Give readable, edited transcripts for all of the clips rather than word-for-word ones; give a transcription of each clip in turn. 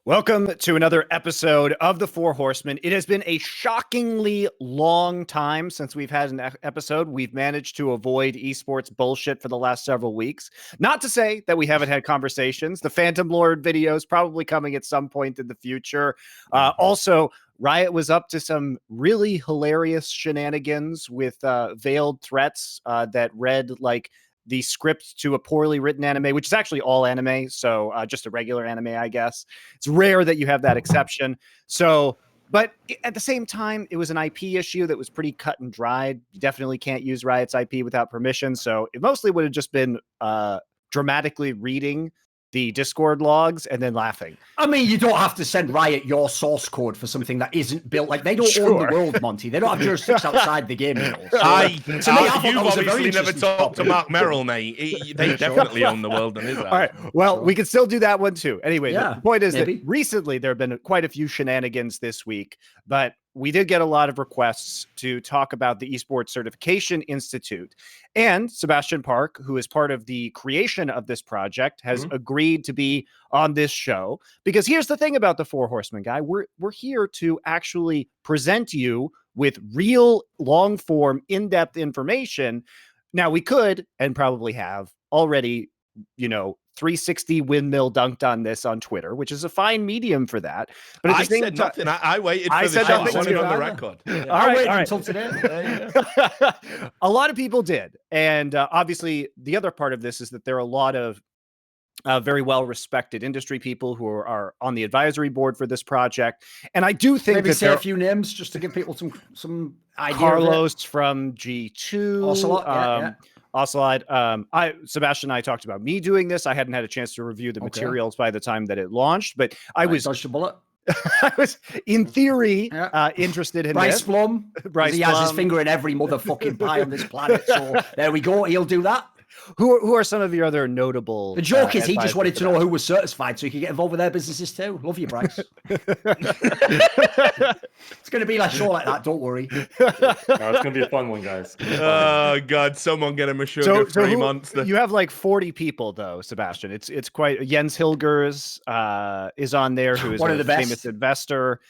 Welcome to another episode of the Four Horsemen. It has been a shockingly long time since we've had an episode. We've managed to avoid esports bullshit for the last several weeks. Not to say that we haven't had conversations. The Phantom Lord video is probably coming at some point in the future. Also, Riot was up to some really hilarious shenanigans with veiled threats that read like the script to a poorly written anime, which is actually all anime. So just a regular anime, I guess. It's rare that you have that exception. So, but at the same time, it was an IP issue that was pretty cut and dried. You definitely can't use Riot's IP without permission. So it mostly would have just been dramatically reading the Discord logs and then laughing. I mean, you don't have to send Riot your source code for something that isn't built. Like, they don't own the world, Monty. They don't have jurisdiction outside the game. You've obviously never talked to Mark Merrill, mate. They definitely own the world, and is that? All right. Well, we can still do that one too. Anyway, the point is maybe. that recently there have been quite a few shenanigans this week, but we did get a lot of requests to talk about the Esports Certification Institute. And Sebastian Park, who is part of the creation of this project, has agreed to be on this show. Because here's the thing about the Four Horsemen, guy. We're here to actually present you with real long-form, in-depth information. Now, we could, and probably have, already, 360 windmill dunked on this on Twitter, which is a fine medium for that. But I said nothing. I waited for the show. I wanted on the record. I waited until today. A lot of people did. And obviously, the other part of this is that there are a lot of very well-respected industry people who are on the advisory board for this project. And I do think maybe say a few names just to give people some idea. Carlos from G2. Ocelot, Ocelot. Sebastian and I talked about me doing this. I hadn't had a chance to review the materials by the time that it launched, but I was dodged a bullet. I was, in theory, interested in Bryce this. Blum. He has his finger in every motherfucking pie on this planet. So there we go. He'll do that. Who are some of your other notable? The joke is he just wanted to know who was certified so he could get involved with their businesses too. Love you, Bryce. It's going to be like a show like that. Don't worry. No, it's going to be a fun one, guys. Oh God! Someone get him a sugar free monster. You have like 40 people though, Sebastian. It's quite. Jens Hilgers is on there, who is one of the best. Famous investor.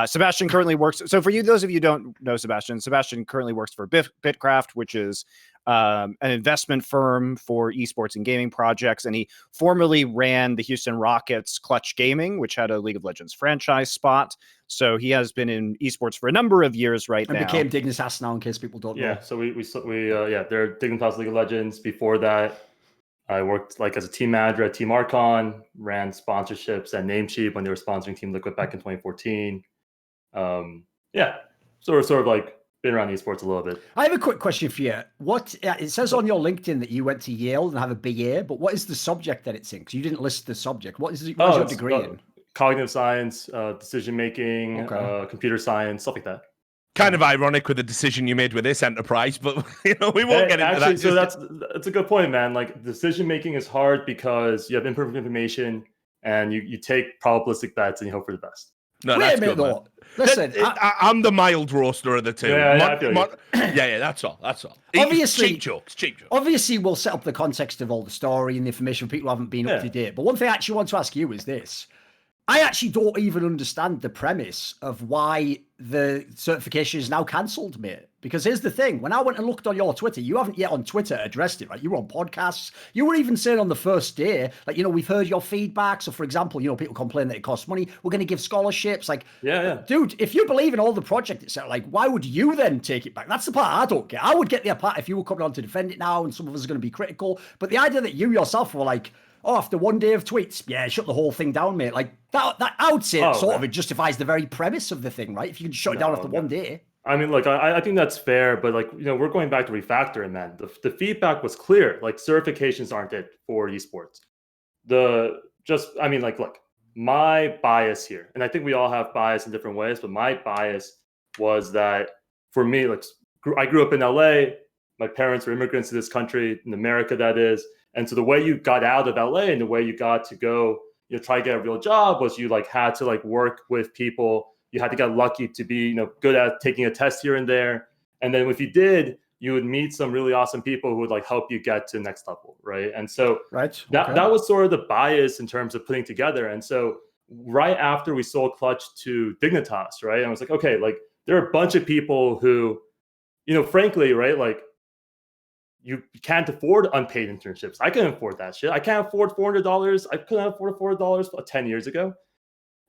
Sebastian currently works. So for you, those of you who don't know Sebastian currently works for Bitcraft, which is an investment firm for esports and gaming projects. And he formerly ran the Houston Rockets Clutch Gaming, which had a League of Legends franchise spot. So he has been in esports for a number of years now. And became Dignitas now, in case people don't know. Yeah, so we they're Dignitas League of Legends. Before that, I worked like as a team manager at Team Archon, ran sponsorships at Namecheap when they were sponsoring Team Liquid back in 2014. Sort of like been around esports a little bit. I have a quick question for you. It says on your LinkedIn that you went to Yale and have a BA, but what is the subject that it's in? Because you didn't list the subject. What is your degree in? Cognitive science, decision making, computer science, stuff like that. Kind of ironic with the decision you made with this enterprise, but we won't get into that. So that's a good point, man. Like, decision making is hard because you have imperfect information and you take probabilistic bets and you hope for the best. No, that's good, man. Listen, I'm the mild roaster of the two. That's all. Obviously, cheap jokes. Obviously, we'll set up the context of all the story and the information people haven't been up to date. But one thing I actually want to ask you is this. I actually don't even understand the premise of why the certification is now cancelled, mate. Because here's the thing. When I went and looked on your Twitter, you haven't yet on Twitter addressed it, right? You were on podcasts. You were even saying on the first day, like, we've heard your feedback. So, for example, people complain that it costs money. We're going to give scholarships. Like, dude, if you believe in all the project itself, like, why would you then take it back? That's the part I don't get. I would get the part if you were coming on to defend it now and some of us are going to be critical. But the idea that you yourself were like, after one day of tweets, shut the whole thing down, mate. Like, that I would say it justifies the very premise of the thing, right? If you can shut it down after one day. I mean, like, I think that's fair, but like, we're going back to refactoring, man. The feedback was clear. Like, certifications aren't it for esports. Look, my bias here, and I think we all have bias in different ways, but my bias was that for me, like, I grew up in LA. My parents were immigrants to this country, in America, that is. And so the way you got out of LA and the way you got to go, try to get a real job was you like had to like work with people. You had to get lucky to be, good at taking a test here and there. And then if you did, you would meet some really awesome people who would like help you get to the next level, right? And so that was sort of the bias in terms of putting together. And so right after we sold Clutch to Dignitas, right? And I was like, okay, like there are a bunch of people who, frankly, right, like you can't afford unpaid internships. I couldn't afford that shit. I can't afford $400. I couldn't afford $400 10 years ago.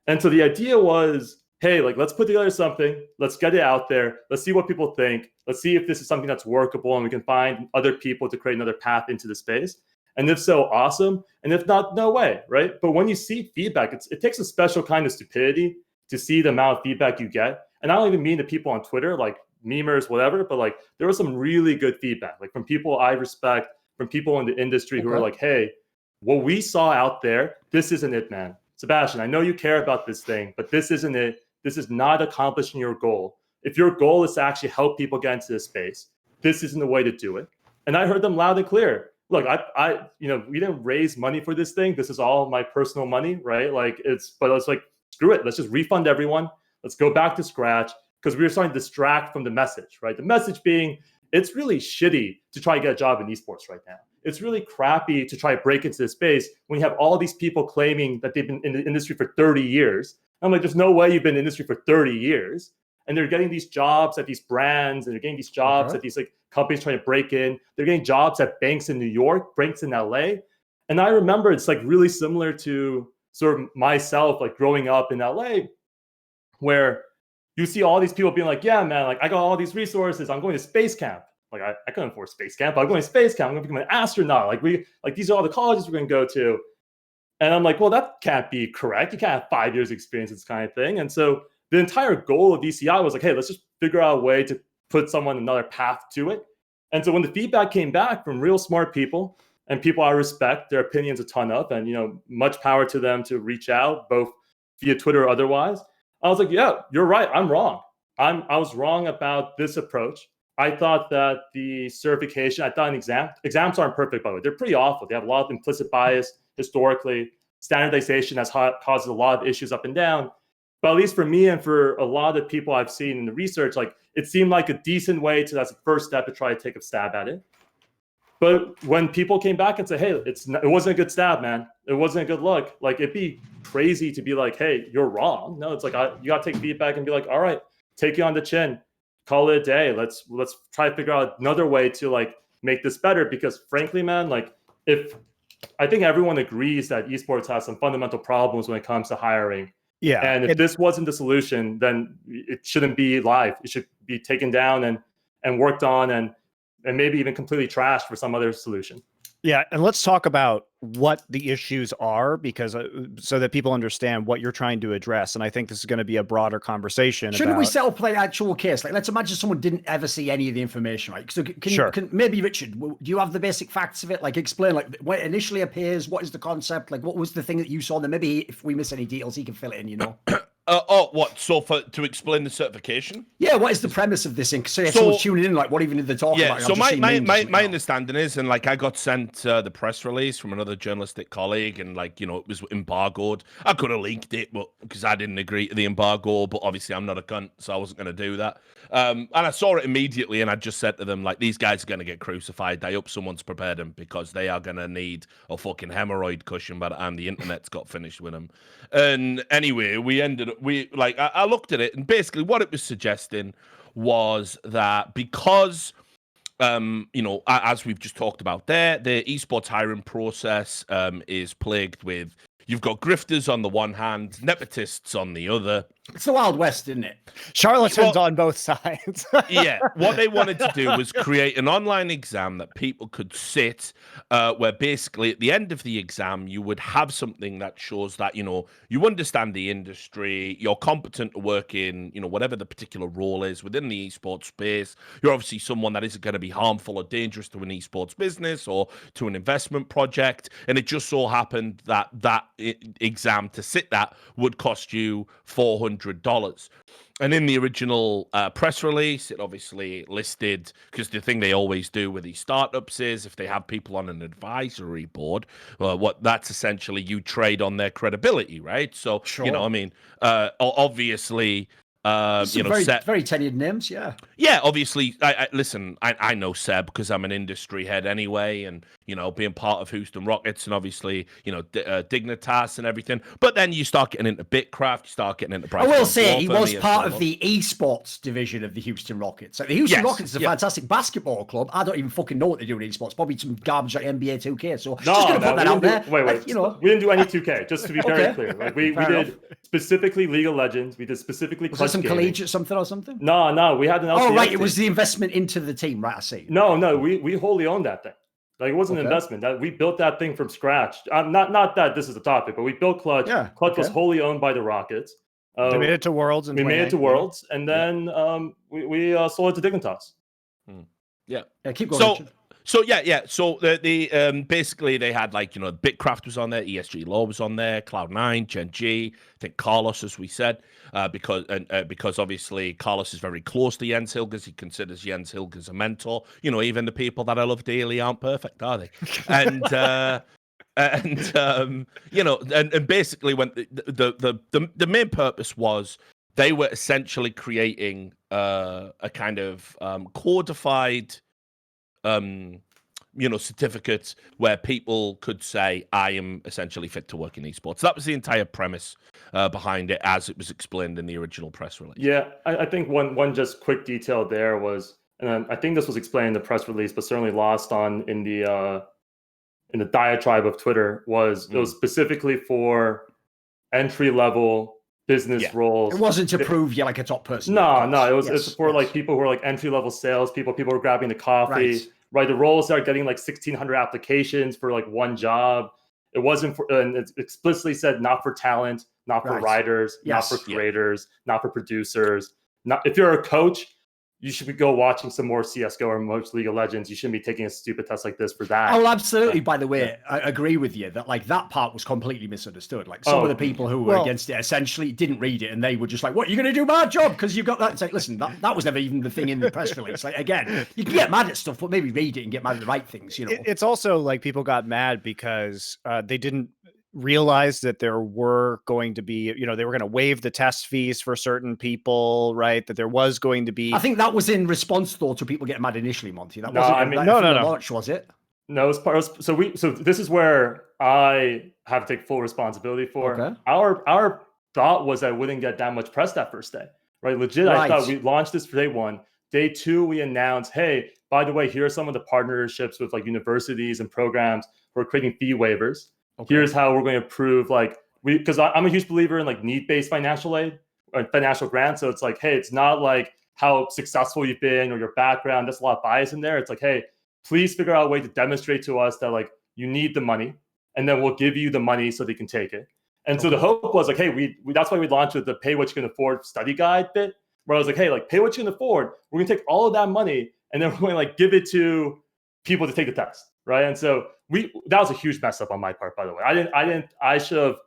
And so the idea was, hey, like let's put together something. Let's get it out there. Let's see what people think. Let's see if this is something that's workable and we can find other people to create another path into the space. And if so, awesome. And if not, no way, right? But when you see feedback, it takes a special kind of stupidity to see the amount of feedback you get. And I don't even mean the people on Twitter, like memers, whatever, but like there was some really good feedback, like from people I respect, from people in the industry who are like, hey, what we saw out there, this isn't it, man. Sebastian, I know you care about this thing, but this isn't it. This is not accomplishing your goal. If your goal is to actually help people get into this space, this isn't the way to do it. And I heard them loud and clear. Look, we didn't raise money for this thing. This is all my personal money, right? But it's like, screw it. Let's just refund everyone. Let's go back to scratch, because we were starting to distract from the message, right? The message being, it's really shitty to try to get a job in esports right now. It's really crappy to try to break into the space when you have all these people claiming that they've been in the industry for 30 years. I'm like, there's no way you've been in the industry for 30 years. And they're getting these jobs at these brands, and they're getting these jobs at these like companies trying to break in. They're getting jobs at banks in New York, banks in LA. And I remember it's like really similar to sort of myself, like growing up in LA, where you see all these people being like, yeah, man, like I got all these resources. I'm going to space camp. Like I couldn't afford space camp, but I'm going to space camp. I'm going to become an astronaut. Like these are all the colleges we're going to go to. And I'm like, well, that can't be correct. You can't have 5 years experience, this kind of thing. And so the entire goal of ECI was like, hey, let's just figure out a way to put someone another path to it. And so when the feedback came back from real smart people and people I respect their opinions a ton of, and much power to them to reach out both via Twitter or otherwise, I was like, yeah, you're right. I'm wrong. I was wrong about this approach. I thought that the certification, I thought exams aren't perfect, by the way. They're pretty awful. They have a lot of implicit bias historically. Standardization has caused a lot of issues up and down. But at least for me and for a lot of the people I've seen in the research, like it seemed like a decent way that's the first step to try to take a stab at it. But when people came back and said, hey, it wasn't a good stab, man. It wasn't a good look. Like it'd be crazy to be like, hey, you're wrong. No, it's like you got to take feedback and be like, all right, take it on the chin. Call it a day. Let's try to figure out another way to like make this better. Because frankly, man, like I think everyone agrees that esports has some fundamental problems when it comes to hiring. Yeah. And if this wasn't the solution, then it shouldn't be live. It should be taken down and worked on and maybe even completely trashed for some other solution. Yeah, and let's talk about what the issues are, because so that people understand what you're trying to address. And I think this is going to be a broader conversation. Shouldn't we set up an actual case? Like, let's imagine someone didn't ever see any of the information, right? So can maybe Richard, do you have the basic facts of it? Like, explain like when it initially appears, what is the concept? Like, what was the thing that you saw? Then maybe if we miss any details, he can fill it in. What? So to explain the certification? Yeah, what is the premise of this thing? So if someone's tuning in, like, what even did they talk about? So my understanding is, and like I got sent the press release from another journalistic colleague, and like it was embargoed. I could have leaked it, but because I didn't agree to the embargo, but obviously I'm not a cunt, so I wasn't going to do that. And I saw it immediately, and I just said to them, like, these guys are going to get crucified. I hope someone's prepared them, because they are going to need a fucking hemorrhoid cushion by the time the internet's got finished with them. And anyway, I looked at it, and basically what it was suggesting was that because as we've just talked about there, the esports hiring process is plagued with, you've got grifters on the one hand, nepotists on the other. It's the Wild West, isn't it? Charlatans on both sides. Yeah. What they wanted to do was create an online exam that people could sit, where basically at the end of the exam, you would have something that shows that, you understand the industry, you're competent to work in, whatever the particular role is within the esports space. You're obviously someone that isn't going to be harmful or dangerous to an esports business or to an investment project. And it just so happened that exam to sit that would cost you $400. And in the original press release, it obviously listed, because the thing they always do with these startups is if they have people on an advisory board, what that's essentially you trade on their credibility, right? So, sure. Obviously, Very tenured names, yeah. Yeah, obviously. Listen, I know Seb because I'm an industry head anyway, and being part of Houston Rockets, and obviously Dignitas and everything. But then you start getting into Bitcraft, you start getting into. I will say he was part of the esports division of the Houston Rockets. Like the Houston Rockets is a fantastic basketball club. I don't even fucking know what they do in esports. Probably some garbage like NBA 2K. So just gonna put that out there. Wait, we didn't do any 2K. Just to be very clear, like we did specifically League of Legends. We did specifically. Was there some collegiate something or something? No, we had an LCS. Oh, right, it team. was the investment into the team, right? I see. No, we wholly owned that thing. Like it wasn't an investment. That we built that thing from scratch. Not that this is the topic, but we built Clutch. Yeah, Clutch was wholly owned by the Rockets. They made it to Worlds. We made it to Worlds, and then we sold it to Dignitas. Yeah, keep going. So the basically they had Bitcraft was on there, ESG Law was on there, Cloud9, Gen G, I think Carlos, as we said, because obviously Carlos is very close to Jens Hilgers. He considers Jens Hilgers a mentor. Even the people that I love dearly aren't perfect, are they? And and basically when the main purpose was they were essentially creating a kind of codified certificates where people could say, I am essentially fit to work in esports. That was the entire premise behind it as it was explained in the original press release. Yeah, I think one just quick detail there was, and I think this was explained in the press release, but certainly lost in the diatribe of Twitter, was it was specifically for entry-level business roles. It wasn't to prove you're like a top person. No, it's for like people who are like entry-level sales people who are grabbing the coffee. Right, the roles are getting like 1,600 applications for like one job. It wasn't for, and it explicitly said not for talent, not for writers, not for creators, not for producers. Not if you're a coach, you should go watching some more CS:GO or most League of Legends. You shouldn't be taking a stupid test like this for that. Oh, absolutely. By the way, I agree with you that like that part was completely misunderstood. Like some of the people who were against it essentially didn't read it, and they were just like, "What, you're going to do my job because you got that?" It's like, listen, that was never even the thing in the press release. Like again, you can get mad at stuff, but maybe read it and get mad at the right things. It's also like people got mad because they didn't realized that there were going to be, they were going to waive the test fees for certain people, right? That there was going to be. I think that was in response though to people getting mad initially, Monty. That wasn't no. launch, was it? No, it was part. So this is where I have to take full responsibility for. Okay. Our thought was that it wouldn't get that much press that first day, right? Legit, I thought we launched this for day one. Day two, we announced, hey, by the way, here are some of the partnerships with like universities and programs who are creating fee waivers. Okay. Here's how we're going to prove because I'm a huge believer in like need-based financial aid or financial grants. So it's like, hey, it's not like how successful you've been or your background. There's a lot of bias in there. It's like, hey, please figure out a way to demonstrate to us that like you need the money, and then we'll give you the money so they can take it. And so the hope was like, hey, we that's why we launched with the pay what you can afford study guide bit, where I was like, hey, like pay what you can afford. We're gonna take all of that money and then we're going to like give it to people to take the test, right? And so that was a huge mess up on my part, by the way. I should have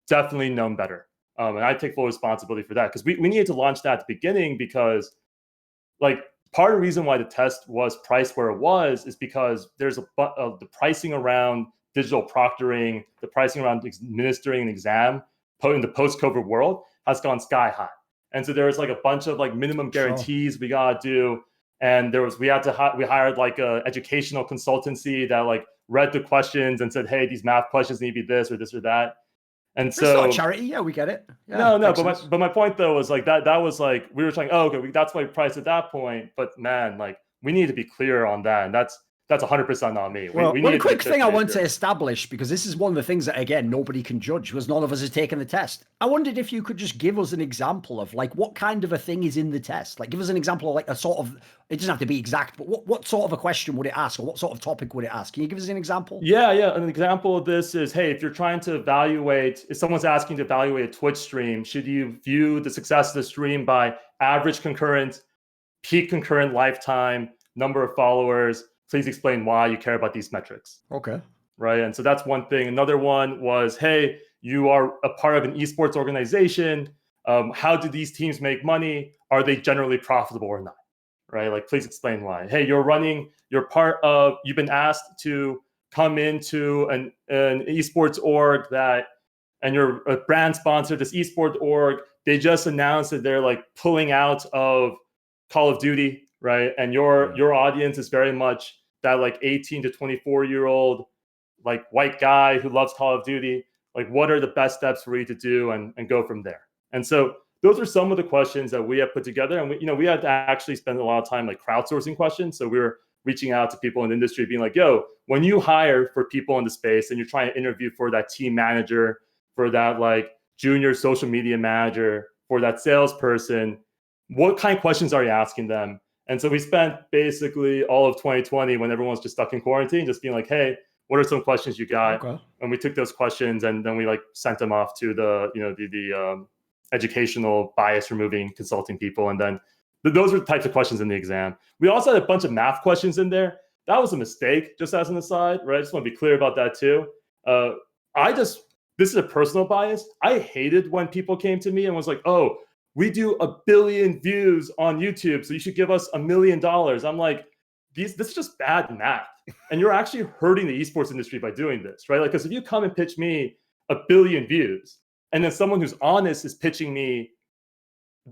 definitely known better. And I take full responsibility for that because we needed to launch that at the beginning because like part of the reason why the test was priced where it was is because there's the pricing around digital proctoring, the pricing around administering an exam in the post-COVID world has gone sky high. And so there's like a bunch of like minimum guarantees we got to do. And we hired like a educational consultancy that like read the questions and said, hey, these math questions need to be this or that. And so it's not a charity. Yeah, we get it. Yeah, no, but my point though was like that was like, we were saying, oh, okay, that's why we priced at that point. But man, like we need to be clear on that. And that's 100% on me. Well, a quick thing I want to establish, because this is one of the things that, again, nobody can judge, because none of us has taken the test. I wondered if you could just give us an example of, like, what kind of a thing is in the test? Like, give us an example of, like, a sort of, it doesn't have to be exact, but what sort of a question would it ask, or what sort of topic would it ask? Can you give us an example? Yeah. An example of this is, hey, if you're trying to evaluate, if someone's asking to evaluate a Twitch stream, should you view the success of the stream by average concurrent, peak concurrent lifetime, number of followers? Please explain why you care about these metrics. Okay. Right. And so that's one thing. Another one was, hey, you are a part of an esports organization. How do these teams make money? Are they generally profitable or not? Right. Like, please explain why. Hey, you've been asked to come into an esports org that and you're a brand sponsor, this esports org, they just announced that they're like pulling out of Call of Duty, right? And your audience is very much that like 18 to 24-year-old like white guy who loves Call of Duty. Like, what are the best steps for you to do and go from there? And so those are some of the questions that we have put together. And we had to actually spend a lot of time like crowdsourcing questions. So we were reaching out to people in the industry being like, yo, when you hire for people in the space and you're trying to interview for that team manager, for that like junior social media manager, for that salesperson, what kind of questions are you asking them? And so we spent basically all of 2020 when everyone's just stuck in quarantine, just being like, hey, what are some questions you got? Okay. And we took those questions and then we like sent them off to the educational bias removing consulting people. And then those are the types of questions in the exam. We also had a bunch of math questions in there. That was a mistake, just as an aside, right? I just want to be clear about that too. This is a personal bias. I hated when people came to me and was like, oh, we do 1 billion views on YouTube, so you should give us $1 million. I'm like, this is just bad math. And you're actually hurting the esports industry by doing this, right? Like, because if you come and pitch me 1 billion views, and then someone who's honest is pitching me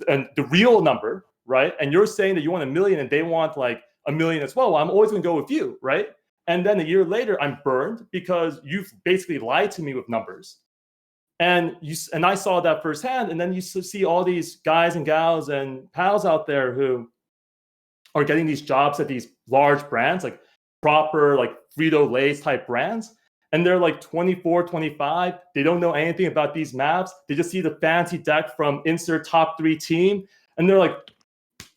the real number, right? And you're saying that you want $1 million and they want like $1 million as well. I'm always gonna go with you, right? And then a year later, I'm burned because you've basically lied to me with numbers. And I saw that firsthand. And then you see all these guys and gals and pals out there who are getting these jobs at these large brands, like proper, like Frito-Lay's type brands. And they're like 24, 25. They don't know anything about these maps. They just see the fancy deck from insert top 3 team. And they're like,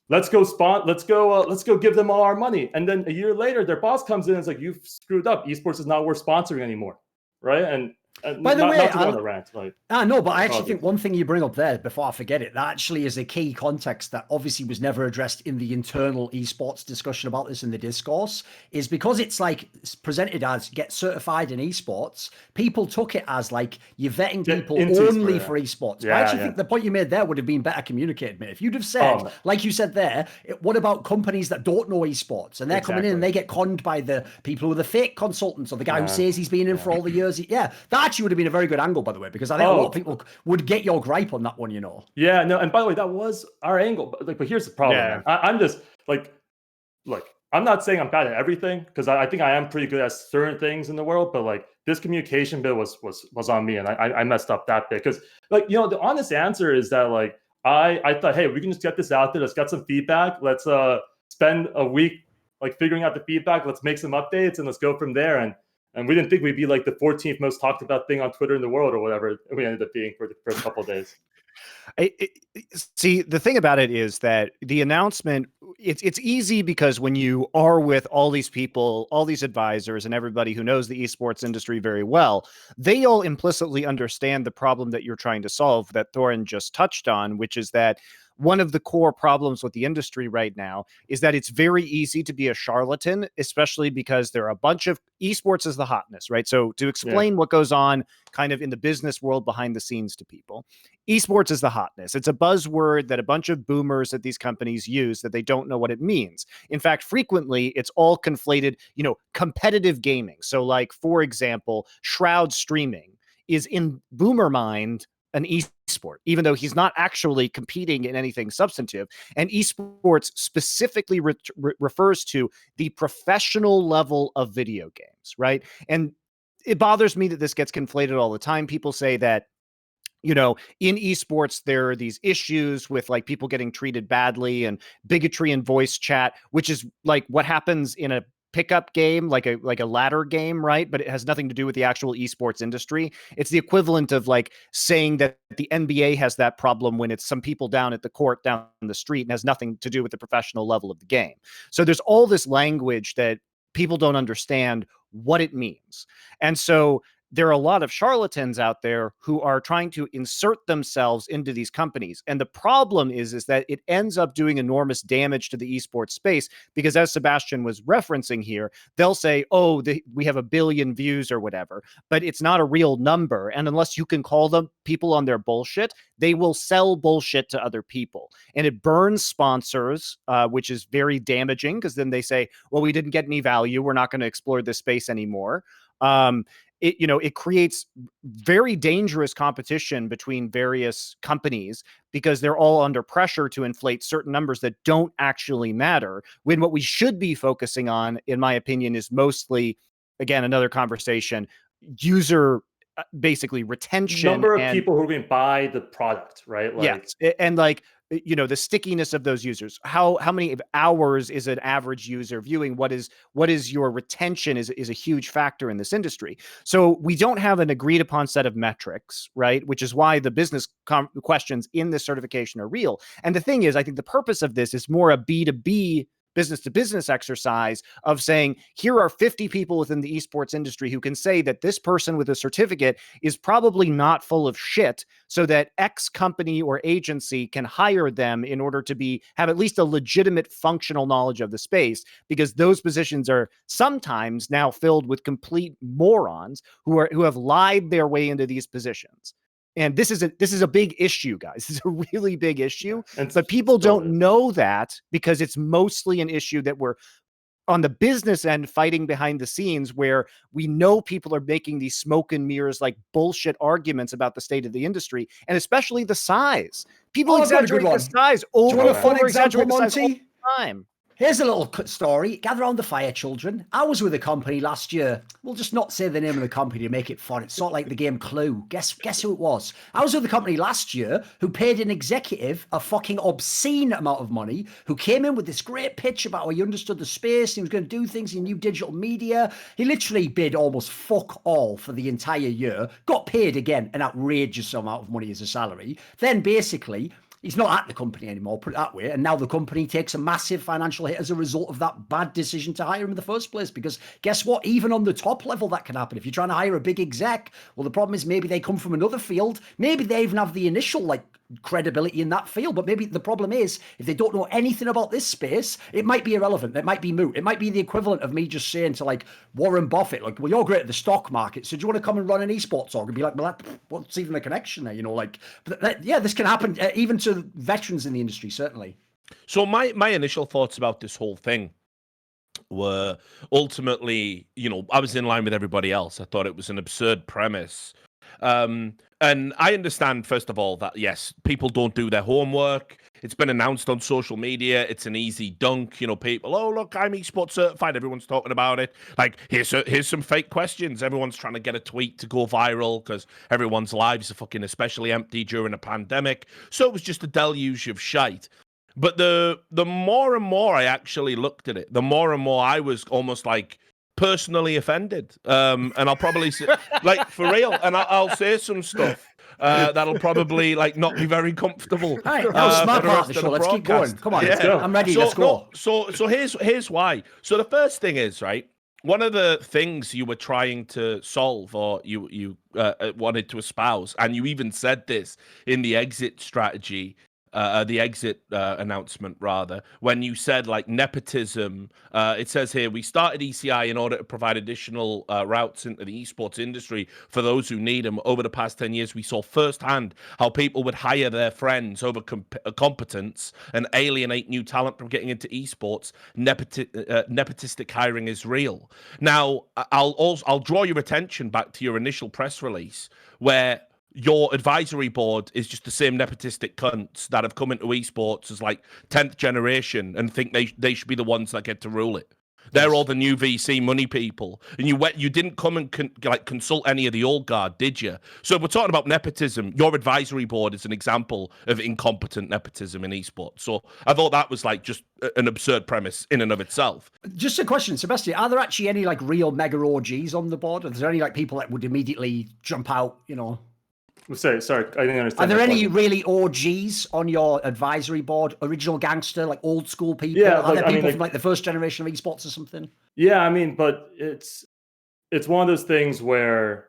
let's go give them all our money. And then a year later, their boss comes in and is like, you've screwed up. Esports is not worth sponsoring anymore, right? And by the way, no, but I actually think one thing you bring up there, before I forget it, that actually is a key context that obviously was never addressed in the internal esports discussion about this in the discourse, is because it's like presented as get certified in esports, people took it as like you're vetting people only for esports. I actually think the point you made there would have been better communicated, mate. If you'd have said, like you said there, what about companies that don't know esports and they're coming in and they get conned by the people who are the fake consultants or the guy who says he's been in for all the years. That actually would have been a very good angle, by the way, because I think a lot of people would get your gripe on that one, you know. Yeah, no, and by the way, that was our angle. But here's the problem, man. I'm just like, look, I'm not saying I'm bad at everything because I think I am pretty good at certain things in the world. But like this communication bit was on me, and I messed up that bit because like the honest answer is that like I thought, hey, we can just get this out there. Let's get some feedback. Let's spend a week like figuring out the feedback. Let's make some updates and let's go from there. And we didn't think we'd be like the 14th most talked about thing on Twitter in the world or whatever we ended up being for the first couple of days. See, the thing about it is that the announcement, it's easy because when you are with all these people, all these advisors and everybody who knows the esports industry very well, they all implicitly understand the problem that you're trying to solve that Thorin just touched on, which is that one of the core problems with the industry right now is that it's very easy to be a charlatan, especially because there are a bunch of esports is the hotness, right? So to explain what goes on kind of in the business world behind the scenes to people, esports is the hotness. It's a buzzword that a bunch of boomers at these companies use that they don't know what it means. In fact, frequently it's all conflated, competitive gaming. So like, for example, Shroud streaming is in boomer mind an esport, even though he's not actually competing in anything substantive. And esports specifically refers to the professional level of video games, right? And it bothers me that this gets conflated all the time. People say that, in esports, there are these issues with like people getting treated badly and bigotry in voice chat, which is like what happens in a pickup game, like a ladder game, right? But it has nothing to do with the actual esports industry. It's the equivalent of like saying that the NBA has that problem when it's some people down at the court down the street and has nothing to do with the professional level of the game. So there's all this language that people don't understand what it means. And so there are a lot of charlatans out there who are trying to insert themselves into these companies. And the problem is that it ends up doing enormous damage to the esports space because, as Sebastian was referencing here, they'll say, oh, we have 1 billion views or whatever, but it's not a real number. And unless you can call them people on their bullshit, they will sell bullshit to other people. And it burns sponsors, which is very damaging because then they say, well, we didn't get any value. We're not going to explore this space anymore. it creates very dangerous competition between various companies because they're all under pressure to inflate certain numbers that don't actually matter, when what we should be focusing on, in my opinion, is mostly, again, another conversation, user basically retention, number of and people who are going to buy the product, right? Like, yes, and like, the stickiness of those users. How many hours is an average user viewing? What is your retention is a huge factor in this industry. So we don't have an agreed upon set of metrics, right? Which is why the business questions in this certification are real. And the thing is, I think the purpose of this is more a B2B, business to business exercise of saying, here are 50 people within the esports industry who can say that this person with a certificate is probably not full of shit, so that X company or agency can hire them in order to have at least a legitimate functional knowledge of the space, because those positions are sometimes now filled with complete morons who have lied their way into these positions. And this is a big issue, guys. This is a really big issue. But people don't know that, because it's mostly an issue that we're on the business end fighting behind the scenes, where we know people are making these smoke and mirrors, like bullshit arguments about the state of the industry, and especially the size. People exaggerate the size over. Do you want a fun example, Monty? All the time. Here's a little story. Gather around the fire, children. I was with a company last year. We'll just not say the name of the company to make it fun. It's sort of like the game Clue. Guess who it was? I was with a company last year who paid an executive a fucking obscene amount of money, who came in with this great pitch about how he understood the space, he was going to do things, he knew digital media. He literally bid almost fuck all for the entire year, got paid again an outrageous amount of money as a salary. Then basically, he's not at the company anymore, put it that way. And now the company takes a massive financial hit as a result of that bad decision to hire him in the first place. Because guess what? Even on the top level, that can happen. If you're trying to hire a big exec, well, the problem is maybe they come from another field. Maybe they even have the initial, credibility in that field. But maybe the problem is, if they don't know anything about this space, it might be irrelevant. It might be moot. It might be the equivalent of me just saying to, Warren Buffett, well, you're great at the stock market, so do you want to come and run an esports org? And be like, well, what's even the connection there? This can happen even to veterans in the industry, certainly. So my initial thoughts about this whole thing were ultimately, I was in line with everybody else. I thought it was an absurd premise. And I understand, first of all, that yes, people don't do their homework. It's been announced on social media. It's an easy dunk. People, oh, look, I'm esports certified. Everyone's talking about it. Here's some fake questions. Everyone's trying to get a tweet to go viral because everyone's lives are fucking especially empty during a pandemic. So it was just a deluge of shite. But the more and more I actually looked at it, the more and more I was almost personally offended. And I'll probably say, for real, and I'll say some stuff that'll probably not be very comfortable. All right, that was smart part of the show. Let's keep going. Come on, let's go. I'm ready. Let's go. So here's why. So the first thing is, right, one of the things you were trying to solve, or you wanted to espouse, and you even said this in the exit strategy, the exit announcement, rather, when you said nepotism. It says here, we started ECI in order to provide additional routes into the esports industry for those who need them. Over the past 10 years, we saw firsthand how people would hire their friends over competence and alienate new talent from getting into esports. Nepotistic hiring is real. Now, I'll draw your attention back to your initial press release, where your advisory board is just the same nepotistic cunts that have come into esports as 10th generation and think they should be the ones that get to rule it. They're all the new VC money people. And you didn't come and consult any of the old guard, did you? So we're talking about nepotism. Your advisory board is an example of incompetent nepotism in esports. So I thought that was just an absurd premise in and of itself. Just a question, Sebastian, are there actually any real mega orgies on the board? Are there any people that would immediately jump out, Sorry, I didn't understand. Are there any really OGs on your advisory board? Original gangster, old school people? Yeah, are there people from the first generation of esports or something? Yeah, but it's one of those things where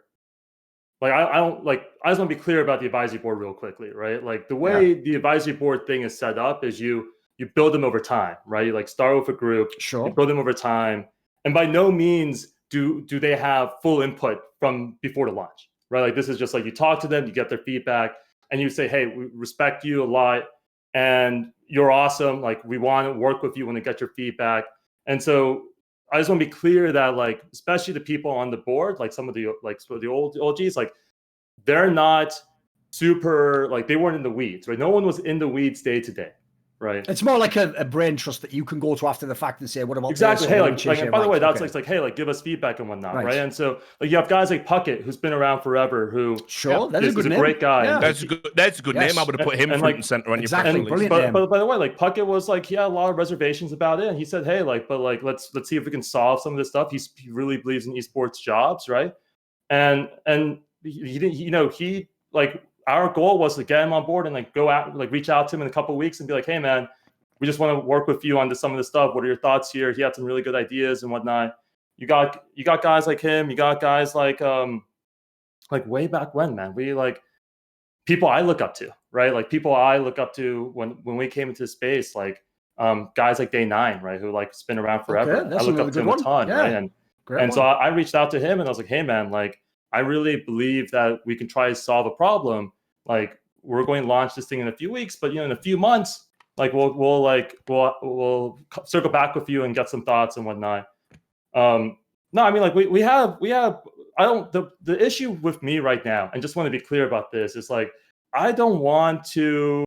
I don't I just want to be clear about the advisory board real quickly, right? The way the advisory board thing is set up is you build them over time, right? You start with a group, sure, you build them over time, and by no means do they have full input from before the launch. Right, this is just you talk to them, you get their feedback, and you say, "Hey, we respect you a lot, and you're awesome. We want to work with you when we get your feedback." And so, I just want to be clear that like, especially the people on the board, like some of the old OGs, like they're not super, like they weren't in the weeds, right? No one was in the weeds day to day, right? It's more like a brain trust that you can go to after the fact and say, what about exactly? this? Hey, like and by the way, that's like, hey, like give us feedback and whatnot, right? And so like you have guys like Puckett, who's been around forever, who that's a great guy. Yeah. That's a good name. I would have put him front and center on your press release. But by the way, like Puckett was like, he had a lot of reservations about it, and he said, hey, like, but like let's see if we can solve some of this stuff. He really believes in esports jobs, right? And he didn't, you know, he like, our goal was to get him on board and like go out, like reach out to him in a couple of weeks and be like, hey man, we just want to work with you on some of this stuff. What are your thoughts here? He had some really good ideas and whatnot. You got guys like him. You got guys like way back when, man. We like people I look up to, right? Like people I look up to when we came into space, like guys like Day 9, right? Who like been around forever. I look up to him a ton, right? And so I reached out to him and I was like, hey man, like I really believe that we can try to solve a problem. Like we're going to launch this thing in a few weeks, but you know, in a few months, like we'll circle back with you and get some thoughts and whatnot. No, I mean like we have I don't the issue with me right now, and just want to be clear about this, is like I don't want to,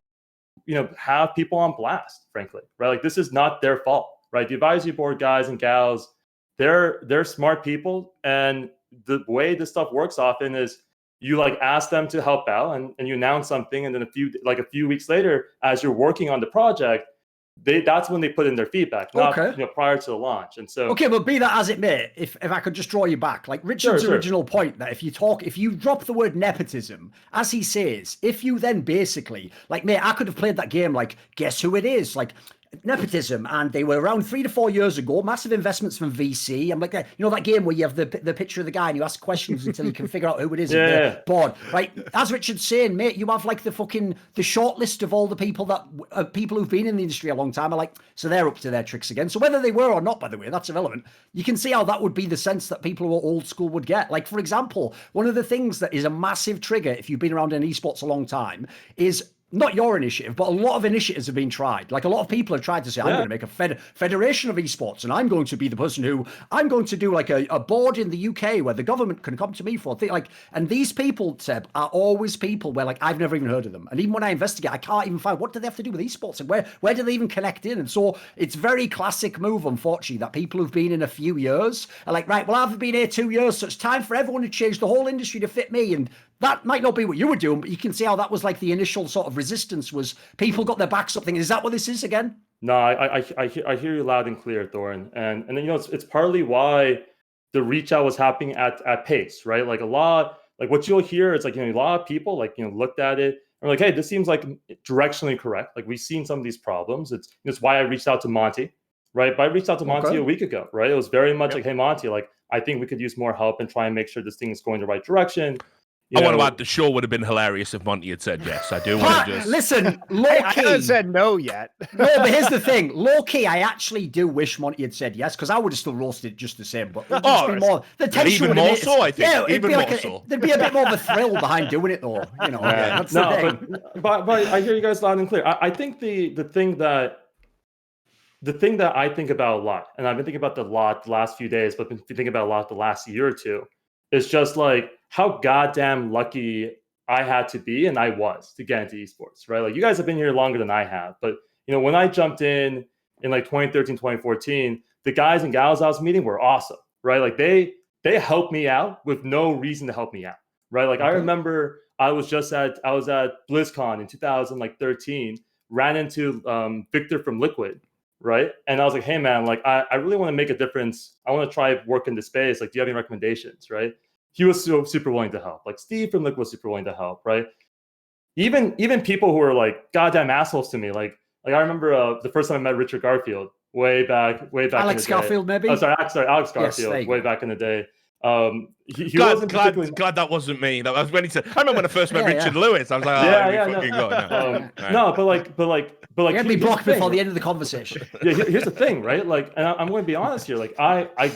you know, have people on blast, frankly, right? Like this is not their fault, right? The advisory board guys and gals, they're smart people, and the way this stuff works often is you like ask them to help out and you announce something, and then a few weeks later, as you're working on the project, that's when they put in their feedback, not prior to the launch. And so but be that as it may, if I could just draw you back, like Richard's original point, that if you drop the word nepotism, as he says, if you then basically like, mate, I could have played that game like, guess who it is, like nepotism, and they were around 3 to 4 years ago, massive investments from VC. I'm like, you know that game where you have the picture of the guy and you ask questions until you can figure out who it is. Board, right? As Richard's saying, mate, you have like the short list of all the people that people who've been in the industry a long time are like, so they're up to their tricks again. So whether they were or not, by the way, that's irrelevant. You can see how that would be the sense that people who are old school would get. Like, for example, one of the things that is a massive trigger if you've been around in esports a long time is not your initiative, but a lot of initiatives have been tried. Like a lot of people have tried to say, I'm going to make a federation of esports, and I'm going to be the person who I'm going to do like a board in the UK where the government can come to me for like. And these people, Seb, are always people where like I've never even heard of them. And even when I investigate, I can't even find what do they have to do with esports and where do they even connect in? And so it's very classic move, unfortunately, that people who've been in a few years are like, right, well, I've been here 2 years, so it's time for everyone to change the whole industry to fit me. And that might not be what you were doing, but you can see how that was like the initial sort of resistance was people got their backs up thinking, is that what this is again? No, I hear you loud and clear, Thorin. And then, you know, it's partly why the reach out was happening at pace, right? Like a lot, like what you'll hear is like, you know, a lot of people like, you know, looked at it and were like, hey, this seems like directionally correct. Like we've seen some of these problems. It's why I reached out to Monty, right? But I reached out to Monty a week ago, right? It was very much like, hey, Monty, like, I think we could use more help and try and make sure this thing is going the right direction. I want to add, the show would have been hilarious if Monty had said yes. I do want to just... Listen, low-key... I haven't said no yet. No, but here's the thing. Low-key, I actually do wish Monty had said yes, because I would have still roasted just the same. But the tension even more so, I think. Yeah, even more so. There'd be a bit more of a thrill behind doing it, though. You know, that's the thing. But I hear you guys loud and clear. I think the thing that I think about a lot, and I've been thinking about the last few days, but been thinking about a lot the last year or two, is just like how goddamn lucky I had to be, and I was, to get into esports, right? Like you guys have been here longer than I have, but you know, when I jumped in like 2013, 2014, the guys and gals I was meeting were awesome, right? Like they helped me out with no reason to help me out, right? Like I remember I was at BlizzCon in 2013, ran into Victor from Liquid, right? And I was like, hey man, like I really want to make a difference. I want to try work in this space. Like, do you have any recommendations, right? He was super willing to help. Like Steve from Liquid was super willing to help, right? Even people who were like goddamn assholes to me. Like I remember the first time I met Richard Garfield way back Alex in the Garfield, day. maybe? Oh, sorry, Alex Garfield, yes, way back in the day. He glad that wasn't me. That was when he said. I remember when I first met Richard Lewis. I was like, no, but like, you had me blocked before the end of the conversation. Yeah, here's the thing, right? Like, and I'm going to be honest here. Like,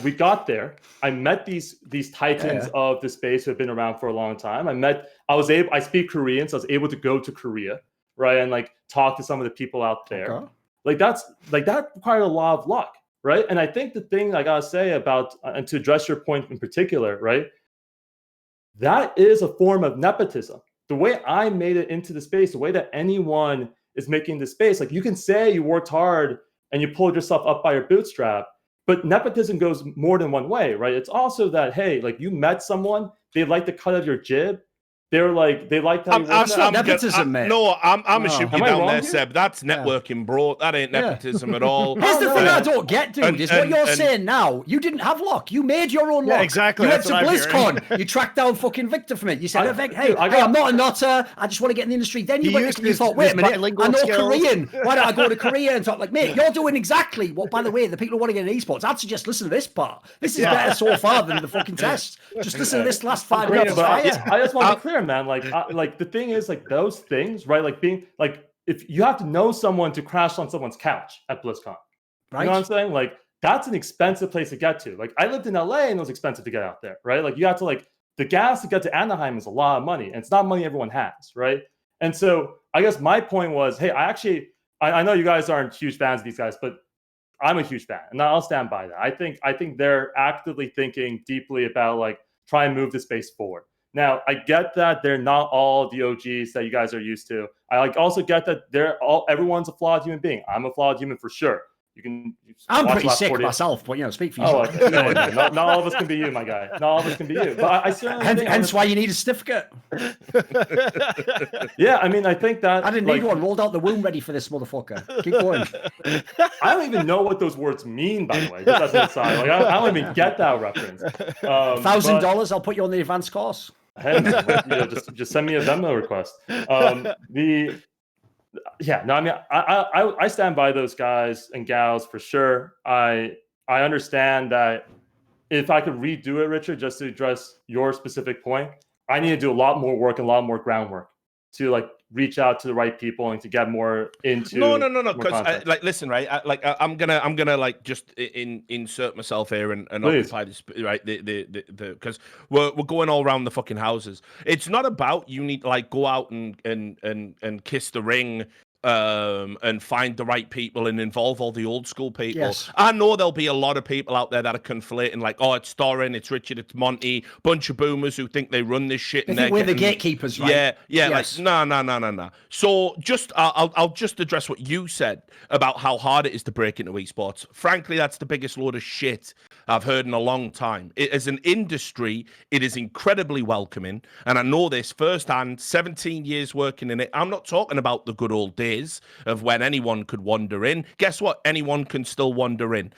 we got there. I met these titans of the space who have been around for a long time. I speak Korean, so I was able to go to Korea, right, and like talk to some of the people out there. Like that required a lot of luck, right? And I think the thing I gotta say about, and to address your point in particular, right? That is a form of nepotism. The way I made it into the space, the way that anyone is making the space, like you can say you worked hard and you pulled yourself up by your bootstrap, but nepotism goes more than one way, right? It's also that, hey, like you met someone, they like the cut of your jib. They're like, they like how you work. That's not nepotism, mate. No, I'm gonna shoot you down there, here? Seb. That's networking, bro. That ain't nepotism at all. Here's the thing I don't get, dude, is what you're saying now. You didn't have luck. You made your own luck. Exactly. You went to BlizzCon. You tracked down fucking Victor from it. You said, hey, I'm not a nutter. I just want to get in the industry. Then you thought, wait a minute, I know Korean. Why don't I go to Korea and talk? Like, mate, you're doing exactly what, by the way, the people who want to get in esports, I'd suggest listen to this part. This is better so far than the fucking test. Just listen to this last 5 minutes. I just want to be clear, man. Like the thing is, like those things, right? Like being like, if you have to know someone to crash on someone's couch at BlizzCon, right? You know what I'm saying? Like that's an expensive place to get to. Like I lived in LA and it was expensive to get out there, right? Like you have to the gas to get to Anaheim is a lot of money, and it's not money everyone has, right? And so I guess my point was, hey, I know you guys aren't huge fans of these guys, but I'm a huge fan, and I'll stand by that. I think they're actively thinking deeply about like try and move the space forward. Now, I get that they're not all the OGs that you guys are used to. I also get that everyone's a flawed human being. I'm a flawed human for sure. I'm pretty sick myself, but speak for yourself. No, not all of us can be you, my guy. Not all of us can be you. But I certainly hence why you need a certificate. Yeah, I mean, I think that I didn't need one. Rolled out the womb ready for this motherfucker. Keep going. I don't even know what those words mean, by the way. Just as an aside, like I don't even get that reference. $1,000. I'll put you on the advanced course. Hey, man, just send me a Venmo request. Yeah, no, I mean, I stand by those guys and gals for sure. I understand that if I could redo it, Richard, just to address your specific point, I need to do a lot more work and a lot more groundwork to like reach out to the right people and to get more into. No. Because listen, right? I'm gonna like just insert myself here and occupy this, right? Because we're going all around the fucking houses. It's not about you need to like go out and kiss the ring. And find the right people and involve all the old school people. Yes. I know there'll be a lot of people out there that are conflating, like, oh, it's Thorin, it's Richard, it's Monty, bunch of boomers who think they run this shit. And we're the gatekeepers, right? Yeah, yes. like no. So I'll just address what you said about how hard it is to break into esports. Frankly, that's the biggest load of shit I've heard in a long time. As an industry, it is incredibly welcoming, and I know this firsthand. 17 years working in it. I'm not talking about the good old days of when anyone could wander in. Guess what? Anyone can still wander in.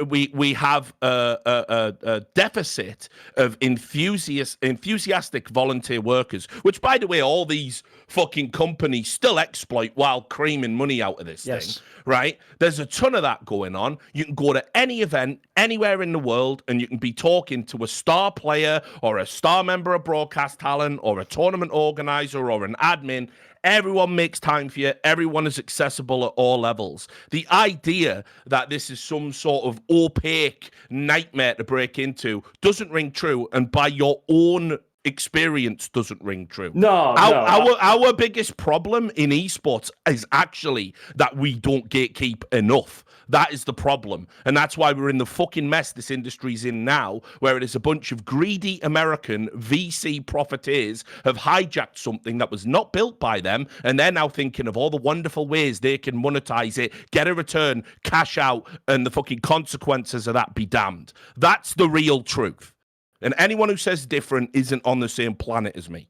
We have a deficit of enthusiastic volunteer workers, which, by the way, all these fucking companies still exploit while creaming money out of this thing, right? There's a ton of that going on. You can go to any event anywhere in the world and you can be talking to a star player or a star member of broadcast talent or a tournament organizer or an admin. Everyone makes time for you. Everyone is accessible at all levels. The idea that this is some sort of opaque nightmare to break into doesn't ring true, and by your own experience doesn't ring true. Our biggest problem in esports is actually that we don't gatekeep enough. That is the problem. And that's why we're in the fucking mess this industry's in now, where it is a bunch of greedy American VC profiteers have hijacked something that was not built by them, and they're now thinking of all the wonderful ways they can monetize it, get a return, cash out, and the fucking consequences of that be damned. That's the real truth. And anyone who says different isn't on the same planet as me.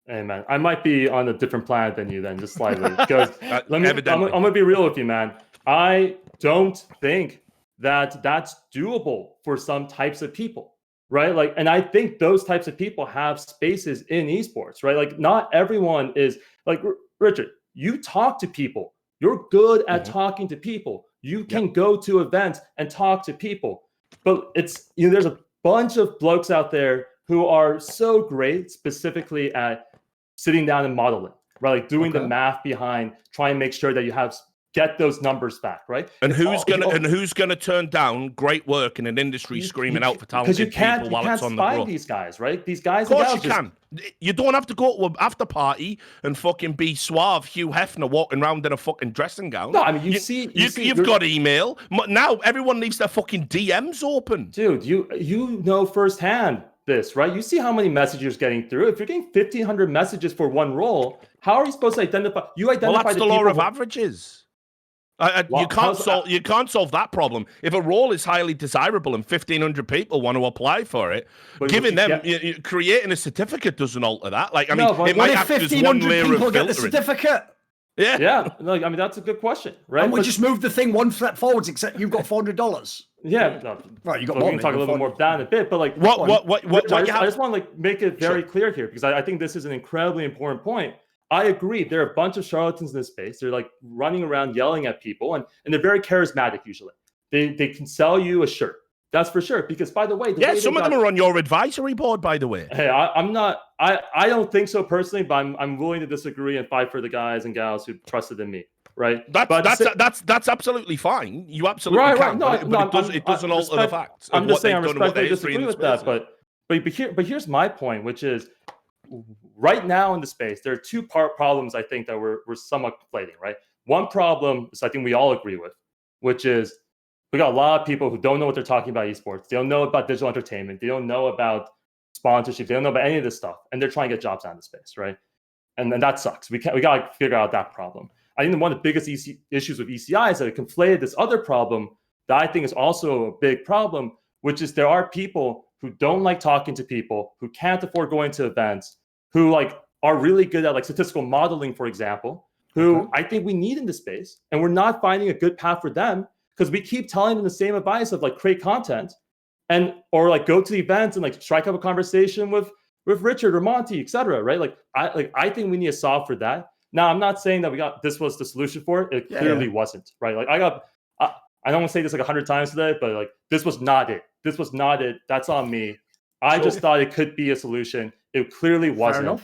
Hey, man, I might be on a different planet than you then, just slightly. Because I'm going to be real with you, man. I don't think that that's doable for some types of people, right? Like, and I think those types of people have spaces in esports, right? Like, not everyone is like, Richard, you talk to people. You're good at talking to people. You can go to events and talk to people. But it's, there's a bunch of blokes out there who are so great specifically at sitting down and modeling, right? Like doing the math behind, trying to make sure that you have get those numbers back, right? And who's gonna turn down great work in an industry screaming out for talented people while it's on the growth? These guys, right? These guys. Of course you can. You don't have to go to an after party and fucking be suave Hugh Hefner walking around in a fucking dressing gown. No, I mean you've got email now. Everyone leaves their fucking DMs open, dude. You know firsthand this, right? You see how many messages you're getting through. If you're getting 1,500 messages for one role, how are you supposed to identify? Well, that's the law of averages. You can't solve that problem. If a role is highly desirable and 1,500 people want to apply for it, creating a certificate doesn't alter that. Like, I mean, it might act as one layer of filtering. Get the certificate. Yeah. No, I mean, that's a good question, right? And we just moved the thing one step forwards, except you've got $400. Yeah. No, right, you got. We can talk a little bit more about that in a bit, but like, I just want to like make it very clear here because I think this is an incredibly important point. I agree. There are a bunch of charlatans in this space. They're like running around yelling at people, and they're very charismatic usually. They can sell you a shirt. That's for sure. Because by the way, some of them are on your advisory board. By the way, hey, I'm not. I don't think so personally, but I'm willing to disagree and fight for the guys and gals who trusted in me. Right. That's absolutely fine. You absolutely can. Right. But it doesn't alter the facts. I'm just saying I respectfully disagree with that. But here's my point, which is, right now in the space, there are two problems I think that we're somewhat conflating, right? One problem is I think we all agree with, which is we got a lot of people who don't know what they're talking about esports. They don't know about digital entertainment. They don't know about sponsorship. They don't know about any of this stuff, and they're trying to get jobs out of the space, right? And that sucks. We got to figure out that problem. I think one of the biggest issues with ECI is that it conflated this other problem that I think is also a big problem, which is there are people who don't like talking to people, who can't afford going to events, who like are really good at like statistical modeling, for example, who I think we need in this space. And we're not finding a good path for them because we keep telling them the same advice of like create content or like go to the events and like strike up a conversation with Richard or Monty, et cetera, right? I think we need to solve for that. Now, I'm not saying that this was the solution for it. It clearly wasn't, right? Like I don't want to say this like 100 times today, but like this was not it. This was not it. That's on me. I just thought it could be a solution. It clearly wasn't.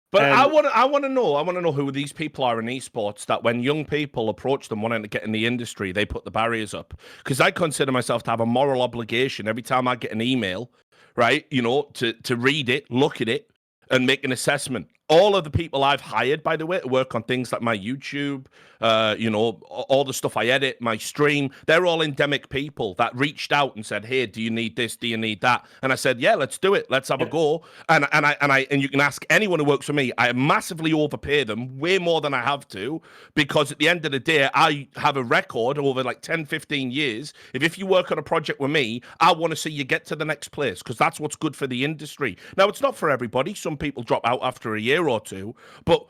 But I want to know who these people are in esports that when young people approach them wanting to get in the industry, they put the barriers up. Because I consider myself to have a moral obligation every time I get an email, right? To read it, look at it, and make an assessment. All of the people I've hired, by the way, to work on things like my YouTube, all the stuff I edit, my stream, they're all endemic people that reached out and said, hey, do you need this? Do you need that? And I said, yeah, let's do it. Let's have a go. And you can ask anyone who works for me, I massively overpay them way more than I have to, because at the end of the day, I have a record over like 10, 15 years. If you work on a project with me, I want to see you get to the next place because that's what's good for the industry. Now, it's not for everybody. Some people drop out after a year or two, but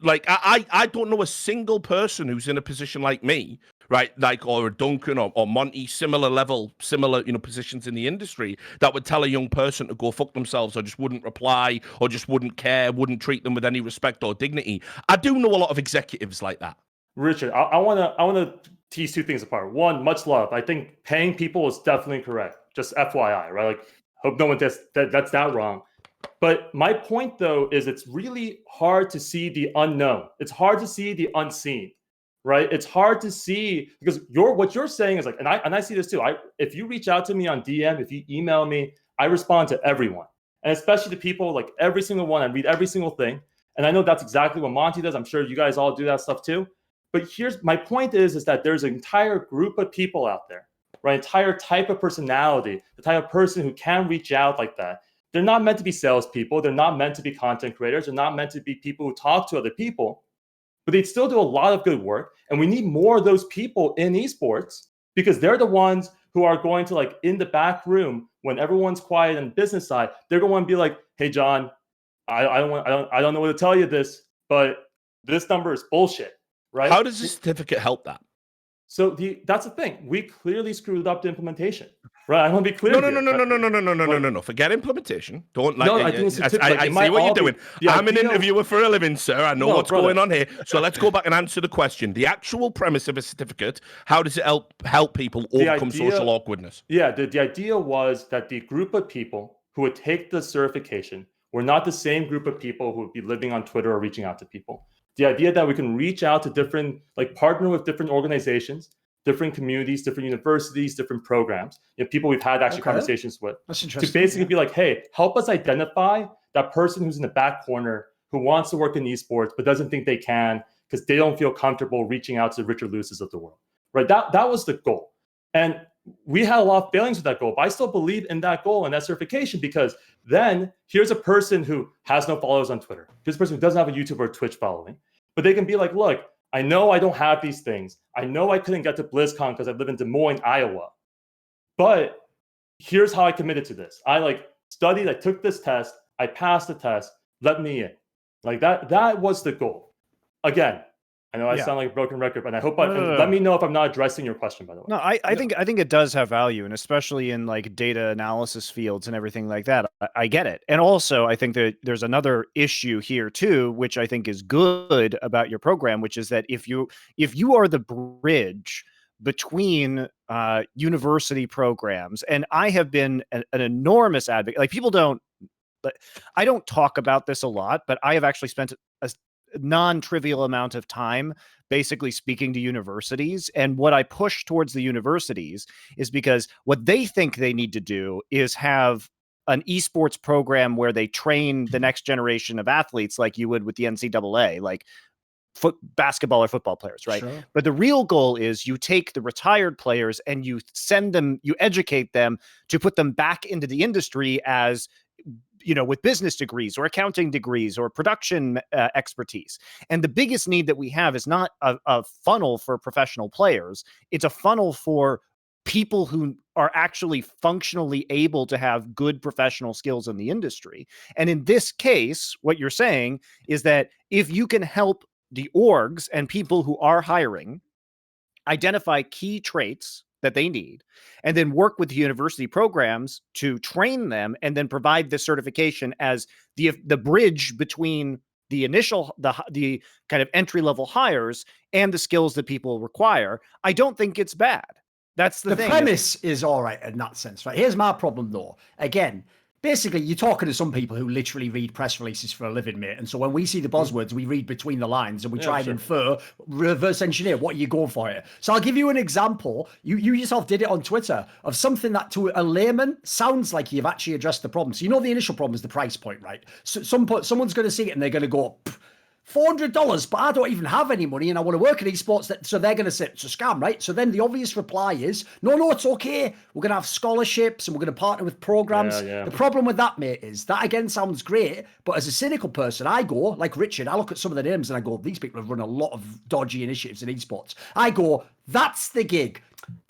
like I don't know a single person who's in a position like me, right? Like or a Duncan or Monty, similar positions in the industry that would tell a young person to go fuck themselves or just wouldn't reply or just wouldn't care, wouldn't treat them with any respect or dignity. I do know a lot of executives like that. Richard, I wanna tease two things apart. One, much love. I think paying people is definitely correct. Just FYI, right? Like hope no one that's that wrong. But my point, though, is it's really hard to see the unknown. It's hard to see the unseen, right? It's hard to see because what you're saying is like, and I see this too. If you reach out to me on DM, if you email me, I respond to everyone, and especially to people like every single one. I read every single thing, and I know that's exactly what Monty does. I'm sure you guys all do that stuff too. But here's my point: is that there's an entire group of people out there, right? Entire type of personality, the type of person who can reach out like that. They're not meant to be salespeople. They're not meant to be content creators. They're not meant to be people who talk to other people, but they still do a lot of good work. And we need more of those people in esports because they're the ones who are going to like in the back room when everyone's quiet on the business side. They're going to be like, "Hey, John, I don't know what to tell you this, but this number is bullshit." Right? How does the certificate help that? So that's the thing. We clearly screwed up the implementation, right? I want to be clear. No. Forget implementation. Don't like. No, I think I see what you're doing. I'm an interviewer for a living, sir. I know what's going on here. So let's go back and answer the question. The actual premise of a certificate. How does it help people overcome social awkwardness? Yeah, the idea was that the group of people who would take the certification were not the same group of people who would be living on Twitter or reaching out to people. The idea that we can reach out to different, like partner with different organizations, different communities, different universities, different programs, people we've had actually conversations with, to basically be like, hey, help us identify that person who's in the back corner who wants to work in esports but doesn't think they can because they don't feel comfortable reaching out to the Richard Lewis's of the world, right? That was the goal. And we had a lot of failings with that goal, but I still believe in that goal and that certification, because then here's a person who has no followers on Twitter. Here's a person who doesn't have a YouTube or Twitch following, but they can be like, look, I know I don't have these things. I know I couldn't get to BlizzCon because I live in Des Moines, Iowa, but here's how I committed to this. I studied, I took this test, I passed the test, let me in. Like that was the goal. Again, I know I sound like a broken record, but I hope let me know if I'm not addressing your question, by the way. No, I think it does have value, and especially in like data analysis fields and everything like that. I get it. And also I think that there's another issue here too, which I think is good about your program, which is that if you are the bridge between university programs, and I have been an enormous advocate, like I don't talk about this a lot, but I have actually spent a non-trivial amount of time basically speaking to universities. And what I push towards the universities is because what they think they need to do is have an esports program where they train the next generation of athletes like you would with the NCAA, like basketball or football players, right? Sure. But the real goal is you take the retired players and you send them, you educate them to put them back into the industry as, with business degrees or accounting degrees or production expertise. And the biggest need that we have is not a funnel for professional players. It's a funnel for people who are actually functionally able to have good professional skills in the industry. And in this case, what you're saying is that if you can help the orgs and people who are hiring identify key traits that they need, and then work with the university programs to train them and then provide the certification as the bridge between the initial, the kind of entry-level hires and the skills that people require, I don't think it's bad. That's the thing. The premise is all right in that sense, right? Here's my problem though. Again, basically, you're talking to some people who literally read press releases for a living, mate. And so when we see the buzzwords, we read between the lines and we try and infer, reverse engineer what you go for here. So I'll give you an example. You yourself did it on Twitter of something that to a layman sounds like you've actually addressed the problem. So the initial problem is the price point, right? So someone's going to see it and they're going to go, $400, but I don't even have any money and I want to work in esports. So they're going to say it's a scam, right? So then the obvious reply is, no, it's okay. We're going to have scholarships and we're going to partner with programs. The problem with that, mate, is that again sounds great, but as a cynical person, I go, like Richard, I look at some of the names and I go, these people have run a lot of dodgy initiatives in esports. I go, that's the gig.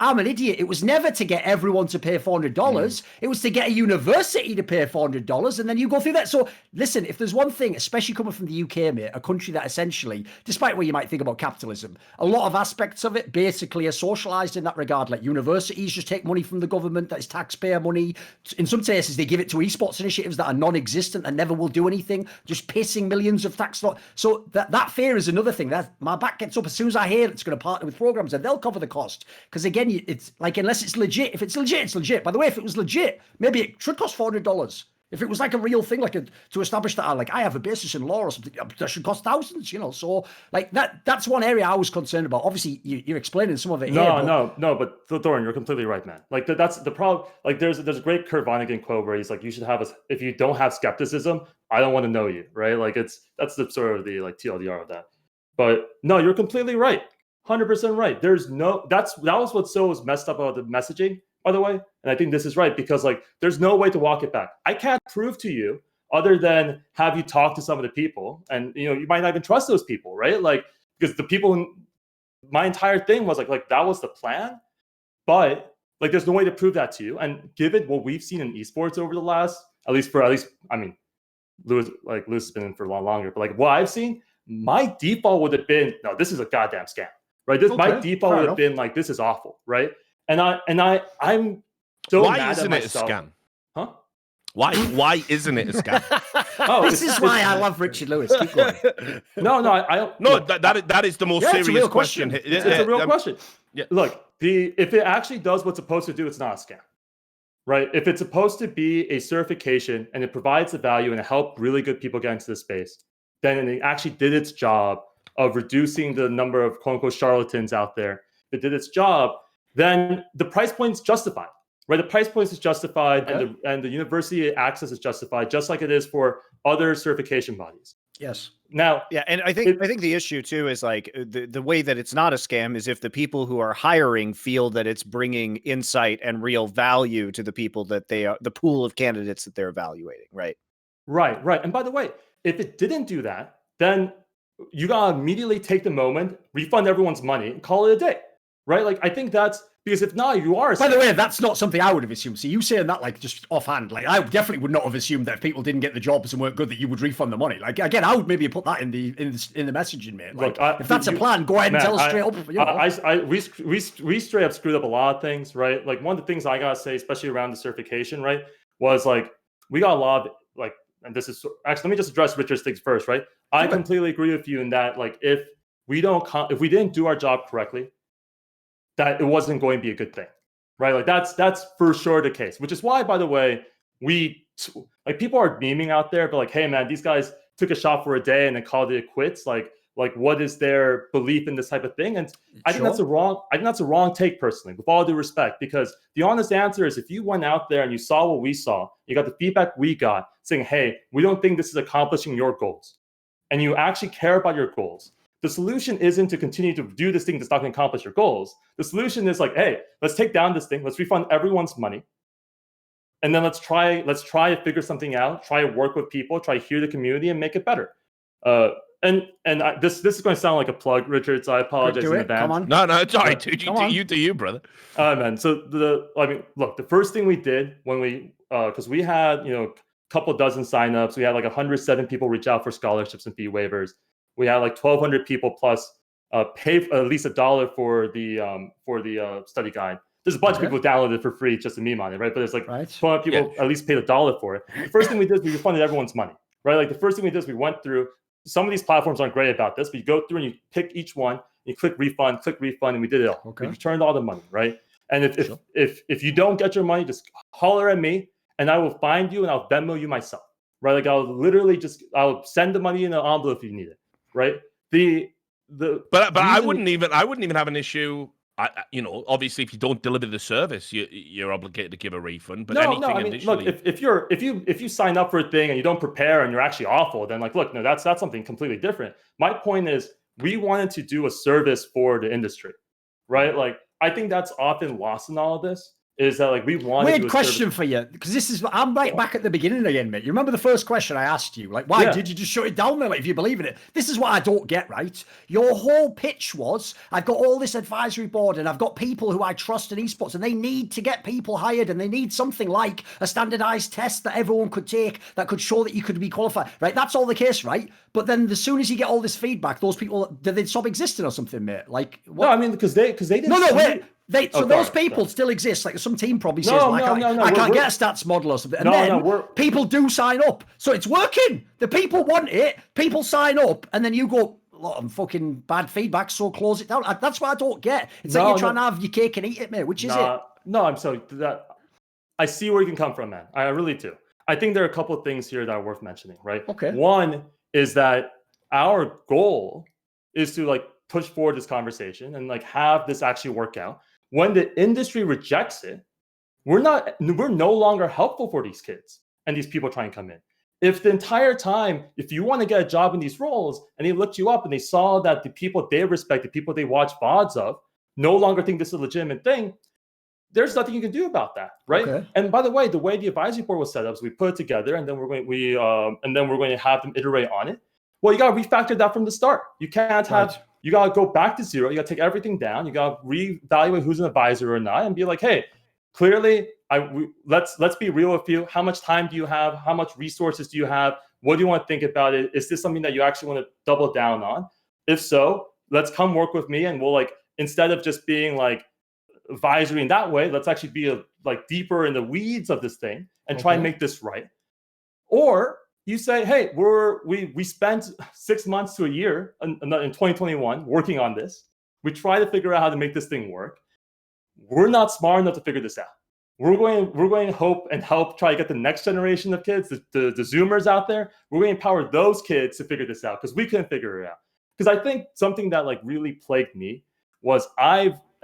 I'm an idiot. It was never to get everyone to pay $400. It was to get a university to pay $400, and then you go through that. So listen, if there's one thing, especially coming from the UK, mate, a country that essentially, despite what you might think about capitalism, a lot of aspects of it basically are socialized in that regard. Like universities just take money from the government, that is taxpayer money. In some cases, they give it to esports initiatives that are non-existent and never will do anything, just pissing millions of tax. So that fear is another thing. That my back gets up as soon as I hear it's going to partner with programs and they'll cover the cost. Because again, it's like, unless it's legit. If it's legit, it's legit. By the way, if it was legit, maybe it should cost $400. If it was like a real thing, like to establish that, like I have a basis in law or something, that should cost thousands, So like that's one area I was concerned about. Obviously, you're explaining some of it. No, but Thorin, you're completely right, man. Like that's the problem. Like there's a great Kurt Vonnegut quote where he's like, you should have if you don't have skepticism, I don't want to know you, right? Like that's the sort of the like TLDR of that. But no, you're completely right. 100% right. That was what was messed up about the messaging, by the way. And I think this is right because like there's no way to walk it back. I can't prove to you other than have you talk to some of the people, and you might not even trust those people, right? Like because the people, my entire thing was like that was the plan, but like there's no way to prove that to you. And given what we've seen in esports over the last, at least I mean, Lewis has been in for a lot longer, but like what I've seen, my default would have been, no, this is a goddamn scam. Right. My default would have been like, this is awful. Right. I'm so why mad isn't at it myself. A scam? Huh? Why isn't it a scam? This is why I love Richard Lewis. Keep going. No, that is the most serious question. It's a real question. Yeah. Look, if it actually does what's supposed to do, it's not a scam. Right. If it's supposed to be a certification and it provides the value and it helped really good people get into the space, then it actually did its job of reducing the number of quote unquote charlatans out there, if it did its job, then the price point is justified, right? The price point is justified, and the university access is justified, just like it is for other certification bodies. Yes. Now, yeah, and I think the issue too is like the way that it's not a scam is if the people who are hiring feel that it's bringing insight and real value to the people that they are, the pool of candidates that they're evaluating, right? Right. And by the way, if it didn't do that, then you gotta immediately take the moment, refund everyone's money, and call it a day, right? Like I think that's because if not, you are. By the way, that's not something I would have assumed. So you saying that like just offhand, like I definitely would not have assumed that if people didn't get the jobs and weren't good, that you would refund the money. Like again, I would maybe put that in the messaging, mate. Like Look, if that's a plan, go ahead and tell us straight up. You know. We straight up screwed up a lot of things, right? Like one of the things I gotta say, especially around the certification, right, was like we got a lot of like, and this is actually let me just address Richard's things first, right? I completely agree with you in that like if we didn't do our job correctly, that it wasn't going to be a good thing. Right, like that's for sure the case. Which is why, by the way, people are memeing out there, but like, hey man, these guys took a shot for a day and then called it quits. Like what is their belief in this type of thing? And I think that's a wrong take personally, with all due respect, because the honest answer is if you went out there and you saw what we saw, you got the feedback we got saying, hey, we don't think this is accomplishing your goals, and you actually care about your goals. The solution isn't to continue to do this thing that's not going to accomplish your goals. The solution is like, hey, let's take down this thing. Let's refund everyone's money. And then let's try to figure something out, try to work with people, try to hear the community and make it better. This is going to sound like a plug, Richard, so I apologize in advance. Come on. No, it's all right, dude. You do you, brother. Man. So look, the first thing we did when we, because we had, a couple dozen signups, we had like 107 people reach out for scholarships and fee waivers. We had like 1,200 people plus pay at least $1 for the study guide. There's a bunch of people who downloaded it for free just to meme on it, right? But it's like 12 people at least paid $1 for it. The first thing we did is we refunded everyone's money, right? Like the first thing we did is we went through. Some of these platforms aren't great about this, but you go through and you pick each one, you click refund, and we did it all. We returned all the money, right? And if you don't get your money, just holler at me, and I will find you and I'll Venmo you myself, right? Like I'll send the money in an envelope if you need it. Right. But I wouldn't even have an issue. Obviously, if you don't deliver the service, you're obligated to give a refund. But look, if you sign up for a thing and you don't prepare and you're actually awful, then like, look, no, that's something completely different. My point is, we wanted to do a service for the industry, right? Like, I think that's often lost in all of this. Is that like we wanted weird question for you, because I'm right back at the beginning again, mate. You remember the first question I asked you, like, why did you just shut it down then? Like, if you believe in it, this is what I don't get, right? Your whole pitch was, I've got all this advisory board and I've got people who I trust in esports, and they need to get people hired, and they need something like a standardized test that everyone could take that could show that you could be qualified, right? That's all the case, right? But then as soon as you get all this feedback, those people, did they stop existing or something, mate? Like, what? No, I mean, because they didn't. No, wait. Those people still exist. Like some team probably says, I can't get a stats model or something. And then people do sign up. So it's working. The people want it. People sign up. And then you go, I'm fucking bad feedback, so close it down. That's what I don't get. It's like you're trying to have your cake and eat it, mate. Which is it? No, I'm sorry. I see where you can come from, man. I really do. I think there are a couple of things here that are worth mentioning, right? Okay. One is that our goal is to like push forward this conversation and like have this actually work out. When the industry rejects it, we're no longer helpful for these kids and these people trying to come in. If the entire time, if you want to get a job in these roles and they looked you up and they saw that the people they respect, the people they watch VODs of, no longer think this is a legitimate thing, there's nothing you can do about that, right? Okay. And by the way the advisory board was set up is we put it together and then we're going to have them iterate on it. Well, you got to refactor that from the start. You can't have. You got to go back to zero. You got to take everything down. You got to reevaluate who's an advisor or not and be like, hey, clearly, let's be real with you. How much time do you have? How much resources do you have? What do you want to think about it? Is this something that you actually want to double down on? If so, let's come work with me and we'll like, instead of just being like advisory in that way, let's actually be like deeper in the weeds of this thing and try and make this right. Or you say, hey, we spent 6 months to a year in 2021 working on this. We try to figure out how to make this thing work. We're not smart enough to figure this out. We're going to hope and help try to get the next generation of kids, the Zoomers out there. We're going to empower those kids to figure this out because we couldn't figure it out. Because I think something that like really plagued me was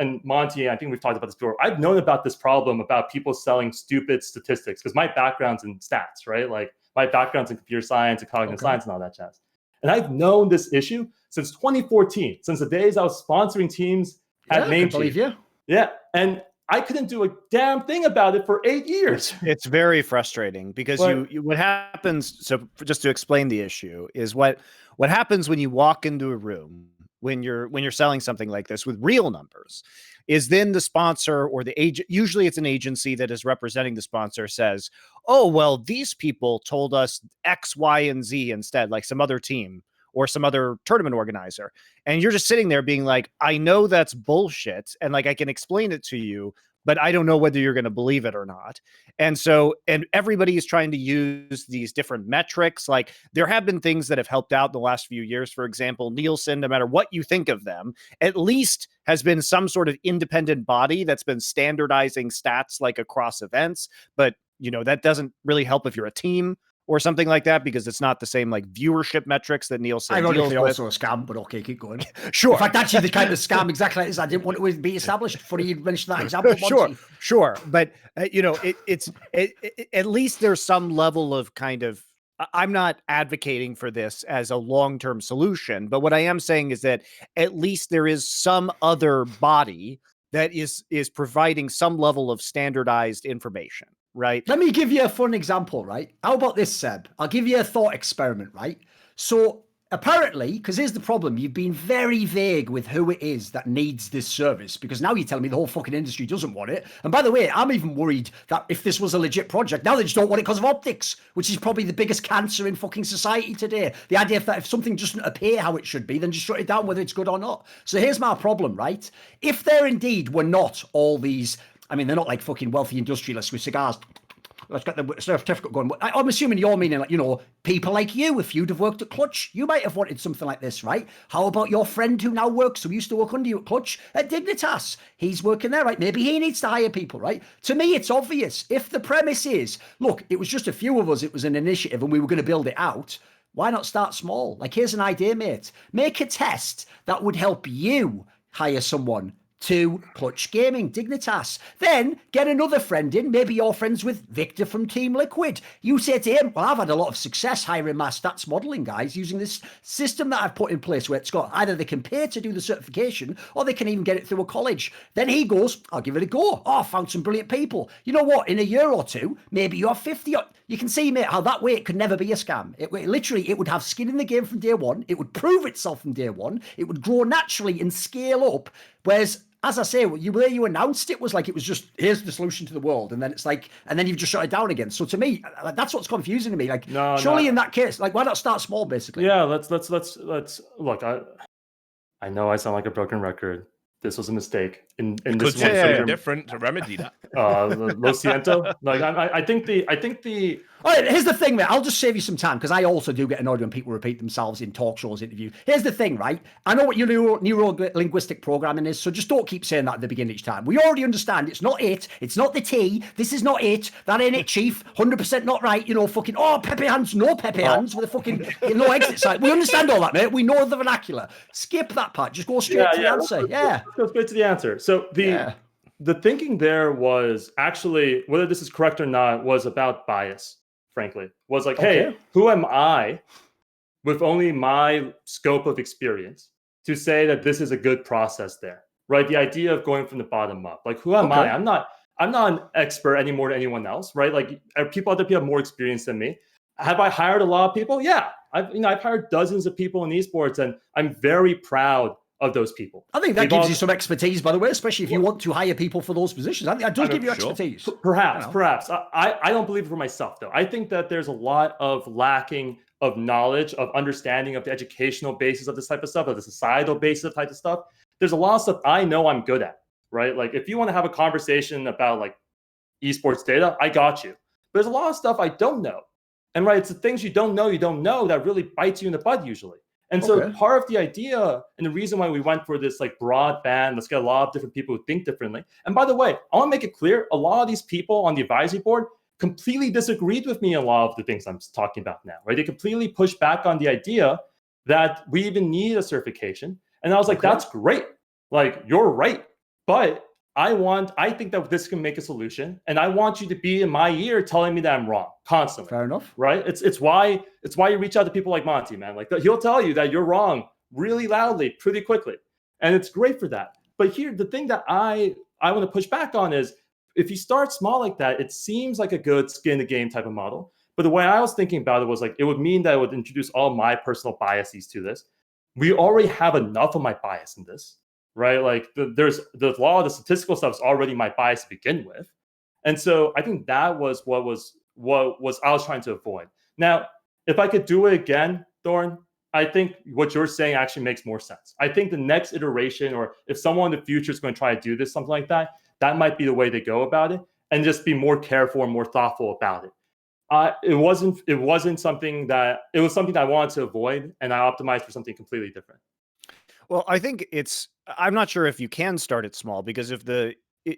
and Monty, I think we've talked about this before, I've known about this problem about people selling stupid statistics because my background's in stats, right? Like my background's in computer science and cognitive science and all that jazz. And I've known this issue since 2014, since the days I was sponsoring teams at Namecheap. Yeah. And I couldn't do a damn thing about it for 8 years. It's very frustrating because what happens, so just to explain the issue, is what happens when you walk into a room when you're selling something like this with real numbers is then the sponsor or the agent, usually it's an agency that is representing the sponsor, says, oh, well, these people told us X, Y, and Z instead, like some other team or some other tournament organizer. And you're just sitting there being like, I know that's bullshit. And like, I can explain it to you, but I don't know whether you're going to believe it or not. And everybody is trying to use these different metrics. Like there have been things that have helped out the last few years. For example, Nielsen, no matter what you think of them, at least has been some sort of independent body that's been standardizing stats like across events. But, that doesn't really help if you're a team or something like that, because it's not the same like viewership metrics that Nielsen ironically also a scam, but okay, keep going. Sure. In fact, actually the kind of scam exactly like this, I didn't want it to be established. Funny you mentioned that example. Monty. Sure. But, it's at least there's some level of kind of, I'm not advocating for this as a long-term solution, but what I am saying is that at least there is some other body that is providing some level of standardized information. Right. Let me give you a fun example, right? How about this, Seb? I'll give you a thought experiment, right? So apparently, because here's the problem, you've been very vague with who it is that needs this service, because now you're telling me the whole fucking industry doesn't want it. And by the way, I'm even worried that if this was a legit project, now they just don't want it because of optics, which is probably the biggest cancer in fucking society today. The idea that if something doesn't appear how it should be, then just shut it down whether it's good or not. So here's my problem, right? If there indeed were not all these, I mean, they're not like fucking wealthy industrialists with cigars. Let's get the certificate going. I'm assuming you're meaning, like, people like you, if you'd have worked at Clutch, you might have wanted something like this, right? How about your friend who now works, who used to work under you at Clutch, at Dignitas? He's working there, right? Maybe he needs to hire people, right? To me, it's obvious. If the premise is, look, it was just a few of us, it was an initiative and we were going to build it out, why not start small? Like, here's an idea, mate. Make a test that would help you hire someone to Clutch Gaming, Dignitas. Then get another friend in. Maybe you're friends with Victor from Team Liquid. You say to him, well, I've had a lot of success hiring my stats modeling guys using this system that I've put in place where it's got either they can pay to do the certification or they can even get it through a college. Then he goes, I'll give it a go. Oh, I found some brilliant people. You know what? In a year or two, maybe you have 50. You can see, mate, how that way it could never be a scam. It would have skin in the game from day one. It would prove itself from day one. It would grow naturally and scale up. Whereas, as I say, the way you announced it was like it was just, here's the solution to the world, and then it's like, and then you've just shut it down again. So to me, that's what's confusing to me. Like, surely in that case, like, why not start small, basically? Yeah, let's look. I know I sound like a broken record. This was a mistake. In this could say something different to remedy that. Lo siento. Like, I think the. All right, here's the thing, mate. I'll just save you some time because I also do get annoyed when people repeat themselves in talk shows, interviews. Here's the thing, right? I know what your neuro-linguistic programming is, so just don't keep saying that at the beginning each time. We already understand it's not it. It's not the T. This is not it. That ain't it, Chief. 100% not right. Fucking, Pepe hands, no Pepe hands with a fucking, no exit site. We understand all that, mate. We know the vernacular. Skip that part. Just go straight to the answer. Let's go straight to the answer. So the thinking there was actually, whether this is correct or not, was about bias. Frankly, was like, hey, who am I with only my scope of experience to say that this is a good process there, right? The idea of going from the bottom up, like, who am I? I'm not an expert any more than anyone else, right? Like, other people have more experience than me. Have I hired a lot of people? Yeah, I've hired dozens of people in esports, and I'm very proud of those people. I think that gives you some expertise, by the way, especially if you want to hire people for those positions. I think that does give you expertise. Perhaps. I don't believe it for myself, though. I think that there's a lot of lacking of knowledge, of understanding of the educational basis of this type of stuff, of the societal basis of type of stuff. There's a lot of stuff I know I'm good at, right? Like, if you want to have a conversation about, like, esports data, I got you. But there's a lot of stuff I don't know. And, right, it's the things you don't know that really bites you in the butt usually. And so part of the idea and the reason why we went for this, like, broad band, let's get a lot of different people who think differently. And by the way, I want to make it clear, a lot of these people on the advisory board completely disagreed with me on a lot of the things I'm talking about now, right? They completely pushed back on the idea that we even need a certification. And I was like, that's great. Like, you're right. But I think that this can make a solution. And I want you to be in my ear telling me that I'm wrong constantly. Fair enough. Right? It's why you reach out to people like Monty, man. Like, he'll tell you that you're wrong really loudly, pretty quickly. And it's great for that. But here, the thing that I want to push back on is, if you start small like that, it seems like a good skin in the game type of model. But the way I was thinking about it was like, it would mean that it would introduce all my personal biases to this. We already have enough of my bias in this, right? Like, there's the law of the statistical stuff is already my bias to begin with. And so I think that was what I was trying to avoid. Now, if I could do it again, Thorin, I think what you're saying actually makes more sense. I think the next iteration, or if someone in the future is going to try to do this, something like that, that might be the way to go about it, and just be more careful and more thoughtful about it. It was something that I wanted to avoid, and I optimized for something completely different. Well, I think I'm not sure if you can start it small, because if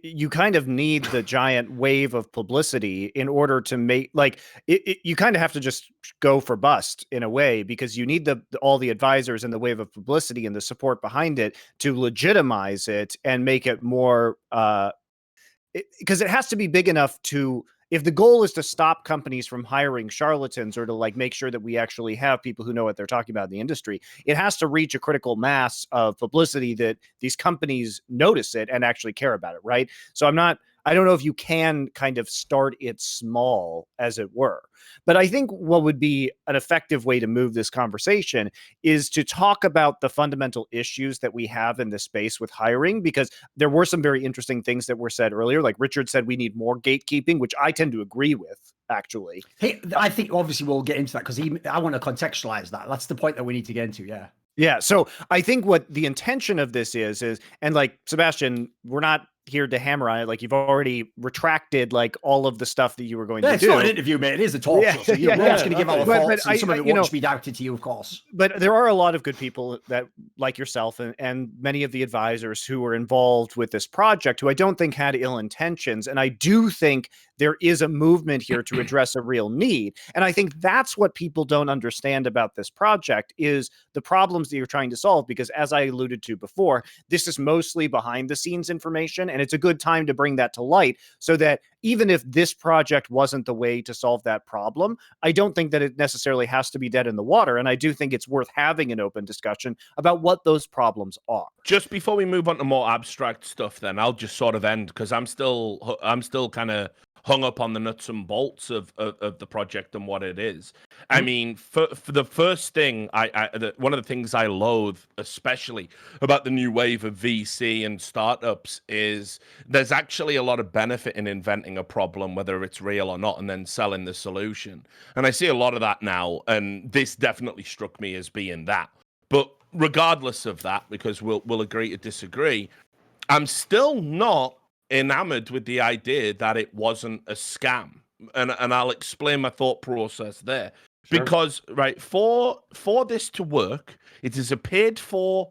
you kind of need the giant wave of publicity in order to make, like, you kind of have to just go for bust in a way, because you need all the advisors and the wave of publicity and the support behind it to legitimize it and make it more, because it has to be big enough to, if the goal is to stop companies from hiring charlatans, or to like make sure that we actually have people who know what they're talking about in the industry, it has to reach a critical mass of publicity that these companies notice it and actually care about it, right? So I don't know if you can kind of start it small, as it were. But I think what would be an effective way to move this conversation is to talk about the fundamental issues that we have in this space with hiring, because there were some very interesting things that were said earlier. Like Richard said, we need more gatekeeping, which I tend to agree with, actually. Hey, I think obviously we'll get into that, because I want to contextualize that. That's the point that we need to get into, yeah. Yeah, so I think what the intention of this is, and like, Sebastian, we're not here to hammer on it. Like, you've already retracted like all of the stuff that you were going to do. It's not an interview, mate. It is a talk show. So we're just going to give our thoughts, and some of it won't be doubted to you, of course. But there are a lot of good people that, like yourself and many of the advisors who were involved with this project, who I don't think had ill intentions. And I do think there is a movement here to address a real need. And I think that's what people don't understand about this project, is the problems that you're trying to solve. Because as I alluded to before, this is mostly behind the scenes information, and it's a good time to bring that to light, so that even if this project wasn't the way to solve that problem, I don't think that it necessarily has to be dead in the water. And I do think it's worth having an open discussion about what those problems are. Just before we move on to more abstract stuff, then I'll just sort of end, because I'm still kind of hung up on the nuts and bolts of the project and what it is. I mean, for the first thing, one of the things I loathe especially about the new wave of VC and startups is there's actually a lot of benefit in inventing a problem, whether it's real or not, and then selling the solution. And I see a lot of that now, and this definitely struck me as being that. But regardless of that, because we'll agree to disagree, I'm still not enamored with the idea that it wasn't a scam, and I'll explain my thought process there. Sure. Because for this to work, it is a paid for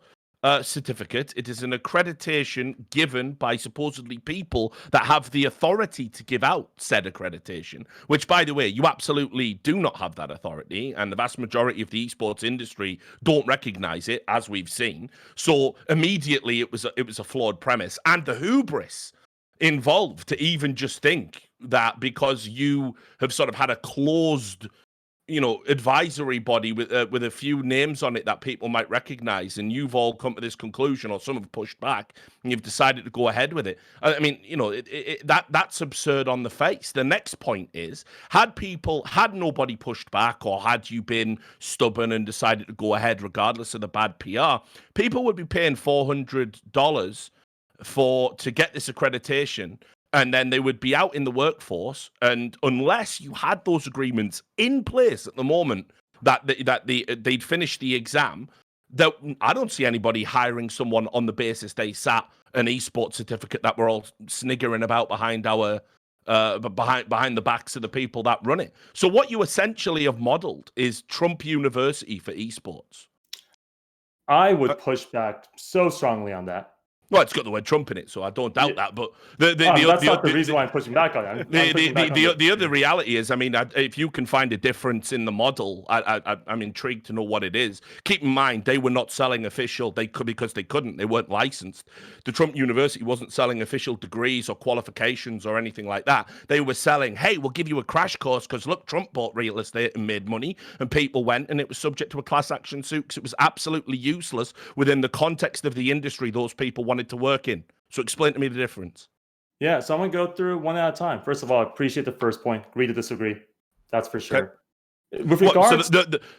certificate. It is an accreditation given by supposedly people that have the authority to give out said accreditation, which, by the way, you absolutely do not have that authority, and the vast majority of the esports industry don't recognize it, as we've seen. So immediately it was a flawed premise, and the hubris involved to even just think that because you have sort of had a closed, advisory body with a few names on it that people might recognize, and you've all come to this conclusion, or some have pushed back, and you've decided to go ahead with it. I mean, that's absurd on the face. The next point is, had nobody pushed back, or had you been stubborn and decided to go ahead regardless of the bad PR, people would be paying $400 to get this accreditation, and then they would be out in the workforce. And unless you had those agreements in place at the moment that they'd finish the exam, that I don't see anybody hiring someone on the basis they sat an esports certificate that we're all sniggering about behind our behind the backs of the people that run it. So what you essentially have modeled is Trump University for esports. I would push back so strongly on that. Well, it's got the word Trump in it, so I don't doubt that. But that's not the reason why I'm pushing back on it. The other reality is, I mean, if you can find a difference in the model, I'm intrigued to know what it is. Keep in mind, they were not selling official. They could because they couldn't. They weren't licensed. The Trump University wasn't selling official degrees or qualifications or anything like that. They were selling, hey, we'll give you a crash course because look, Trump bought real estate and made money, and people went, and it was subject to a class action suit because it was absolutely useless within the context of the industry those people wanted to work in. So explain to me the difference. Yeah, so I'm going to go through one at a time. First of all, I appreciate the first point. Agree to disagree. That's for sure. Okay. With regards...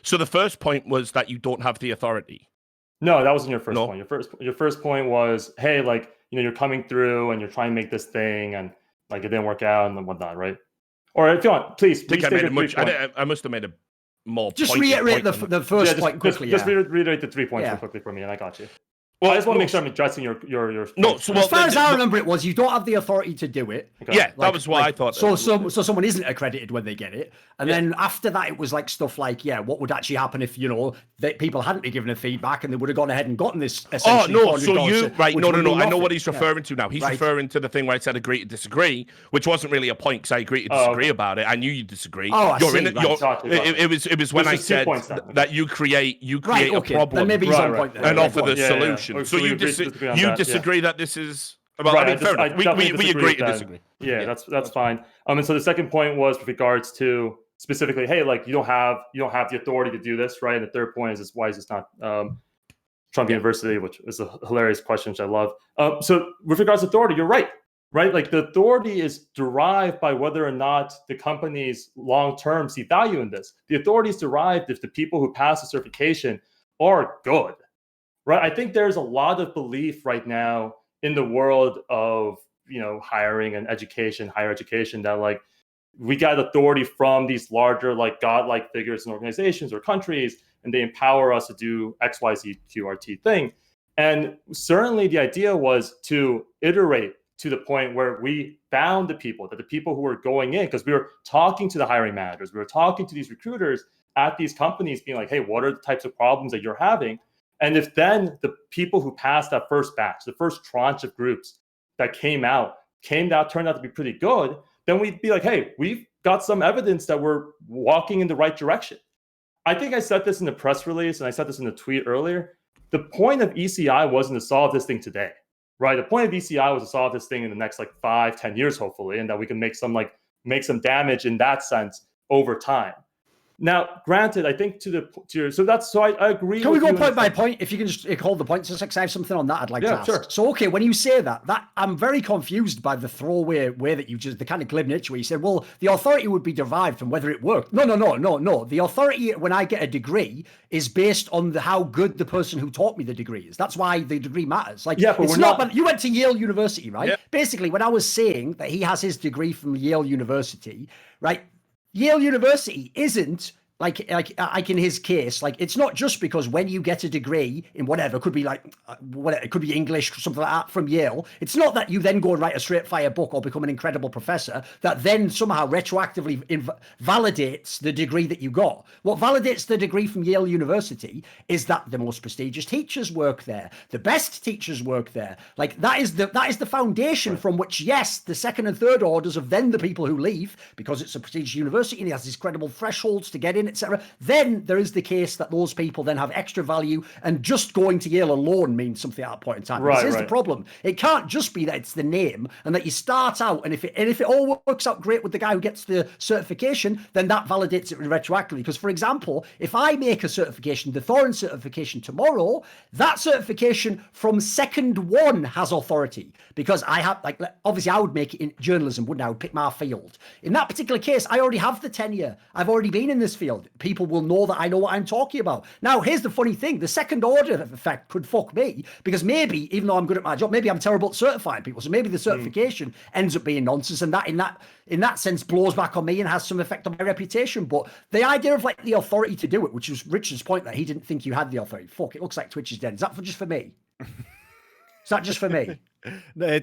So the first point was that you don't have the authority. No, that wasn't your first point. Your first point was, hey, like, you're coming through and you're trying to make this thing and like it didn't work out and whatnot, right? Or if you want, please. I must have made a more. Just reiterate the first point quickly. Just reiterate the 3 points real quickly for me, and I got you. Well, I just want to make sure I'm addressing your. No, so as far as I remember, it was you don't have the authority to do it. Okay. Yeah, that was what I thought. So someone isn't accredited when they get it, and then after that, it was like stuff like, what would actually happen if that people hadn't been given a feedback and they would have gone ahead and gotten this. Oh no, so you right? No. I know what he's referring to now. He's referring to the thing where I said agree to disagree, which wasn't really a point because I agreed to disagree about it. I knew you disagree. Oh, it was when I said that you create a problem. Maybe he's on point there. And offer the solution. So you disagree that this is well, I mean, fair enough. We agree to disagree. Yeah, that's fine. And so the second point was with regards to specifically, hey, like you don't have the authority to do this, right? And the third point is why is this not Trump University, which is a hilarious question, which I love. So with regards to authority, you're right? Like the authority is derived by whether or not the companies long term see value in this. The authority is derived if the people who pass the certification are good. Right. I think there's a lot of belief right now in the world of, hiring and higher education that like we got authority from these larger, like godlike figures and organizations or countries, and they empower us to do X, Y, Z, QRT thing. And certainly the idea was to iterate to the point where we found the people who were going in, because we were talking to the hiring managers, we were talking to these recruiters at these companies being like, hey, what are the types of problems that you're having? And if then the people who passed that first batch, the first tranche of groups that turned out to be pretty good, then we'd be like, hey, we've got some evidence that we're walking in the right direction. I think I said this in the press release and I said this in the tweet earlier. The point of ECI wasn't to solve this thing today, right? The point of ECI was to solve this thing in the next 5-10 years, hopefully, and that we can make some damage in that sense over time. Now, granted, I think I agree. Can we go point by point? If you can just hold the points, because I have something on that I'd like to ask. Sure. So, okay, when you say that I'm very confused by the throwaway way that the kind of glib nature where you said, well, the authority would be derived from whether it worked. No. The authority when I get a degree is based on how good the person who taught me the degree is. That's why the degree matters. But it's not. But you went to Yale University, right? Yeah. Basically, when I was saying that he has his degree from Yale University, right? Yale University isn't like in his case, it's not just because when you get a degree in whatever, it could be it could be English, something like that from Yale. It's not that you then go and write a straight fire book or become an incredible professor that then somehow retroactively validates the degree that you got. What validates the degree from Yale University is that the most prestigious teachers work there, the best teachers work there. That is the foundation from which, yes, the second and third orders of then the people who leave because it's a prestigious university and it has these credible thresholds to get in, etc. Then there is the case that those people then have extra value, and just going to Yale alone means something at that point in time. This is the problem. It can't just be that it's the name and that you start out, and if it all works out great with the guy who gets the certification, then that validates it retroactively. Because, for example, if I make a certification, the Thorin certification tomorrow, that certification from second one has authority because I have, obviously I would make it in journalism, wouldn't I? I would pick my field. In that particular case, I already have the tenure. I've already been in this field. People will know that I know what I'm talking about. Now, here's the funny thing. The second order effect could fuck me because maybe, even though I'm good at my job, maybe I'm terrible at certifying people. So maybe the certification ends up being nonsense, and that in that sense blows back on me and has some effect on my reputation. But the idea of the authority to do it, which was Richard's point that he didn't think you had the authority. Fuck, it looks like Twitch is dead. Is that just for me? Is that just for me? No,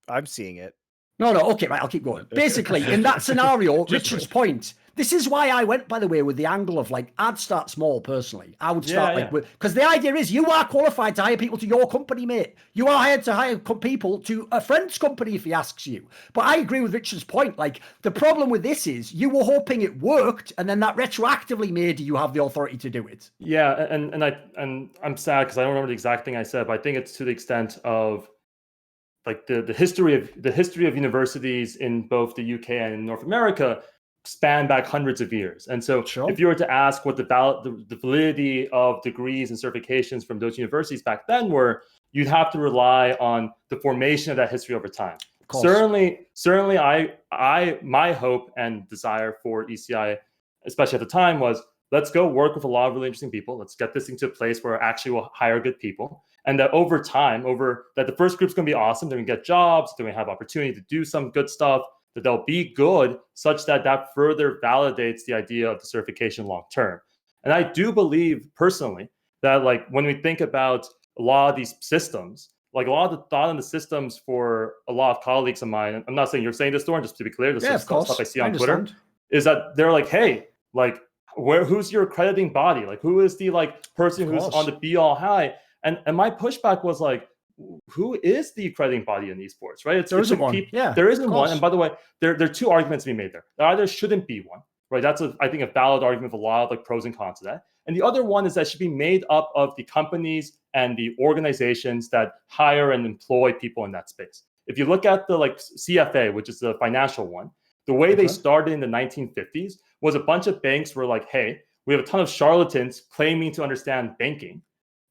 I'm seeing it. No, okay, right, I'll keep going. Basically, in that scenario, Richard's point, This is why I went, by the way, with the angle of like, I'd start small personally. I would start because the idea is you are qualified to hire people to your company, mate. You are hired to hire people to a friend's company if he asks you. But I agree with Richard's point. Like, the problem with this is you were hoping it worked, and then that retroactively made you have the authority to do it. Yeah, and I'm sad because I don't remember the exact thing I said, but I think it's to the extent of like the history of universities in both the UK and in North America span back hundreds of years. And so if you were to ask what the validity of degrees and certifications from those universities back then were, you'd have to rely on the formation of that history over time. Certainly, my hope and desire for ECI, especially at the time, was let's go work with a lot of really interesting people. Let's get this thing to a place where actually we'll hire good people. And that over time, that the first group's going to be awesome. They're going to get jobs. They're going to have opportunity to do some good stuff, that they'll be good such that further validates the idea of the certification long term. And I do believe personally that like when we think about a lot of these systems, like a lot of the thought in the systems for a lot of colleagues of mine, I'm not saying you're saying this, Thorin, just to be clear, this is stuff I see on Twitter, is that they're like, hey, like who's your accrediting body? Like who is the like person who's on the be all high? And my pushback was like, who is the accrediting body in esports, right? There isn't one. There isn't one. And by the way, there are two arguments to be made there. There either shouldn't be one, right? That's I think a valid argument with a lot of like pros and cons to that. And the other one is that it should be made up of the companies and the organizations that hire and employ people in that space. If you look at the like CFA, which is the financial one, the way they started in the 1950s was a bunch of banks were like, hey, we have a ton of charlatans claiming to understand banking.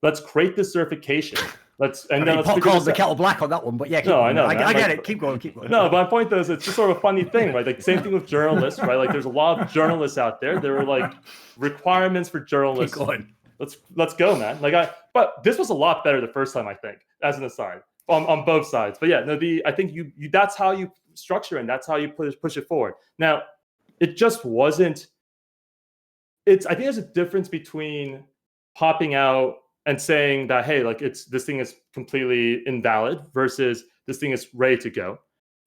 Let's create this certification. Let's called the kettle black on that one, but yeah. I know. I get it. Keep going. No, but my point though is it's just sort of a funny thing, right? Like same thing with journalists, right? Like there's a lot of journalists out there. There were like requirements for journalists. Keep going. Let's go, man. But this was a lot better the first time, I think, as an aside, on both sides. But yeah, no, I think you that's how you structure and that's how you push it forward. Now, it just wasn't. I think there's a difference between popping out and saying that, hey, like this thing is completely invalid versus this thing is ready to go.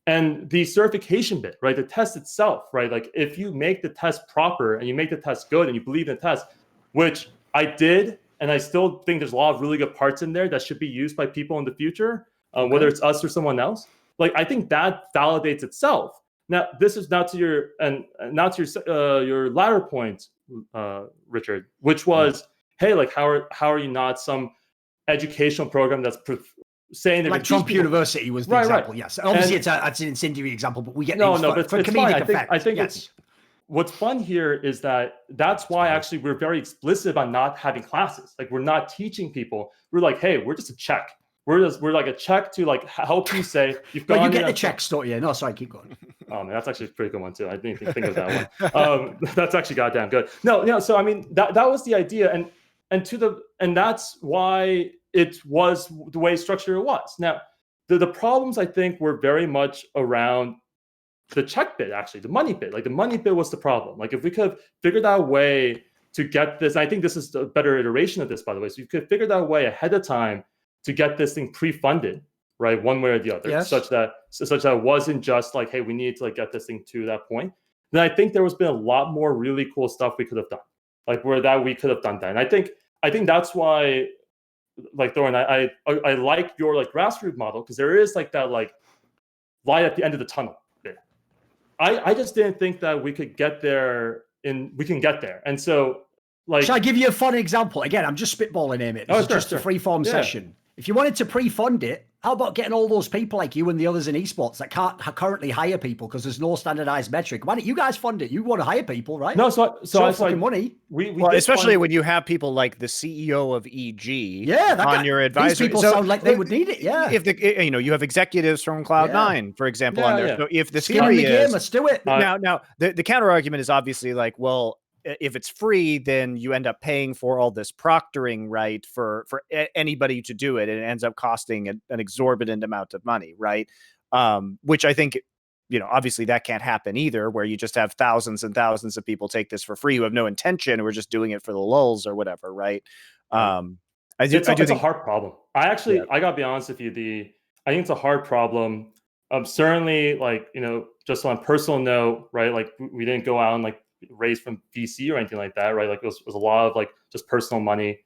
And the certification bit, right? The test itself, right? Like if you make the test proper and you make the test good and you believe in the test, which I did, and I still think there's a lot of really good parts in there that should be used by people in the future, whether it's us or someone else. Like I think that validates itself. Now, this is not to your latter point, Richard, which was, hey, like how are you not some educational program that's saying that like Trump University was the example? Right. Yes, obviously it's an incendiary example, but we get but it's comedic effect. I think it's what's fun here is that's why actually we're very explicit about not having classes. Like we're not teaching people. We're like, hey, we're just a check. We're like a check to like help you say you've gone. Well, you get the checks, don't you? No, sorry, keep going. Oh man, that's actually a pretty good one too. I didn't even think of that one. That's actually goddamn good. No. So I mean, that was the idea, and that's why it was the way structured it was. Now, the problems I think were very much around the check bit, actually, the money bit. Like the money bit was the problem. Like if we could have figured out a way to get this, and I think this is a better iteration of this, by the way. So you could figure out a way ahead of time to get this thing pre-funded, right, one way or the other, such that it wasn't just like, hey, we need to like get this thing to that point. Then I think there was been a lot more really cool stuff we could have done, like we could have done that. And I think that's why, like Thorin, I like your like grassroots model because there is like that like light at the end of the tunnel bit. I just didn't think that we could get there. We can get there, and so like. Shall I give you a fun example? Again, I'm just spitballing here, mate. This is just a free-form session. If you wanted to pre-fund it, how about getting all those people like you and the others in esports that can't currently hire people because there's no standardized metric? Why don't you guys fund it? You want to hire people, right? No, so I fucking money. Well, especially when you have people like the CEO of EG on your advisory. These people sound like they would need it. Yeah. If you have executives from Cloud9, for example, on there. So if the theory is, let's do it. Now the counter argument is obviously like, well, if it's free, then you end up paying for all this proctoring, right, for anybody to do it, and it ends up costing an exorbitant amount of money, right? Which I think, obviously that can't happen either, where you just have thousands and thousands of people take this for free who have no intention, who are just doing it for the lulls or whatever, right? It's a hard problem. I gotta be honest with you, I think it's a hard problem. Certainly, like, just on a personal note, right? Like we didn't go out and like, raised from VC or anything like that, right? Like it was a lot of like just personal money.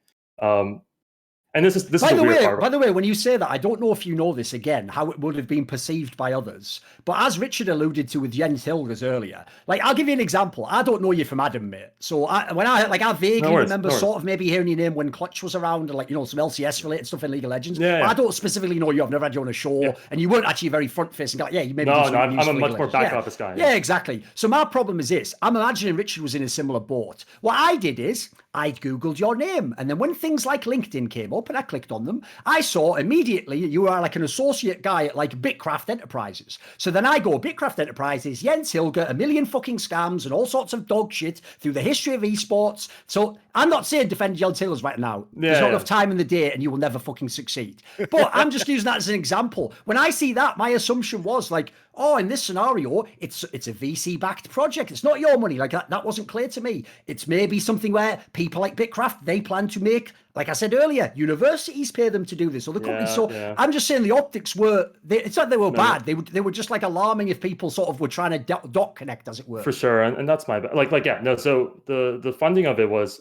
And this is by the weird part. By the way, when you say that, I don't know if you know this again, how it would have been perceived by others. But as Richard alluded to with Jens Hilgers earlier, like I'll give you an example. I don't know you from Adam, mate. So I vaguely remember sort of maybe hearing your name when Clutch was around, and like some LCS related stuff in League of Legends. Yeah, I don't specifically know you. I've never had you on a show, and you weren't actually very front facing. Like, you maybe I'm a much more back office guy. Yeah, exactly. So my problem is this: I'm imagining Richard was in a similar boat. What I did is I googled your name, and then when things like LinkedIn came up and I clicked on them, I saw immediately you are like an associate guy at like Bitcraft Enterprises. So then I go, Bitcraft Enterprises, Jens Hilger, a million fucking scams and all sorts of dog shit through the history of esports. So I'm not saying defend Jens Hilgers right now. There's not enough time in the day and you will never fucking succeed. But I'm just using that as an example. When I see that, my assumption was like, oh, in this scenario, it's a VC-backed project. It's not your money. Like that wasn't clear to me. It's maybe something where people like Bitcraft, they plan to make, like I said earlier, universities pay them to do this, other companies. I'm just saying the optics were, it's not they were bad. They were just like alarming if people sort of were trying to dot connect, as it were. For sure. And that's my, so the funding of it was,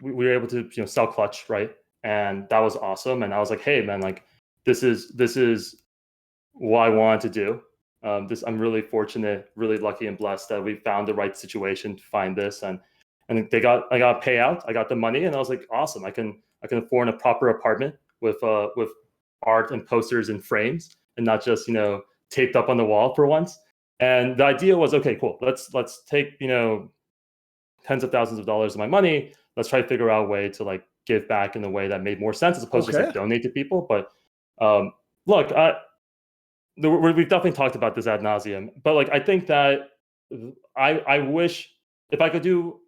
we were able to, sell Clutch, right? And that was awesome. And I was like, hey man, like this is what I wanted to do. I'm really fortunate, really lucky and blessed that we found the right situation to find this, and I got a payout, I got the money, and I was like, awesome, I can afford a proper apartment with art and posters and frames, and not just taped up on the wall for once. And the idea was, okay, cool, let's take tens of thousands of dollars of my money, let's try to figure out a way to like give back in a way that made more sense as opposed to just like donate to people. But look, we've definitely talked about this ad nauseum, but like I think that I wish if I could do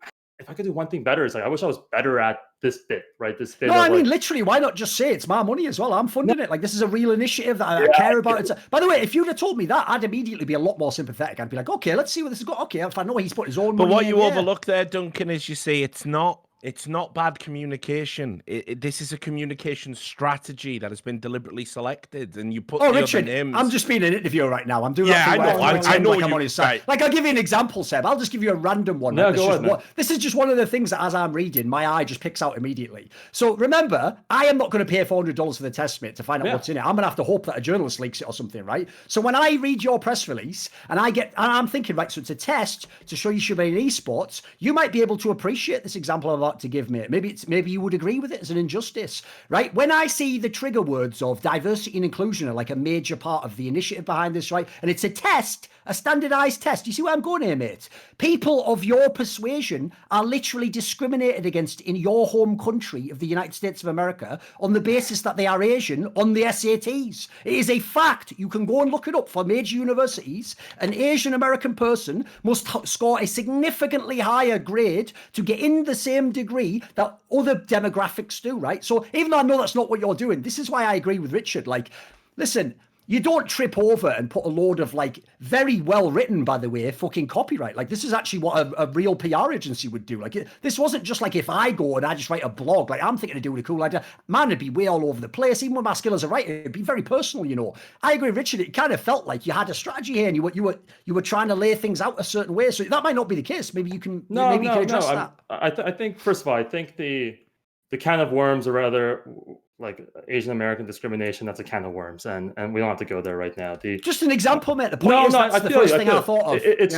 one thing better, is like I wish I was better at this bit, right? This bit. No, I mean literally, why not just say it's my money as well? I'm funding it. Like this is a real initiative that I care about. By the way, if you'd have told me that, I'd immediately be a lot more sympathetic. I'd be like, okay, let's see where this is going. Okay, if I know he's put his own money. But what you overlook there, Duncan, is you see it's not bad communication. This is a communication strategy that has been deliberately selected, and you put Richard, other names. I'm just being an interviewer right now. I'm doing. I know. Like I'm on his side. Right. Like I'll give you an example, Seb. I'll just give you a random one. No, go ahead. This is just one of the things that as I'm reading, my eye just picks out immediately. So remember, I am not going to pay $400 for the test, mate, to find out what's in it. I'm going to have to hope that a journalist leaks it or something, right? So when I read your press release and I'm thinking, right, so it's a test to show you should be in esports. You might be able to appreciate this example I'm about to give, mate. Maybe you would agree with it as an injustice, right? When I see the trigger words of diversity and inclusion are like a major part of the initiative behind this, right? And it's a test, a standardized test. You see where I'm going here, mate? People of your persuasion are literally discriminated against in your home country of the United States of America on the basis that they are Asian on the SATs. It is a fact. You can go and look it up for major universities. An Asian American person must score a significantly higher grade to get in the same degree that other demographics do, right? So even though I know that's not what you're doing, this is why I agree with Richard. Like, listen, you don't trip over and put a load of like very well written, by the way, fucking copyright. Like this is actually what a real PR agency would do. Like this wasn't just like if I go and I just write a blog, like I'm thinking of doing a cool idea. Man, it'd be way all over the place. Even with my skill as a writer, it'd be very personal, I agree, Richard. It kind of felt like you had a strategy here and you were trying to lay things out a certain way. So that might not be the case. Maybe you can address that. I think first of all, I think the can of worms, or rather like Asian American discrimination, that's a can of worms, and we don't have to go there right now. Just an example, mate. The point is that's the first thing I thought of. It's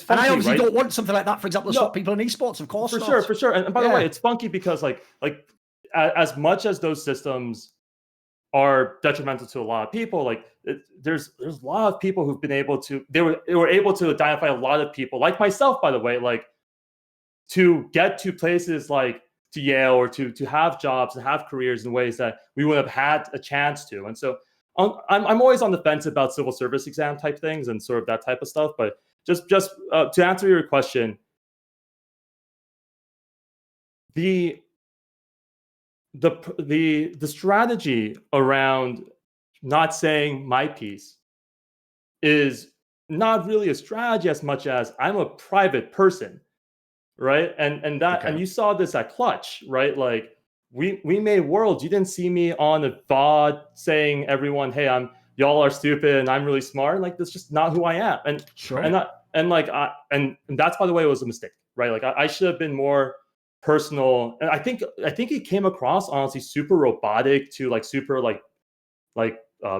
funky, and I obviously right? don't want something like that, for example, to stop people in esports, of course. For sure. And by the way, it's funky because like as much as those systems are detrimental to a lot of people, like there's a lot of people who've been able to they were able to identify a lot of people, like myself, by the way, like to get to places like to Yale or to have jobs and have careers in ways that we would have had a chance to. And so I'm always on the fence about civil service exam type things and sort of that type of stuff. But just to answer your question, the strategy around not saying my piece is not really a strategy as much as I'm a private person. Right. And you saw this at Clutch, right? Like we made worlds. You didn't see me on a VOD saying everyone, hey, y'all are stupid and I'm really smart. Like that's just not who I am. And sure. And And like, and that's, by the way, it was a mistake, right? Like I should have been more personal. And I think it came across honestly super robotic to like super like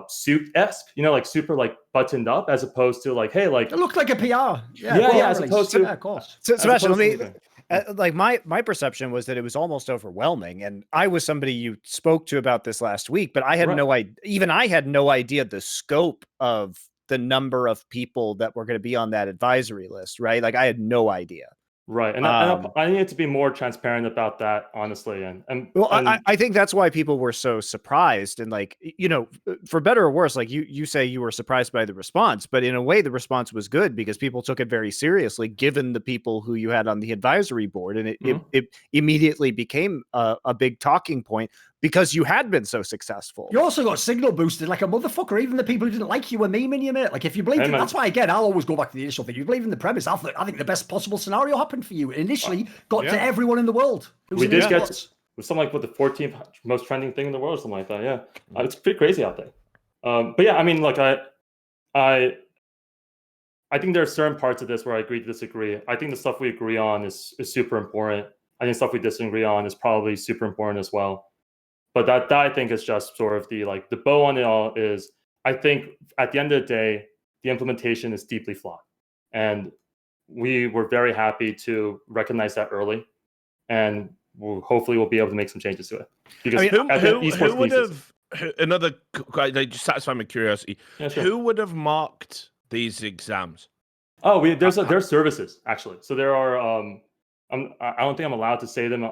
suit-esque, you know, like super like buttoned up, as opposed to like, hey, like it looked like a PR. As opposed to, of course. So, Sebastian, like my perception was that it was almost overwhelming, and I was somebody you spoke to about this last week, but I had no idea. Even I had no idea the scope of the number of people that were going to be on that advisory list, right? Like I had no idea. Right. And I needed to be more transparent about that, honestly. I think that's why people were so surprised. And like, you know, for better or worse, like you say you were surprised by the response, but in a way the response was good because people took it very seriously, given the people who you had on the advisory board. And it immediately became a big talking point because you had been so successful. You also got signal boosted like a motherfucker. Even the people who didn't like you were memeing you, mate. Like if you believe in, that's why, again, I'll always go back to the initial thing. You believe in the premise. I think the best possible scenario happened for you. It initially got to everyone in the world. We did get something like what the 14th most trending thing in the world, or something like that. Yeah, it's pretty crazy out there. But yeah, I mean, like I think there are certain parts of this where I agree to disagree. I think the stuff we agree on is super important. I think stuff we disagree on is probably super important as well. But that I think is just sort of the bow on it all is, I think at the end of the day, the implementation is deeply flawed. And we were very happy to recognize that early. And hopefully we'll be able to make some changes to it. Because who would have, another, they just satisfy my curiosity, who would have marked these exams? Oh, there's services, actually. So there are, I don't think I'm allowed to say them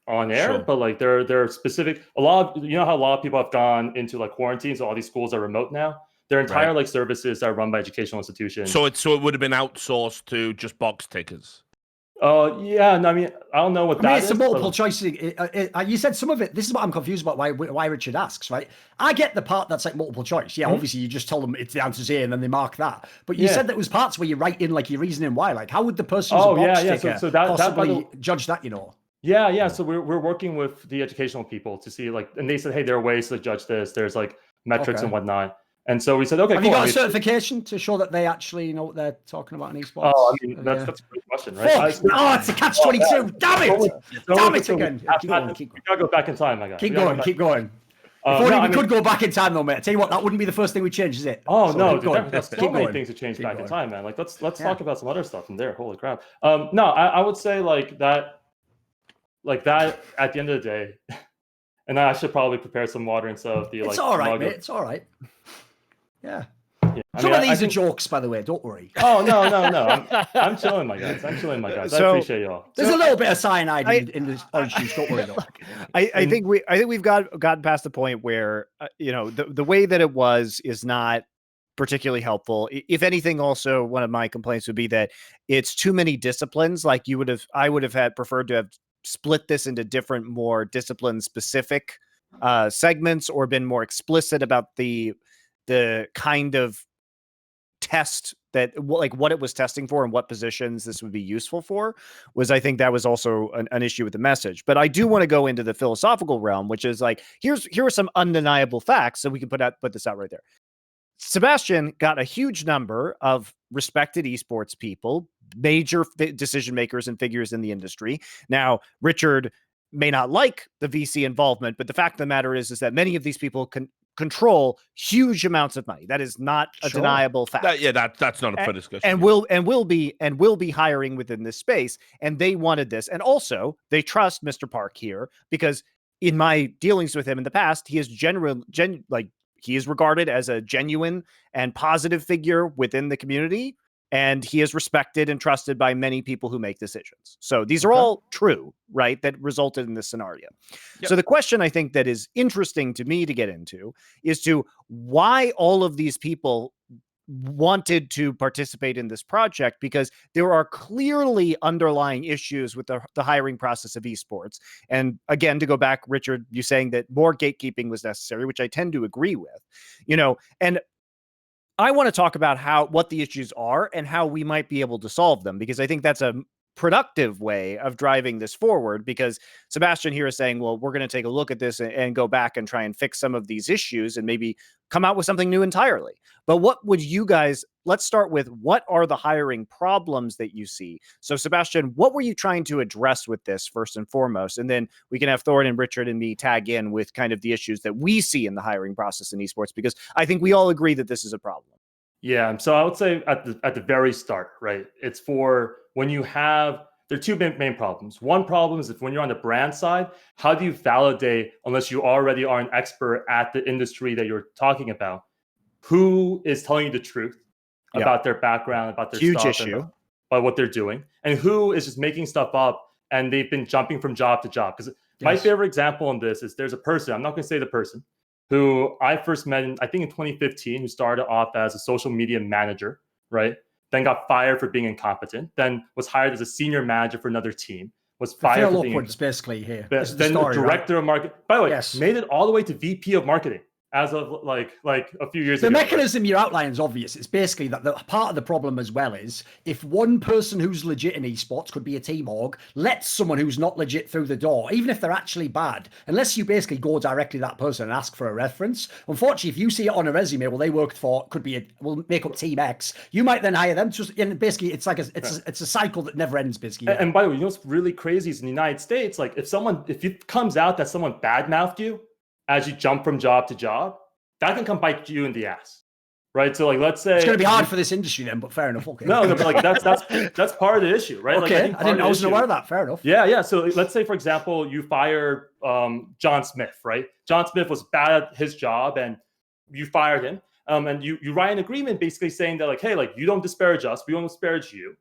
on air, but like they're specific. You know how a lot of people have gone into like quarantine, so all these schools are remote now. Their entire like services that are run by educational institutions. So it would have been outsourced to just box tickers. Yeah, no, I mean, I don't know what that is. It's a multiple choice. You said some of it. This is what I'm confused about. Why Richard asks, right? I get the part that's like multiple choice. Yeah, obviously you just tell them it's the answer's here and then they mark that. But you said that was parts where you write in like your reasoning why. Like, how would the person who's a box ticker so that possibly judge that? You know. Yeah. So we're working with the educational people to see like, and they said, hey, there are ways to judge this. There's like metrics and whatnot. And so we said, okay, have you got a certification to show that they actually know what they're talking about in esports? Oh, I mean, that's a great question, right? It's a catch-22. Damn it! Damn it again. We gotta go back in time, my guy. Keep going. If only we could go back in time, though, mate. I tell you what, that wouldn't be the first thing we change, is it? Oh, no, there's so many things to change back in time, man. Like, let's talk about some other stuff from there. Holy crap. No, I would say like that at the end of the day, and I should probably prepare some water instead of the It's all right, mate. It's all right. Yeah. Some of these are jokes, by the way. Don't worry. Oh, no. I'm chilling, my guys. I appreciate y'all. There's a little bit of cyanide in this orange juice. Don't worry, though. I think we've gotten past the point where the way that it was is not particularly helpful. If anything, also one of my complaints would be that it's too many disciplines. Like I would have had preferred to have split this into different, more discipline specific segments, or been more explicit about the kind of test that, like, what it was testing for and what positions this would be useful for. I think that was also an issue with the message. But I do want to go into the philosophical realm, which is like, here are some undeniable facts. So we can put this out right there. Sebastian got a huge number of respected esports people, major decision makers and figures in the industry. Now, Richard may not like the VC involvement, but the fact of the matter is that many of these people can control huge amounts of money. That is not a deniable fact. That's not up for discussion. And will be hiring within this space. And they wanted this. And also they trust Mr. Park here, because in my dealings with him in the past, he is he is regarded as a genuine and positive figure within the community. And he is respected and trusted by many people who make decisions. So these are all true, right? That resulted in this scenario. Yep. So the question I think that is interesting to me to get into is to why all of these people wanted to participate in this project, because there are clearly underlying issues with the hiring process of esports. And again, to go back, Richard, you saying that more gatekeeping was necessary, which I tend to agree with, and I want to talk about what the issues are and how we might be able to solve them, because I think that's a productive way of driving this forward, because Sebastian here is saying, well, we're going to take a look at this and go back and try and fix some of these issues and maybe come out with something new entirely. But what would you guys, let's start with, what are the hiring problems that you see? So Sebastian, what were you trying to address with this first and foremost? And then we can have Thorin and Richard and me tag in with kind of the issues that we see in the hiring process in esports, because I think we all agree that this is a problem. Yeah, so I would say at the very start, right? It's for when you have, there are two main problems. One problem is if when you're on the brand side, how do you validate, unless you already are an expert at the industry that you're talking about, who is telling you the truth about their background, about their huge stuff, issue, about what they're doing, and who is just making stuff up and they've been jumping from job to job. Because my favorite example on this is there's a person, I'm not going to say the person, who I first met in, I think in 2015, who started off as a social media manager, right? Then got fired for being incompetent. Then was hired as a senior manager for another team. Was fired for being basically here. Then the director of marketing. By the way, made it all the way to VP of marketing as of like a few years ago. The mechanism you're outlining is obvious. It's basically that the part of the problem as well is if one person who's legit in esports, could be a team org, lets someone who's not legit through the door, even if they're actually bad, unless you basically go directly to that person and ask for a reference. Unfortunately, if you see it on a resume, well, they worked for, could be, we'll make up Team X, you might then hire them. Just, and basically, it's like it's a cycle that never ends, basically. And by the way, you know what's really crazy is in the United States, like if it comes out that someone badmouthed you as you jump from job to job, that can come bite you in the ass, right? So like, let's say it's going to be hard for this industry then, but fair enough. Okay. No, but like that's part of the issue, right? Okay, like, I wasn't aware of that. Fair enough. Yeah. So let's say, for example, you fire John Smith, right? John Smith was bad at his job, and you fired him, and you write an agreement basically saying that like, hey, like you don't disparage us, we won't disparage you,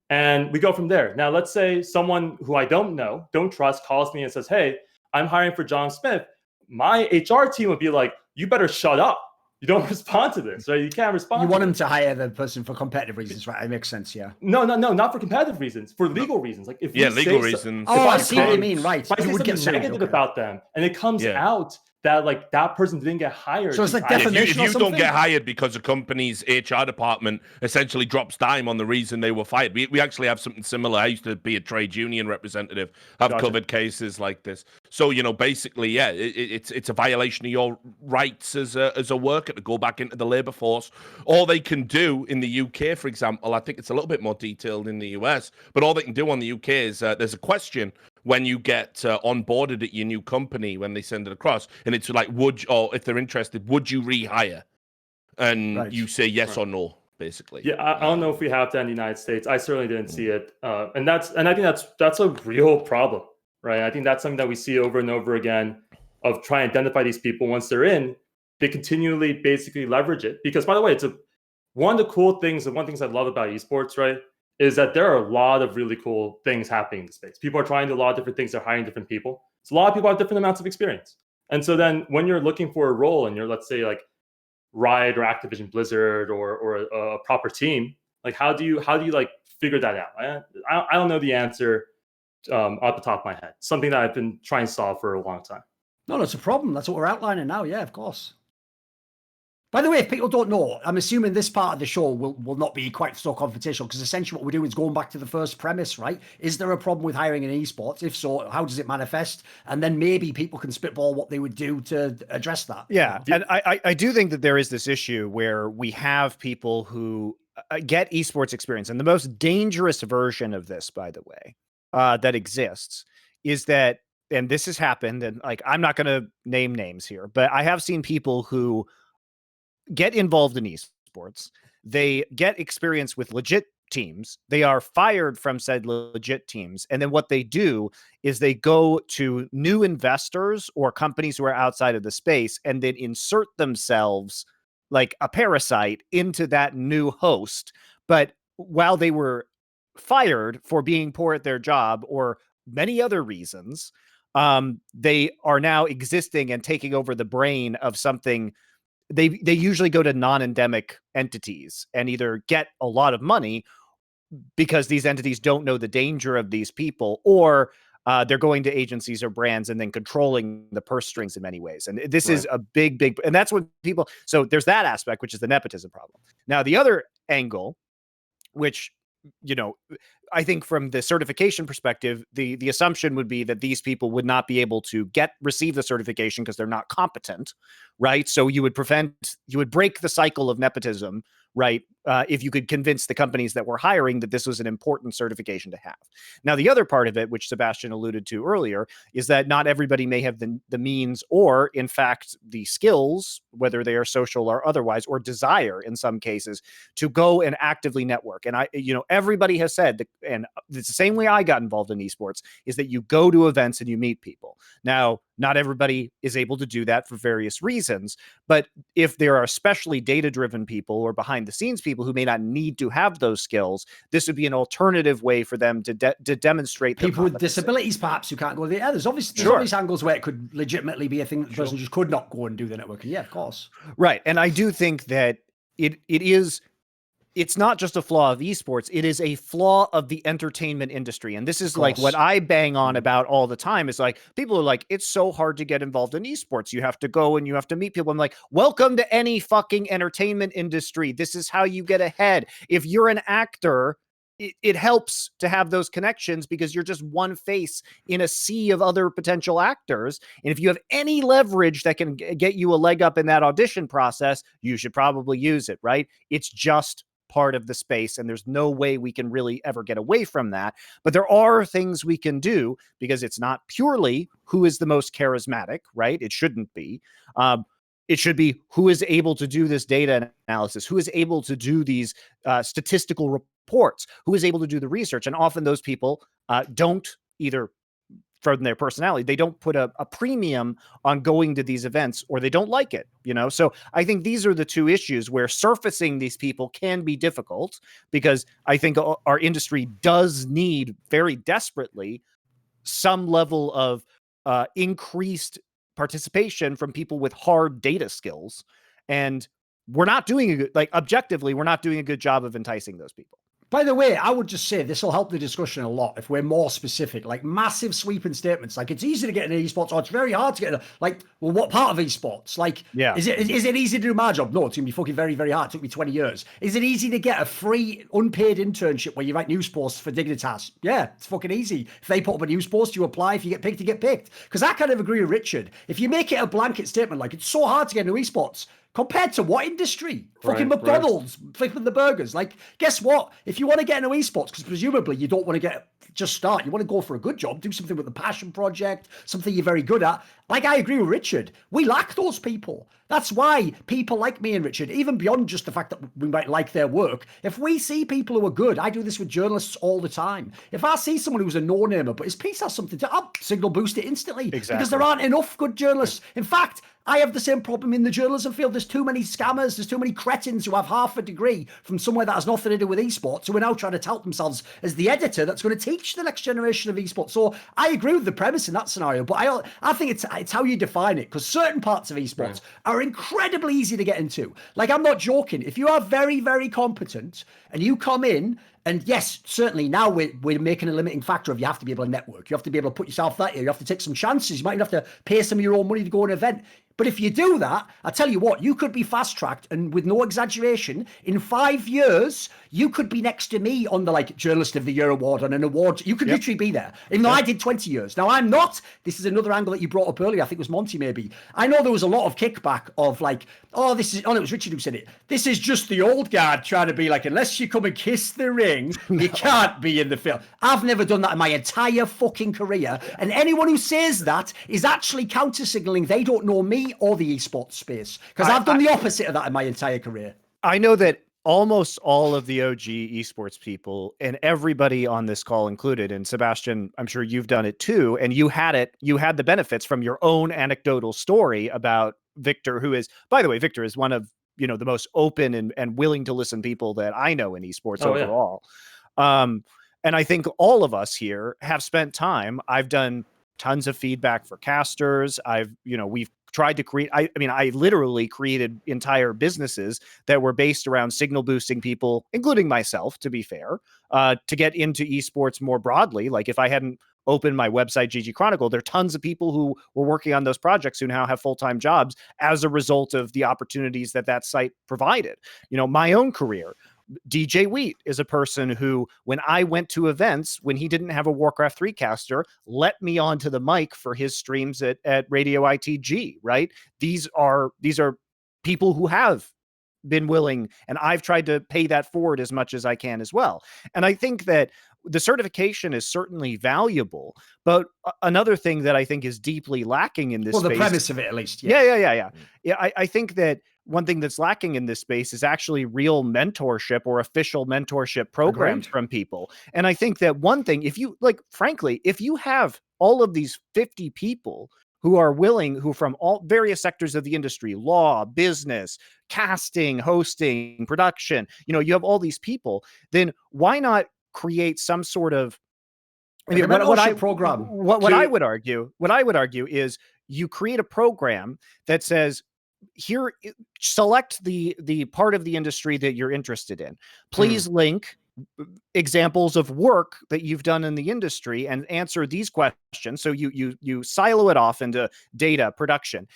and we go from there. Now, let's say someone who I don't know, don't trust, calls me and says, hey, I'm hiring for John Smith. My HR team would be like, you better shut up. You don't respond to this, right? You can't respond. You want them to hire the person for competitive reasons, right? It makes sense, yeah. No, not for competitive reasons, for legal reasons. Like if legal reasons. Oh, I see what you mean, right? If I say something negative about them, and it comes out that like that person didn't get hired. So it's like defamation. If you don't get hired because a company's HR department essentially drops dime on the reason they were fired. We actually have something similar. I used to be a trade union representative. I've covered cases like this. So, you know, basically, it's a violation of your rights as a worker to go back into the labor force. All they can do in the UK, for example, I think it's a little bit more detailed in the US, but all they can do on the UK is there's a question when you get onboarded at your new company, when they send it across, and it's like, or if they're interested, would you rehire? And you say yes or no, basically. Yeah, I don't know if we have that in the United States. I certainly didn't see it, and I think that's a real problem, right? I think that's something that we see over and over again of trying to identify these people. Once they're in, they continually basically leverage it. Because, by the way, it's one of the cool things, and one of the things I love about esports, right, is that there are a lot of really cool things happening in the space. People are trying to do a lot of different things. They're hiring different people. So a lot of people have different amounts of experience. And so then when you're looking for a role and you're, let's say, like Riot or Activision Blizzard or a proper team, like how do you like figure that out? I don't know the answer off the top of my head. Something that I've been trying to solve for a long time. No, it's a problem. That's what we're outlining now. Yeah, of course. By the way, if people don't know, I'm assuming this part of the show will not be quite so confrontational, because essentially what we're doing is going back to the first premise, right? Is there a problem with hiring in esports? If so, how does it manifest? And then maybe people can spitball what they would do to address that. Yeah, and I do think that there is this issue where we have people who get esports experience. And the most dangerous version of this, by the way, that exists is that, and this has happened, and like, I'm not going to name names here, but I have seen people who get involved in esports. They get experience with legit teams. They are fired from said legit teams. And then what they do is they go to new investors or companies who are outside of the space and then insert themselves like a parasite into that new host. But while they were fired for being poor at their job or many other reasons, they are now existing and taking over the brain of something. They usually go to non-endemic entities and either get a lot of money because these entities don't know the danger of these people, or they're going to agencies or brands and then controlling the purse strings in many ways. And this is a big, and that's what so there's that aspect, which is the nepotism problem. Now, the other angle, which you know, I think from the certification perspective, the assumption would be that these people would not be able to receive the certification because they're not competent, right? So you would break the cycle of nepotism, right? If you could convince the companies that were hiring that this was an important certification to have. Now, the other part of it, which Sebastian alluded to earlier, is that not everybody may have the means or, in fact, the skills, whether they are social or otherwise, or desire in some cases, to go and actively network. And everybody has said that, and it's the same way I got involved in esports, is that you go to events and you meet people. Now, not everybody is able to do that for various reasons, but if there are especially data-driven people or behind-the-scenes people who may not need to have those skills, this would be an alternative way for them to demonstrate people with disabilities, perhaps, who can't go there. There's obvious angles where it could legitimately be a thing that the person just could not go and do the networking. Yeah, of course. Right, and I do think that it's not just a flaw of esports, it is a flaw of the entertainment industry. And this is like what I bang on about all the time is like, people are like, it's so hard to get involved in esports. You have to go and you have to meet people. I'm like, welcome to any fucking entertainment industry. This is how you get ahead. If you're an actor, it helps to have those connections because you're just one face in a sea of other potential actors. And if you have any leverage that can get you a leg up in that audition process, you should probably use it, right? It's just part of the space, and there's no way we can really ever get away from that. But there are things we can do because it's not purely who is the most charismatic, right? It shouldn't be. It should be who is able to do this data analysis, who is able to do these statistical reports, who is able to do the research. And often those people don't either, from their personality, they don't put a premium on going to these events, or they don't like it, So I think these are the two issues where surfacing these people can be difficult, because I think our industry does need very desperately some level of increased participation from people with hard data skills. And we're not doing objectively, we're not doing a good job of enticing those people. By the way, I would just say this will help the discussion a lot if we're more specific, like massive sweeping statements. Like, it's easy to get into esports, or it's very hard to get into, well, what part of esports? Like, is it easy to do my job? No, it's going to be fucking very, very hard. It took me 20 years. Is it easy to get a free, unpaid internship where you write news posts for Dignitas? Yeah, it's fucking easy. If they put up a news post, you apply. If you get picked, you get picked. Because I kind of agree with Richard. If you make it a blanket statement, like, it's so hard to get into esports, compared to what industry? Fucking McDonald's, flipping the burgers. Like, guess what? If you want to get into esports, because presumably you don't want to just start, you want to go for a good job, do something with a passion project, something you're very good at. Like, I agree with Richard. We lack those people. That's why people like me and Richard, even beyond just the fact that we might like their work, if we see people who are good, I do this with journalists all the time. If I see someone who's a no-namer, but his piece has something I'll signal boost it instantly. Exactly. Because there aren't enough good journalists. In fact, I have the same problem in the journalism field. There's too many scammers. There's too many cretins who have half a degree from somewhere that has nothing to do with esports, who are now trying to tout themselves as the editor that's going to teach the next generation of esports. So I agree with the premise in that scenario, but I think it's how you define it, because certain parts of esports are incredibly easy to get into. Like, I'm not joking. If you are very, very competent and you come in, and yes, certainly now we're making a limiting factor of you have to be able to network. You have to be able to put yourself out here. You have to take some chances. You might even have to pay some of your own money to go to an event. But if you do that, I tell you what, you could be fast-tracked, and with no exaggeration, in 5 years, you could be next to me on the Journalist of the Year award, on an award. You could literally be there, even though I did 20 years. Now, I'm not. This is another angle that you brought up earlier. I think it was Monty, maybe. I know there was a lot of kickback of it was Richard who said it. This is just the old guard trying to be like, unless you come and kiss the ring, you can't be in the film. I've never done that in my entire fucking career. And anyone who says that is actually counter-signaling they don't know me or the esports space, because I've done the opposite of that in my entire career. I know that almost all of the OG esports people, and everybody on this call included, and Sebastian, I'm sure you've done it too, and you had the benefits from your own anecdotal story about Victor, who is, by the way, Victor is one of the most open and willing to listen people that I know in esports overall. Yeah. And I think all of us here have spent time. I've done tons of feedback for casters. We've tried to create, I literally created entire businesses that were based around signal boosting people, including myself, to be fair, to get into esports more broadly. Like, if I hadn't opened my website, GG Chronicle, there are tons of people who were working on those projects who now have full-time jobs as a result of the opportunities that site provided. My own career, DJ Wheat is a person who, when I went to events, when he didn't have a Warcraft 3 caster, let me onto the mic for his streams at Radio ITG, right? These are people who have been willing, and I've tried to pay that forward as much as I can as well. And I think that the certification is certainly valuable, but another thing that I think is deeply lacking in this space, the premise of it, at least. Yeah. I think that one thing that's lacking in this space is actually real mentorship or official mentorship programs from people. And I think that one thing, if you frankly, if you have all of these 50 people who are willing, who from all various sectors of the industry, law, business, casting, hosting, production, you have all these people, then why not create some sort of program? What I would argue is you create a program that says, here, select the part of the industry that you're interested in. Please link examples of work that you've done in the industry and answer these questions. So you silo it off into data, production,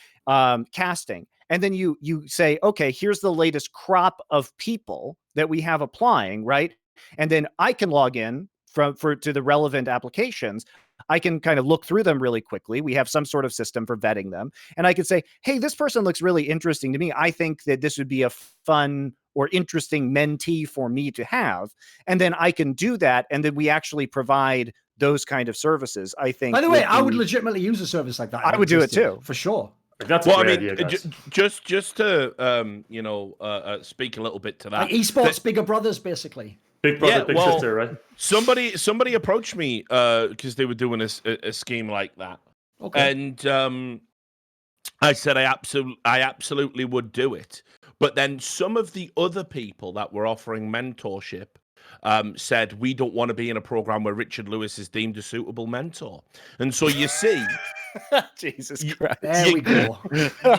casting, and then you say, okay, here's the latest crop of people that we have applying, right? And then I can log in to the relevant applications. I can kind of look through them really quickly. We have some sort of system for vetting them. And I could say, hey, this person looks really interesting to me. I think that this would be a fun or interesting mentee for me to have. And then I can do that. And then we actually provide those kind of services, I think. By the way, I would legitimately use a service like that. I would do it too. For sure. That's a great idea, guys. Just to speak a little bit to that. Like esports bigger brothers, basically. Big brother, big sister, right? Somebody approached me because they were doing a scheme like that. Okay. And I said I absolutely would do it. But then some of the other people that were offering mentorship said, we don't want to be in a program where Richard Lewis is deemed a suitable mentor. And so you see... Jesus Christ. There we go.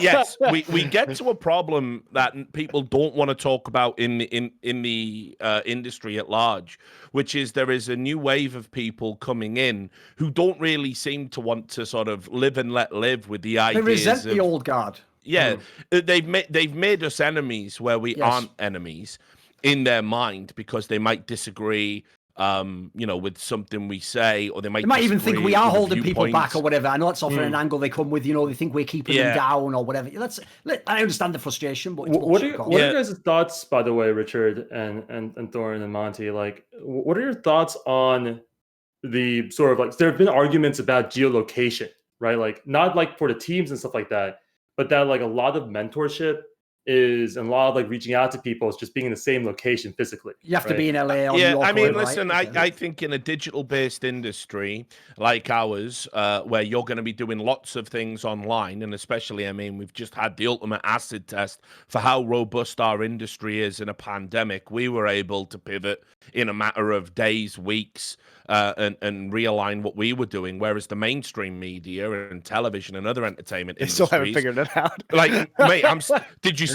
Yes, we get to a problem that people don't want to talk about in the industry at large, which is there is a new wave of people coming in who don't really seem to want to sort of live and let live with the ideas. They resent the old guard. Yeah, they've made us enemies where we aren't enemies in their mind because they might disagree. With something we say, or they might even think we are holding people back or whatever. I know that's often an angle they come with. They think we're keeping them down or whatever. I understand the frustration, but what are your guys' thoughts, by the way, Richard and Thorin and Monty? Like, what are your thoughts on the sort of there have been arguments about geolocation, right? Like, not like for the teams and stuff like that, but that like a lot of mentorship and a lot of reaching out to people is just being in the same location physically. You have to be in LA. Or yeah, New York, I mean, right? listen, I think in a digital-based industry like ours, where you're going to be doing lots of things online, and especially, I mean, we've just had the ultimate acid test for how robust our industry is in a pandemic. We were able to pivot in a matter of days, weeks, and realign what we were doing, whereas the mainstream media and television and other entertainment industries still haven't figured it out. Mate,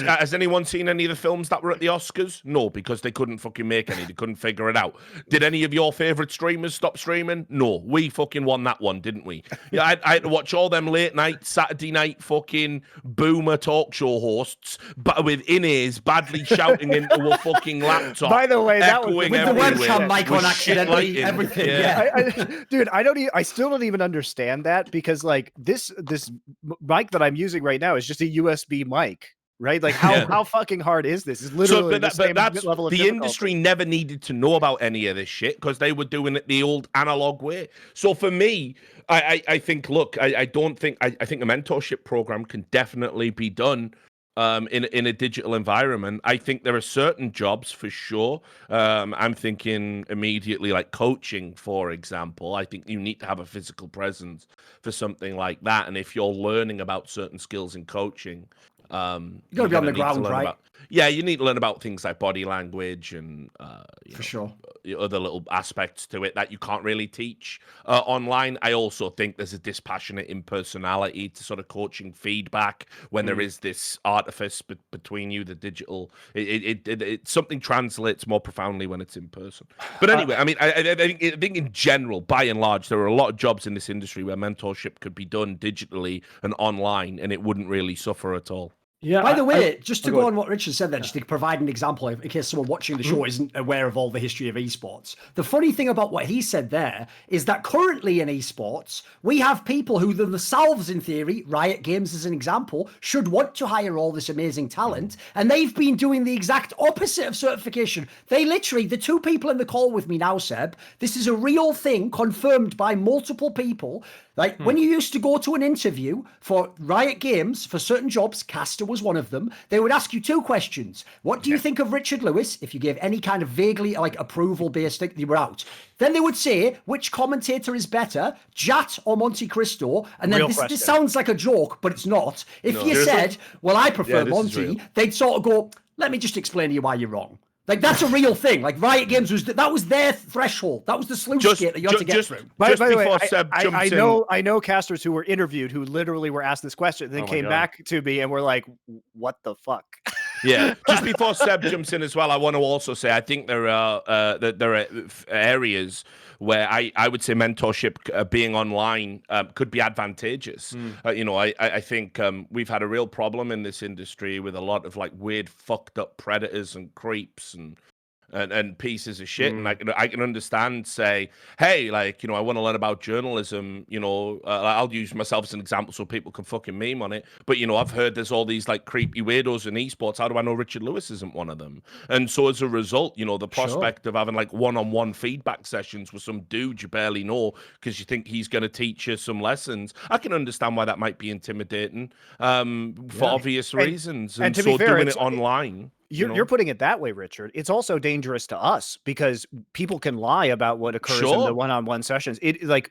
has anyone seen any of the films that were at the Oscars? No, because they couldn't fucking make any. They couldn't figure it out. Did any of your favorite streamers stop streaming? No, we fucking won that one, didn't we? Yeah, I had to watch all them late night, Saturday night fucking boomer talk show hosts, but with in-ears badly shouting into a fucking laptop. By the way, that was with the webcam mic on accidentally, everything. Yeah. Dude, I still don't even understand that because this mic that I'm using right now is just a USB mic. Right? Like how fucking hard is this? It's literally the same level of the difficulty. industry never needed to know about any of this shit because they were doing it the old analog way. So for me, I think, look, I think the mentorship program can definitely be done in a digital environment. I think there are certain jobs for sure. I'm thinking immediately like coaching, for example. I think you need to have a physical presence for something like that. And if you're learning about certain skills in coaching, you gotta be on the ground, right? You need to learn about things like body language and for sure other little aspects to it that you can't really teach online. I also think there's a dispassionate impersonality to sort of coaching feedback when there is this artifice between you, the digital. It something translates more profoundly when it's in person. But anyway, I mean, I think in general, by and large, there are a lot of jobs in this industry where mentorship could be done digitally and online, and it wouldn't really suffer at all. Yeah. By the way, just to go on what Richard said there, just to provide an example in case someone watching the show isn't aware of all the history of esports. The funny thing about what he said there is that currently in esports, we have people who themselves, in theory, Riot Games as an example, should want to hire all this amazing talent, and they've been doing the exact opposite of certification. They literally, the two people in the call with me now, Seb, this is a real thing confirmed by multiple people. Like when you used to go to an interview for Riot Games for certain jobs, Caster was one of them, they would ask you two questions. What do you think of Richard Lewis? If you gave any kind of vaguely like approval based thing, you were out. Then they would say, which commentator is better, Jat or MonteCristo? And then this sounds like a joke, but it's not. If you said, well, I prefer Monty, they'd sort of go, let me just explain to you why you're wrong. Like, that's a real thing. Like, Riot Games that was their threshold. That was the sluice gate that you had to get through. By the way, I know casters who were interviewed who literally were asked this question, and then came back to me and were like, what the fuck? Yeah. Just before Seb jumps in as well, I want to also say I think there are areas where I would say mentorship being online could be advantageous. I think we've had a real problem in this industry with a lot of like weird fucked up predators and creeps and pieces of shit. And I can understand, say, hey, like, I want to learn about journalism, I'll use myself as an example so people can fucking meme on it. But, I've heard there's all these like creepy weirdos in esports. How do I know Richard Lewis isn't one of them? And so as a result, the prospect of having like one-on-one feedback sessions with some dude you barely know because you think he's going to teach you some lessons, I can understand why that might be intimidating for obvious reasons. And to be fair, doing it online. You're putting it that way, Richard. It's also dangerous to us because people can lie about what occurs in the one-on-one sessions.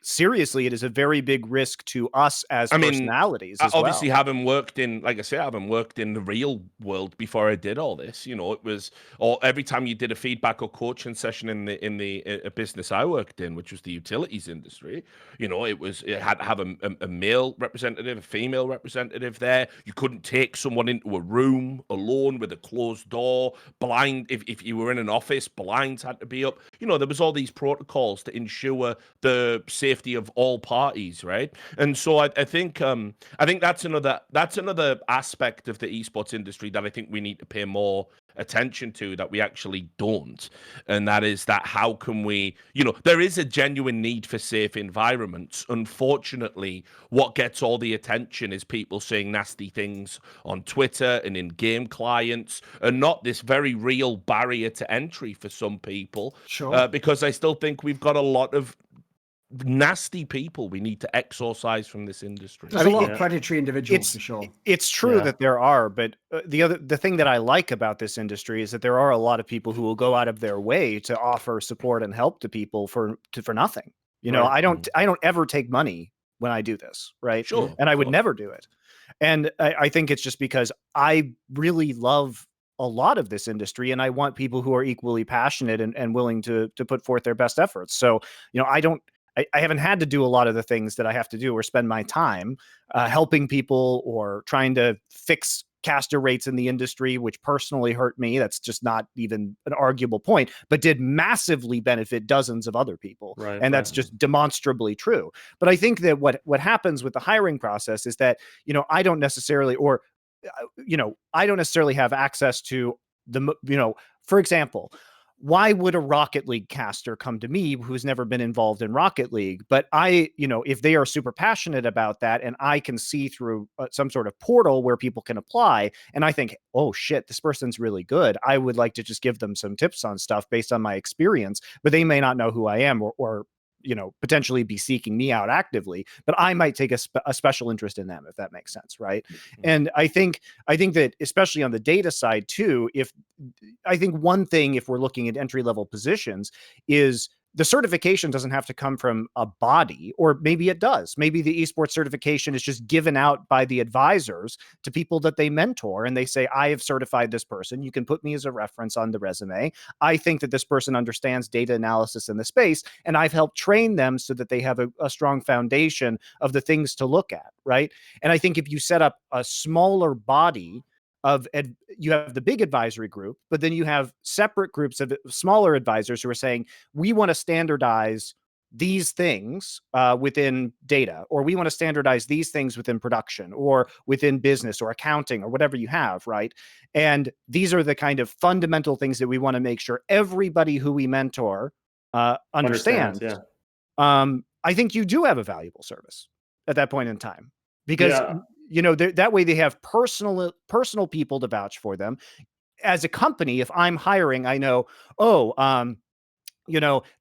Seriously, it is a very big risk to us as personalities. Obviously, having worked in, like I say, having worked in the real world before I did all this, it was, or every time you did a feedback or coaching session in the business I worked in, which was the utilities industry, it had to have a male representative, a female representative there. You couldn't take someone into a room alone with a closed door, blind. If you were in an office, blinds had to be up. There was all these protocols to ensure the safety of all parties, right? And so I think that's another aspect of the esports industry that I think we need to pay more attention to, that we actually don't. And that is that how can we, there is a genuine need for safe environments. Unfortunately, what gets all the attention is people saying nasty things on Twitter and in game clients, and not this very real barrier to entry for some people. Sure. Because I still think we've got a lot of nasty people we need to exorcise from this industry. There's a lot of predatory individuals, for sure. It's true that there are, but the thing that I like about this industry is that there are a lot of people who will go out of their way to offer support and help to people for nothing. I don't ever take money when I do this, right? Sure. And I would never do it. And I think it's just because I really love a lot of this industry, and I want people who are equally passionate and willing to put forth their best efforts. So, I haven't had to do a lot of the things that I have to do or spend my time helping people or trying to fix caster rates in the industry, which personally hurt me. That's just not even an arguable point, but did massively benefit dozens of other people. Right, and that's just demonstrably true. But I think that what happens with the hiring process is that, I don't necessarily have access to for example, why would a Rocket League caster come to me who's never been involved in Rocket League? But if they are super passionate about that and I can see through some sort of portal where people can apply, and I think, oh shit, this person's really good, I would like to just give them some tips on stuff based on my experience, but they may not know who I am or potentially be seeking me out actively, but I might take a special interest in them, if that makes sense. Right. Mm-hmm. And I think that especially on the data side too, I think one thing, if we're looking at entry-level positions, is the certification doesn't have to come from a body, or maybe it does. Maybe the esports certification is just given out by the advisors to people that they mentor, and they say, I have certified this person. You can put me as a reference on the resume. I think that this person understands data analysis in the space, and I've helped train them so that they have a strong foundation of the things to look at, right? And I think if you set up a smaller body you have the big advisory group, but then you have separate groups of smaller advisors who are saying, we want to standardize these things within data, or we want to standardize these things within production or within business or accounting or whatever you have, right? And these are the kind of fundamental things that we want to make sure everybody who we mentor understands. Yeah. I think you do have a valuable service at that point in time, because that way they have personal people to vouch for them. As a company, if I'm hiring, I know,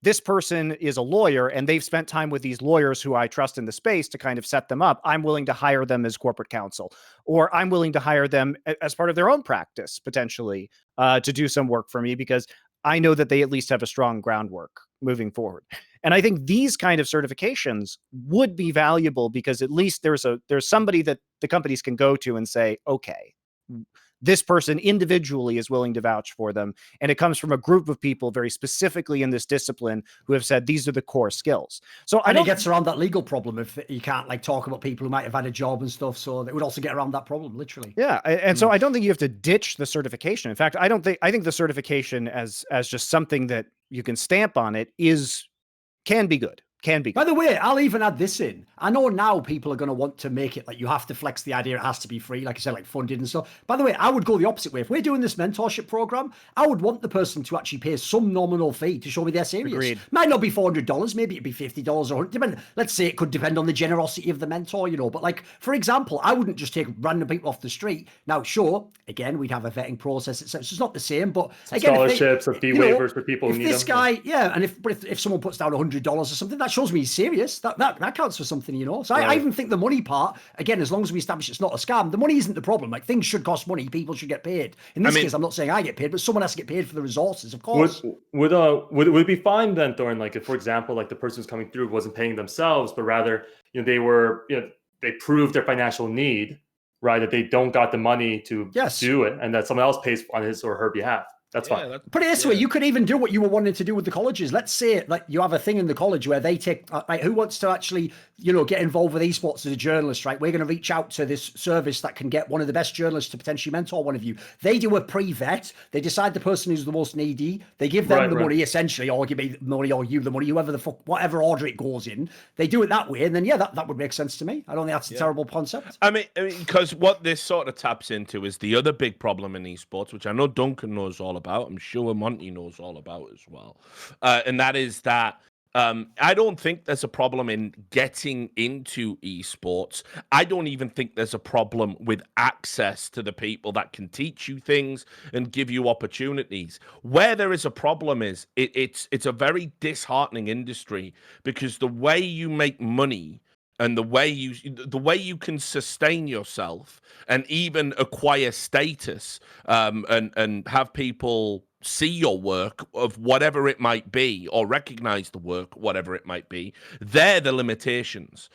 this person is a lawyer and they've spent time with these lawyers who I trust in the space to kind of set them up. I'm willing to hire them as corporate counsel, or I'm willing to hire them as part of their own practice, potentially, to do some work for me, because I know that they at least have a strong groundwork moving forward. And I think these kind of certifications would be valuable, because at least there's somebody that the companies can go to and say, okay, this person individually is willing to vouch for them. And it comes from a group of people very specifically in this discipline who have said these are the core skills. So it gets around that legal problem if you can't talk about people who might have had a job and stuff. So it would also get around that problem, literally. Yeah. And so I don't think you have to ditch the certification. In fact, I think the certification as just something that you can stamp on it can be good. By the way, I'll even add this in. I know now people are going to want to make it you have to flex the idea it has to be free, like I said, funded and stuff. By the way, I would go the opposite way. If we're doing this mentorship program, I would want the person to actually pay some nominal fee to show me they're serious. Agreed. Might not be $400, maybe it'd be $50 or $100. Let's say it could depend on the generosity of the mentor, But for example, I wouldn't just take random people off the street. Now, sure, again, we'd have a vetting process, etc. So it's not the same, but again, scholarships or fee waivers for people who need them. This guy, and if someone puts down $100 or something, that shows me he's serious. That counts for something, So I even think the money part, again, as long as we establish it's not a scam, the money isn't the problem. Things should cost money. People should get paid. In this case, I'm not saying I get paid, but someone has to get paid for the resources, of course. Would it be fine then, Thorin, if, for example, the person who's coming through wasn't paying themselves, but rather, they proved their financial need, right? That they don't got the money to do it, and that someone else pays on his or her behalf. That's fine. Put it this way, you could even do what you were wanting to do with the colleges. Let's say you have a thing in the college where they take, who wants to actually, get involved with esports as a journalist, right? We're going to reach out to this service that can get one of the best journalists to potentially mentor one of you. They do a pre-vet. They decide the person who's the most needy. They give them the money, essentially, or give me the money or you the money, whatever order it goes in. They do it that way. And then, that would make sense to me. I don't think that's a terrible concept. I mean, because what this sort of taps into is the other big problem in esports, which I know Duncan knows all about. I'm sure Monty knows all about as well. And that is that I don't think there's a problem in getting into esports. I don't even think there's a problem with access to the people that can teach you things and give you opportunities. Where there is a problem is it's a very disheartening industry, because the way you make money and the way you can sustain yourself and even acquire status and have people see your work of whatever it might be, or recognize the work, whatever it might be, they're the limitations.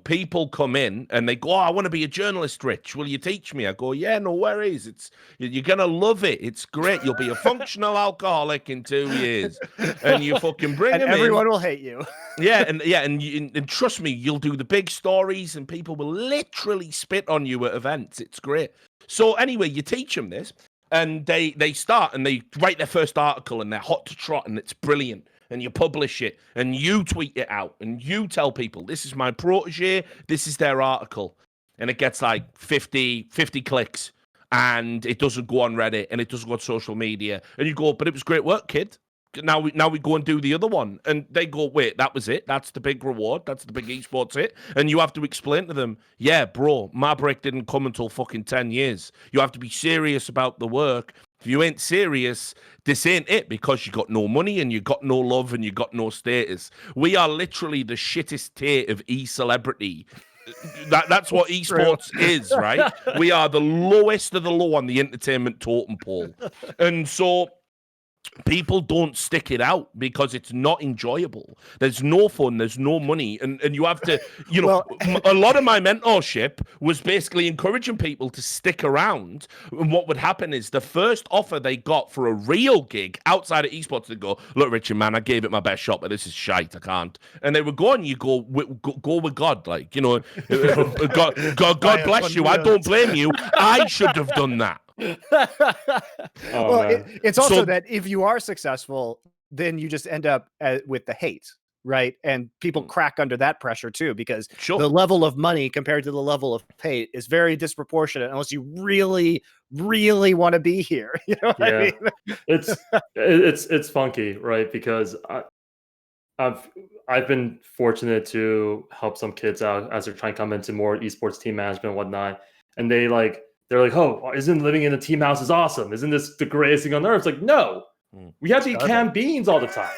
People come in and they go, I want to be a journalist, Rich. Will you teach me? I go, yeah, no worries. You're going to love it. It's great. You'll be a functional alcoholic in 2 years. And you fucking bring them in. Everyone will hate you. And trust me, you'll do the big stories and people will literally spit on you at events. It's great. So anyway, you teach them this. And they start and they write their first article and they're hot to trot and it's brilliant. And you publish it and you tweet it out and you tell people, this is my protege, this is their article. And it gets 50 clicks and it doesn't go on Reddit and it doesn't go on social media. And you go, but it was great work, kid. Now we go and do the other one. And they go, wait, that was it? That's the big reward? That's the big esports hit? And you have to explain to them, yeah, bro, my break didn't come until fucking 10 years. You have to be serious about the work. If you ain't serious, this ain't it, because you got no money and you got no love and you got no status. We are literally the shittest tier of e-celebrity. That's what esports is, right? We are the lowest of the low on the entertainment totem pole. And so people don't stick it out because it's not enjoyable. There's no fun, there's no money, and you have to, a lot of my mentorship was basically encouraging people to stick around. And what would happen is the first offer they got for a real gig outside of esports, they'd go, look, Richard, man, I gave it my best shot, but this is shite, I can't. And they would go and you go with God, God bless you, I don't blame you, I should have done that. It's also that if you are successful, then you just end up with the hate. right? And people crack under that pressure too, because Sure. the level of money compared to the level of pay is very disproportionate unless you really, really want to be here. You know what I mean? It's funky, right? Because I've been fortunate to help some kids out as they're trying to come into more esports team management and whatnot. And they're like, oh, isn't living in a team house is awesome? Isn't this the greatest thing on earth? It's like, no. We had to eat canned beans all the time.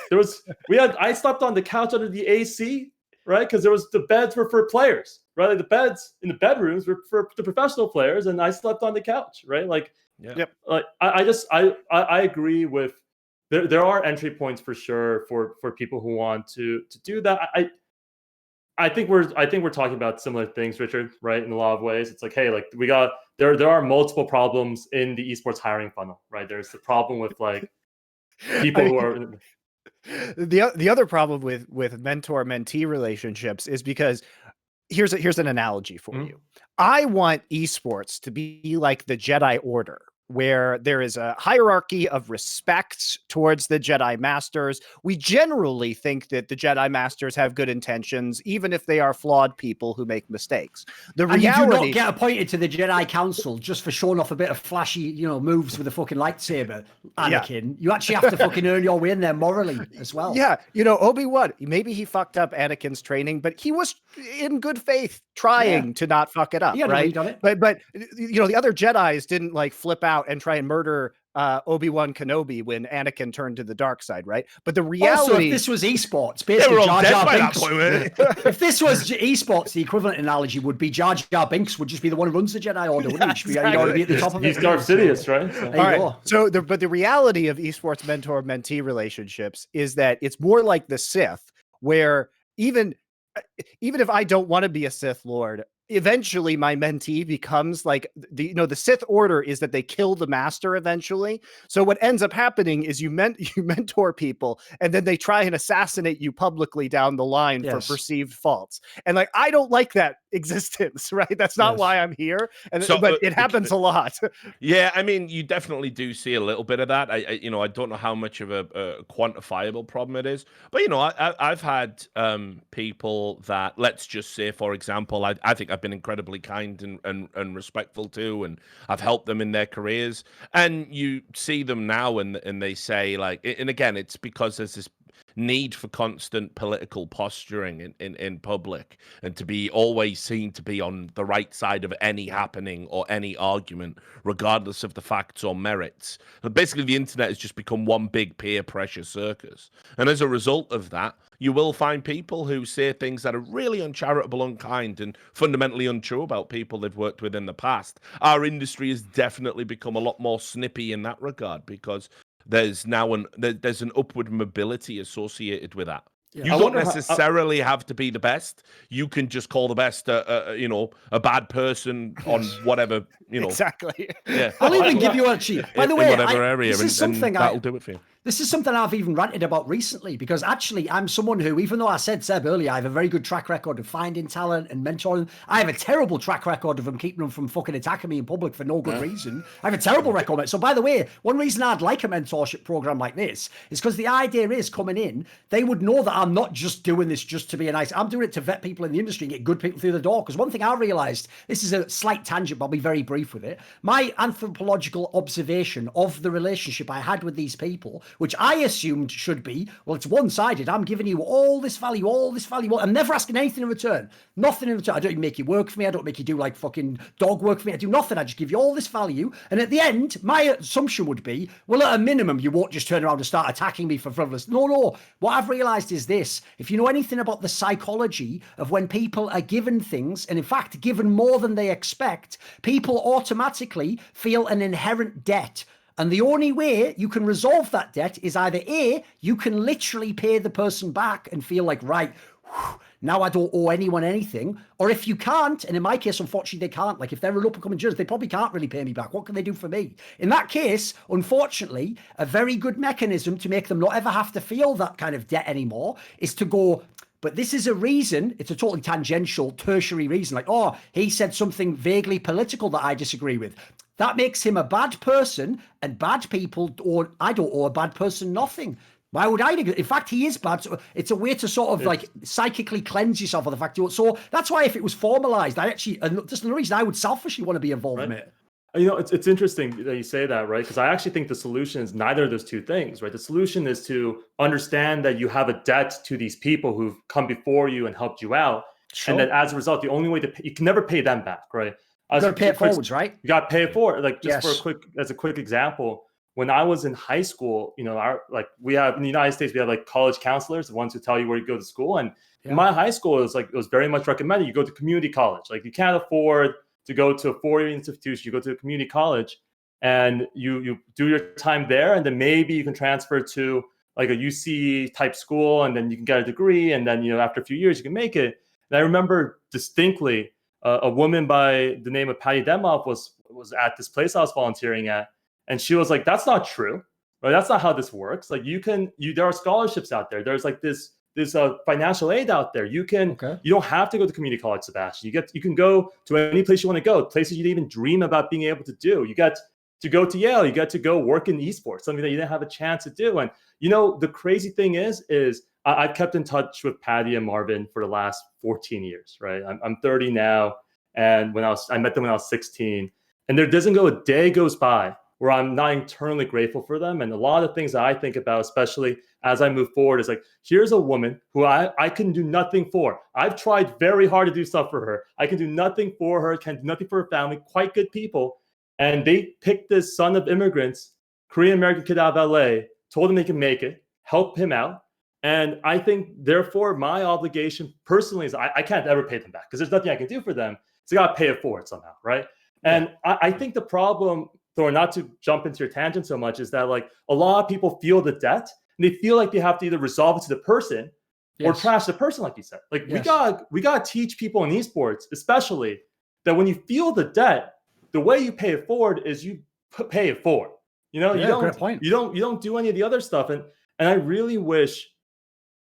I slept on the couch under the AC, right? Because the beds were for players, right? Like the beds in the bedrooms were for the professional players, and I slept on the couch, right? Like, like I agree with. There are entry points for sure for people who want to do that. I think we're talking about similar things, Richard, right? In a lot of ways, it's like, hey, like there are multiple problems in the esports hiring funnel, right? There's the problem with like people who are. The other problem with mentor-mentee relationships is because here's an analogy for you. I want esports to be like the Jedi Order, where there is a hierarchy of respect towards the Jedi Masters. We generally think that the Jedi Masters have good intentions, even if they are flawed people who make mistakes. The reality, you do not get appointed to the Jedi Council just for showing off a bit of flashy, moves with a fucking lightsaber, Anakin. You actually have to fucking earn your way in there morally as well. Yeah, Obi-Wan, maybe he fucked up Anakin's training, but he was in good faith trying to not fuck it up, right? But the other Jedis didn't like flip out and try and murder Obi-Wan Kenobi when Anakin turned to the dark side, right? But the reality... Also, if this was esports, basically Jar Jar Binks... If this was esports, the equivalent analogy would be Jar Jar Binks would just be the one who runs the Jedi Order, wouldn't he? Exactly. Be at the top of it. He's Darth Sidious, right? But the reality of esports mentor-mentee relationships is that it's more like the Sith, where even if I don't want to be a Sith Lord, eventually my mentee becomes like the Sith Order is that they kill the master eventually. So what ends up happening is you mentor people and then they try and assassinate you publicly down the line for perceived faults. And like, I don't like that existence, right? That's not why I'm here. But it happens a lot. Yeah. I mean, you definitely do see a little bit of that. I don't know how much of a quantifiable problem it is, but I've had people that, let's just say, for example, I think I've been incredibly kind and respectful to, and I've helped them in their careers. And you see them now and they say like, and again, it's because there's this need for constant political posturing in public and to be always seen to be on the right side of any happening or any argument, regardless of the facts or merits. But basically, the internet has just become one big peer pressure circus. And as a result of that, you will find people who say things that are really uncharitable, unkind, and fundamentally untrue about people they've worked with in the past. Our industry has definitely become a lot more snippy in that regard because there's now there's an upward mobility associated with that. Yeah. You don't necessarily have to be the best. You can just call the best, a bad person on whatever, Exactly. Yeah. I'll even give you by the way, whatever area, this is something that'll do it for you. This is something I've even ranted about recently because actually I'm someone who, even though I said, Seb, earlier, I have a very good track record of finding talent and mentoring. I have a terrible track record of them keeping them from fucking attacking me in public for no good reason. I have a terrible record. So by the way, one reason I'd like a mentorship program like this is because the idea is coming in, they would know that I'm not just doing this just to be I'm doing it to vet people in the industry and get good people through the door. Because one thing I realized, this is a slight tangent, but I'll be very brief with it. My anthropological observation of the relationship I had with these people, which I assumed should be, well, it's one-sided. I'm giving you all this value. I'm never asking anything in return. Nothing in return. I don't even make you work for me. I don't make you do like fucking dog work for me. I do nothing. I just give you all this value. And at the end, my assumption would be, well, at a minimum, you won't just turn around and start attacking me for frivolous. No. What I've realized is this. If you know anything about the psychology of when people are given things, and in fact, given more than they expect, people automatically feel an inherent debt. And the only way you can resolve that debt is either A, you can literally pay the person back and feel like, right, now I don't owe anyone anything. Or if you can't, and in my case, unfortunately, they can't. Like if they're an up-and-coming judge, they probably can't really pay me back. What can they do for me? In that case, unfortunately, a very good mechanism to make them not ever have to feel that kind of debt anymore is to go, but this is a reason, it's a totally tangential, tertiary reason. Like, oh, he said something vaguely political that I disagree with. That makes him a bad person, and bad people, or I don't owe a bad person nothing. Why would I? In fact, he is bad. So it's a way to sort of like psychically cleanse yourself of the fact so that's why if it was formalized, just the reason I would selfishly want to be involved in it. You know, it's interesting that you say that, right? Because I actually think the solution is neither of those two things, right? The solution is to understand that you have a debt to these people who've come before you and helped you out. Sure. And that as a result, the only way you can never pay them back, right? You got to pay it forwards, right? You got to pay it forward. Like just as a quick example, when I was in high school, you know, we have in the United States, we have like college counselors, the ones who tell you where you go to school. And in my high school, it was very much recommended you go to community college. Like you can't afford to go to a four-year institution, you go to a community college and you do your time there. And then maybe you can transfer to like a UC type school and then you can get a degree. And then, you know, after a few years, you can make it. And I remember distinctly a woman by the name of Patty Demoff was at this place I was volunteering at. And she was like, that's not true, right? That's not how this works. Like there are scholarships out there. There's like this financial aid out there. You don't have to go to community college, Sebastian. You can go to any place you want to go, places you didn't even dream about being able to do. You get to go to Yale. You get to go work in esports, something that you didn't have a chance to do. And you know, the crazy thing is I've kept in touch with Patty and Marvin for the last 14 years, right? I'm 30 now, and I met them when I was 16, and there doesn't go a day goes by where I'm not eternally grateful for them. And a lot of things that I think about, especially as I move forward, is like, here's a woman who I can do nothing for. I've tried very hard to do stuff for her. I can do nothing for her, can do nothing for her family, quite good people. And they picked this son of immigrants, Korean-American kid out of LA, told him they can make it, help him out. And I think, therefore, my obligation personally is I can't ever pay them back because there's nothing I can do for them. So I got to pay it forward somehow, right? And I think the problem, Thorin, not to jump into your tangent so much, is that like a lot of people feel the debt and they feel like they have to either resolve it to the person or trash the person, like you said. Like we gotta teach people in esports, especially, that when you feel the debt, the way you pay it forward is you pay it forward. You know, you don't do any of the other stuff. And I really wish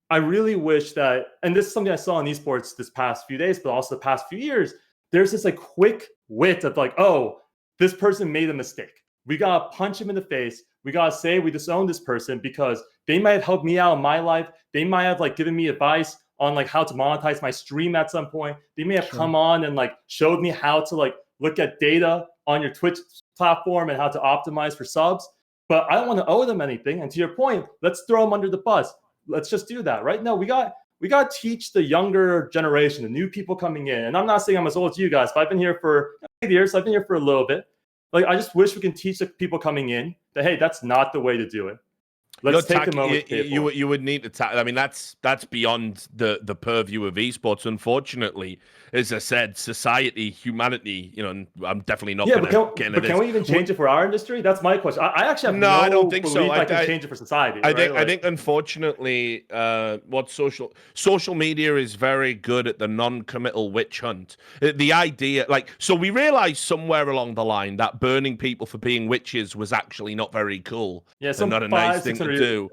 that, and this is something I saw in esports this past few days, but also the past few years, there's this like quick wit of like, oh, this person made a mistake. We got to punch him in the face. We got to say we disown this person because they might have helped me out in my life. They might have like given me advice on like how to monetize my stream at some point. They may have come on and like showed me how to like look at data on your Twitch platform and how to optimize for subs. But I don't want to owe them anything. And to your point, let's throw them under the bus. Let's just do that, right? No, we got to teach the younger generation, the new people coming in. And I'm not saying I'm as old as you guys, but I've been here for 8 years. So I've been here for a little bit. Like, I just wish we can teach the people coming in that, hey, that's not the way to do it. Let's take a moment. You would need to I mean, that's beyond the purview of esports. Unfortunately, as I said, society, humanity. You know, I'm definitely not going to get into this. Can we even change it for our industry? That's my question. I actually have I don't think so. I can change it for society. I think unfortunately, what social media is very good at the non-committal witch hunt. The idea, like, so we realized somewhere along the line that burning people for being witches was actually not very cool. Yeah, and not a nice thing to do.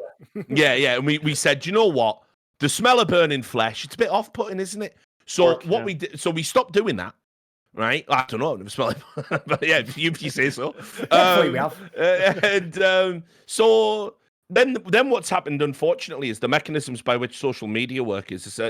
Yeah. And we said, you know what? The smell of burning flesh, it's a bit off-putting, isn't it? So we did, so we stopped doing that, right? I don't know, I've never smelled it, but yeah, if you say so. So then what's happened, unfortunately, is the mechanisms by which social media work is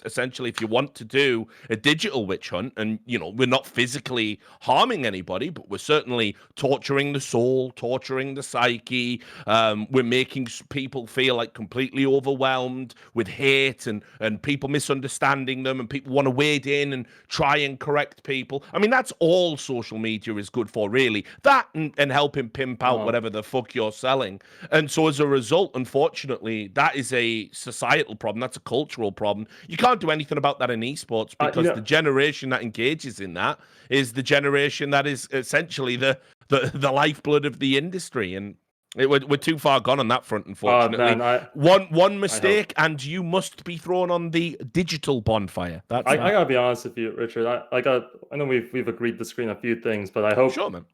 essentially, if you want to do a digital witch hunt, and you know, we're not physically harming anybody, but we're certainly torturing the soul, torturing the psyche. We're making people feel like completely overwhelmed with hate and people misunderstanding them, and people want to wade in and try and correct people. I mean, that's all social media is good for, really. That and helping pimp out whatever the fuck you're selling. And so as a result, unfortunately, that is a societal problem. That's a cultural problem. You can't do anything about that in esports because the generation that engages in that is the generation that is essentially the lifeblood of the industry. And we're too far gone on that front, unfortunately. One mistake, and you must be thrown on the digital bonfire. I gotta be honest with you, Richard. I know we've agreed to disagree on a few things, but I hope, man.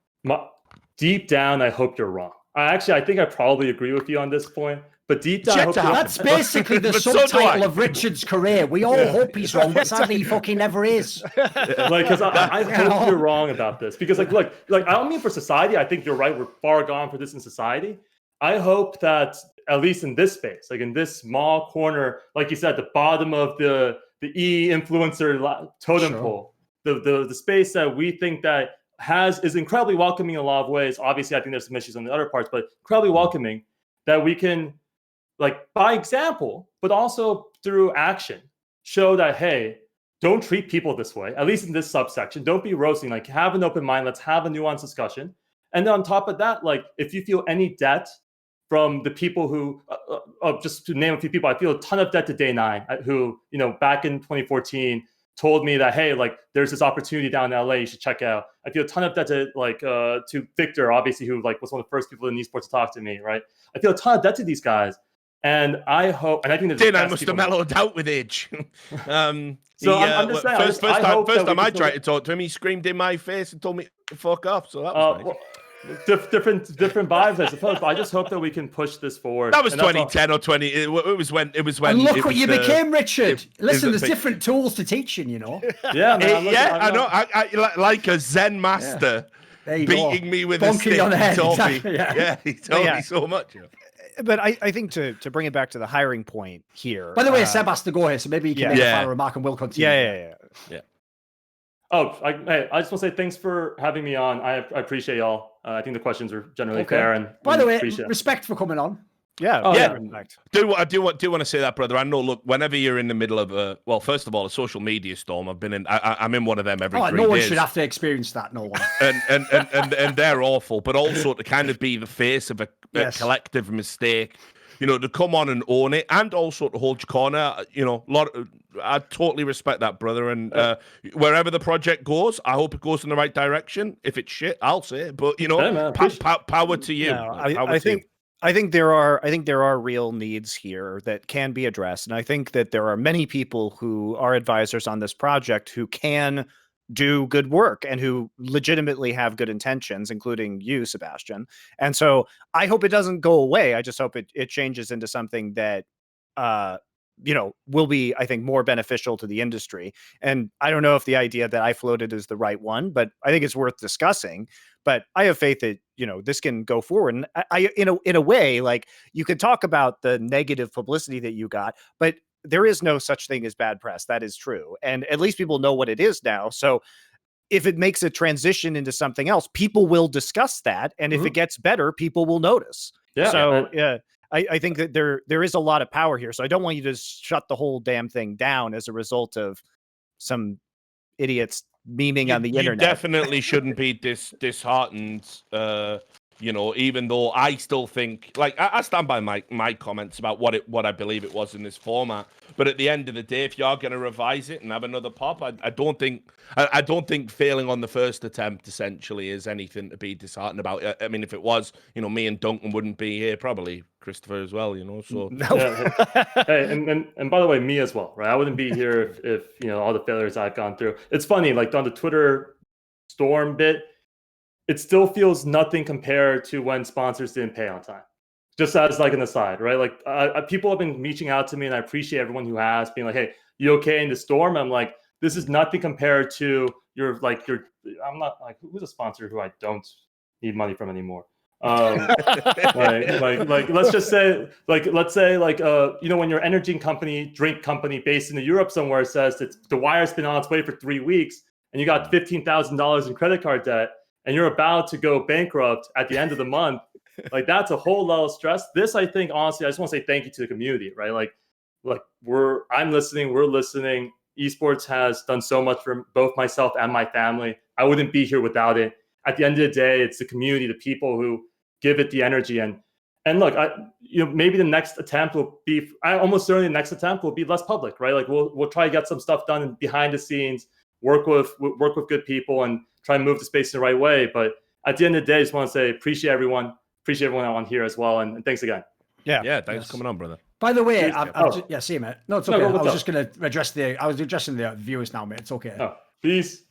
Deep down, I hope you're wrong. I think I probably agree with you on this point, but deep down, I hope that's basically the subtitle of Richard's career. We all hope he's wrong, but sadly, he fucking never is. Like, because I hope you're wrong about this. Because, like, I don't mean for society. I think you're right. We're far gone for this in society. I hope that at least in this space, like in this small corner, like you said, the bottom of the influencer totem pole, the space that we think that is incredibly welcoming in a lot of ways. Obviously, I think there's some issues on the other parts, but incredibly welcoming, that we can, like, by example, but also through action, show that, hey, don't treat people this way, at least in this subsection. Don't be roasting, like, have an open mind. Let's have a nuanced discussion. And then on top of that, like, if you feel any debt from the people who, just to name a few people, I feel a ton of debt to Day9, who, you know, back in 2014 told me that, hey, like, there's this opportunity down in LA you should check out. I feel a ton of debt to, like, to Victor, obviously, who, like, was one of the first people in esports to talk to me, right? I feel a ton of debt to these guys. And I hope, and I think I must have mellowed out with age. I'm just saying. First time I tried to talk to him, he screamed in my face and told me to fuck off. So that was nice. Different vibes, I suppose. But I just hope that we can push this forward. That was 2010 or 20. It was when. And look what you became, Richard. Listen, there's different tools to teaching, you know. Yeah, man, I know. I like a Zen master beating me with a stick. On the head. He told me so much. But I think to bring it back to the hiring point here. By the way, Seb has to go here, so maybe you can make a final remark and we'll continue. Yeah. Oh, I just want to say thanks for having me on. I appreciate y'all. I think the questions are generally fair. And by the way, respect for coming on. Yeah. I do want to say that, brother. I know. Look, whenever you're in the middle of first of all, a social media storm. I'm in one of them every 3 days. No one should have to experience that. No one. and they're awful. But also to kind of be the face of a collective mistake. You know, to come on and own it, and also to hold your corner. You know, I totally respect that, brother. And wherever the project goes, I hope it goes in the right direction. If it's shit, I'll say it. But you know, power to you. No, I think there are real needs here that can be addressed, and I think that there are many people who are advisors on this project who can do good work and who legitimately have good intentions, including you, Sebastian. And so I hope it doesn't go away. I just hope it changes into something that will be, I think, more beneficial to the industry. And I don't know if the idea that I floated is the right one, but I think it's worth discussing. But I have faith that, you know, this can go forward. And I in a way, like, you could talk about the negative publicity that you got, but there is no such thing as bad press. That is true. And at least people know what it is now. So if it makes a transition into something else, people will discuss that. And if it gets better, people will notice. Yeah. So I think that there is a lot of power here. So I don't want you to shut the whole damn thing down as a result of some idiots memeing on the internet. You definitely shouldn't be disheartened. You know, even though I still think, like, I stand by my comments about what I believe it was in this format. But at the end of the day, if you're going to revise it and have another pop, I don't think failing on the first attempt essentially is anything to be disheartened about. I mean, if it was, you know, me and Duncan wouldn't be here, probably Christopher as well. You know, so. Hey, and by the way, me as well, right? I wouldn't be here if you know all the failures I've gone through. It's funny, like on the Twitter storm bit. It still feels nothing compared to when sponsors didn't pay on time. Just as like an aside, right? Like people have been reaching out to me, and I appreciate everyone who has, being like, "Hey, you okay in the storm?" I'm like, this is nothing compared to your. I'm not like, who's a sponsor who I don't need money from anymore. Like let's just say, let's say you know, when your energy drink company based in Europe somewhere says that the wire's been on its way for 3 weeks, and you got $15,000 in credit card debt, and you're about to go bankrupt at the end of the month, like, that's a whole lot of stress. This, I think, honestly, I just want to say thank you to the community, right? Like I'm listening, we're listening. Esports has done so much for both myself and my family. I wouldn't be here without it. At the end of the day, it's the community, the people who give it the energy. And look, maybe the next attempt will be, almost certainly the next attempt will be less public, right? Like we'll try to get some stuff done behind the scenes, work with good people, and try and move the space in the right way. But at the end of the day, I just want to say appreciate everyone on here as well, and thanks again. Yeah, thanks for coming on, brother. By the way, see you, mate. No, it's okay. I was just going to address the viewers now, mate. It's okay. Oh, peace.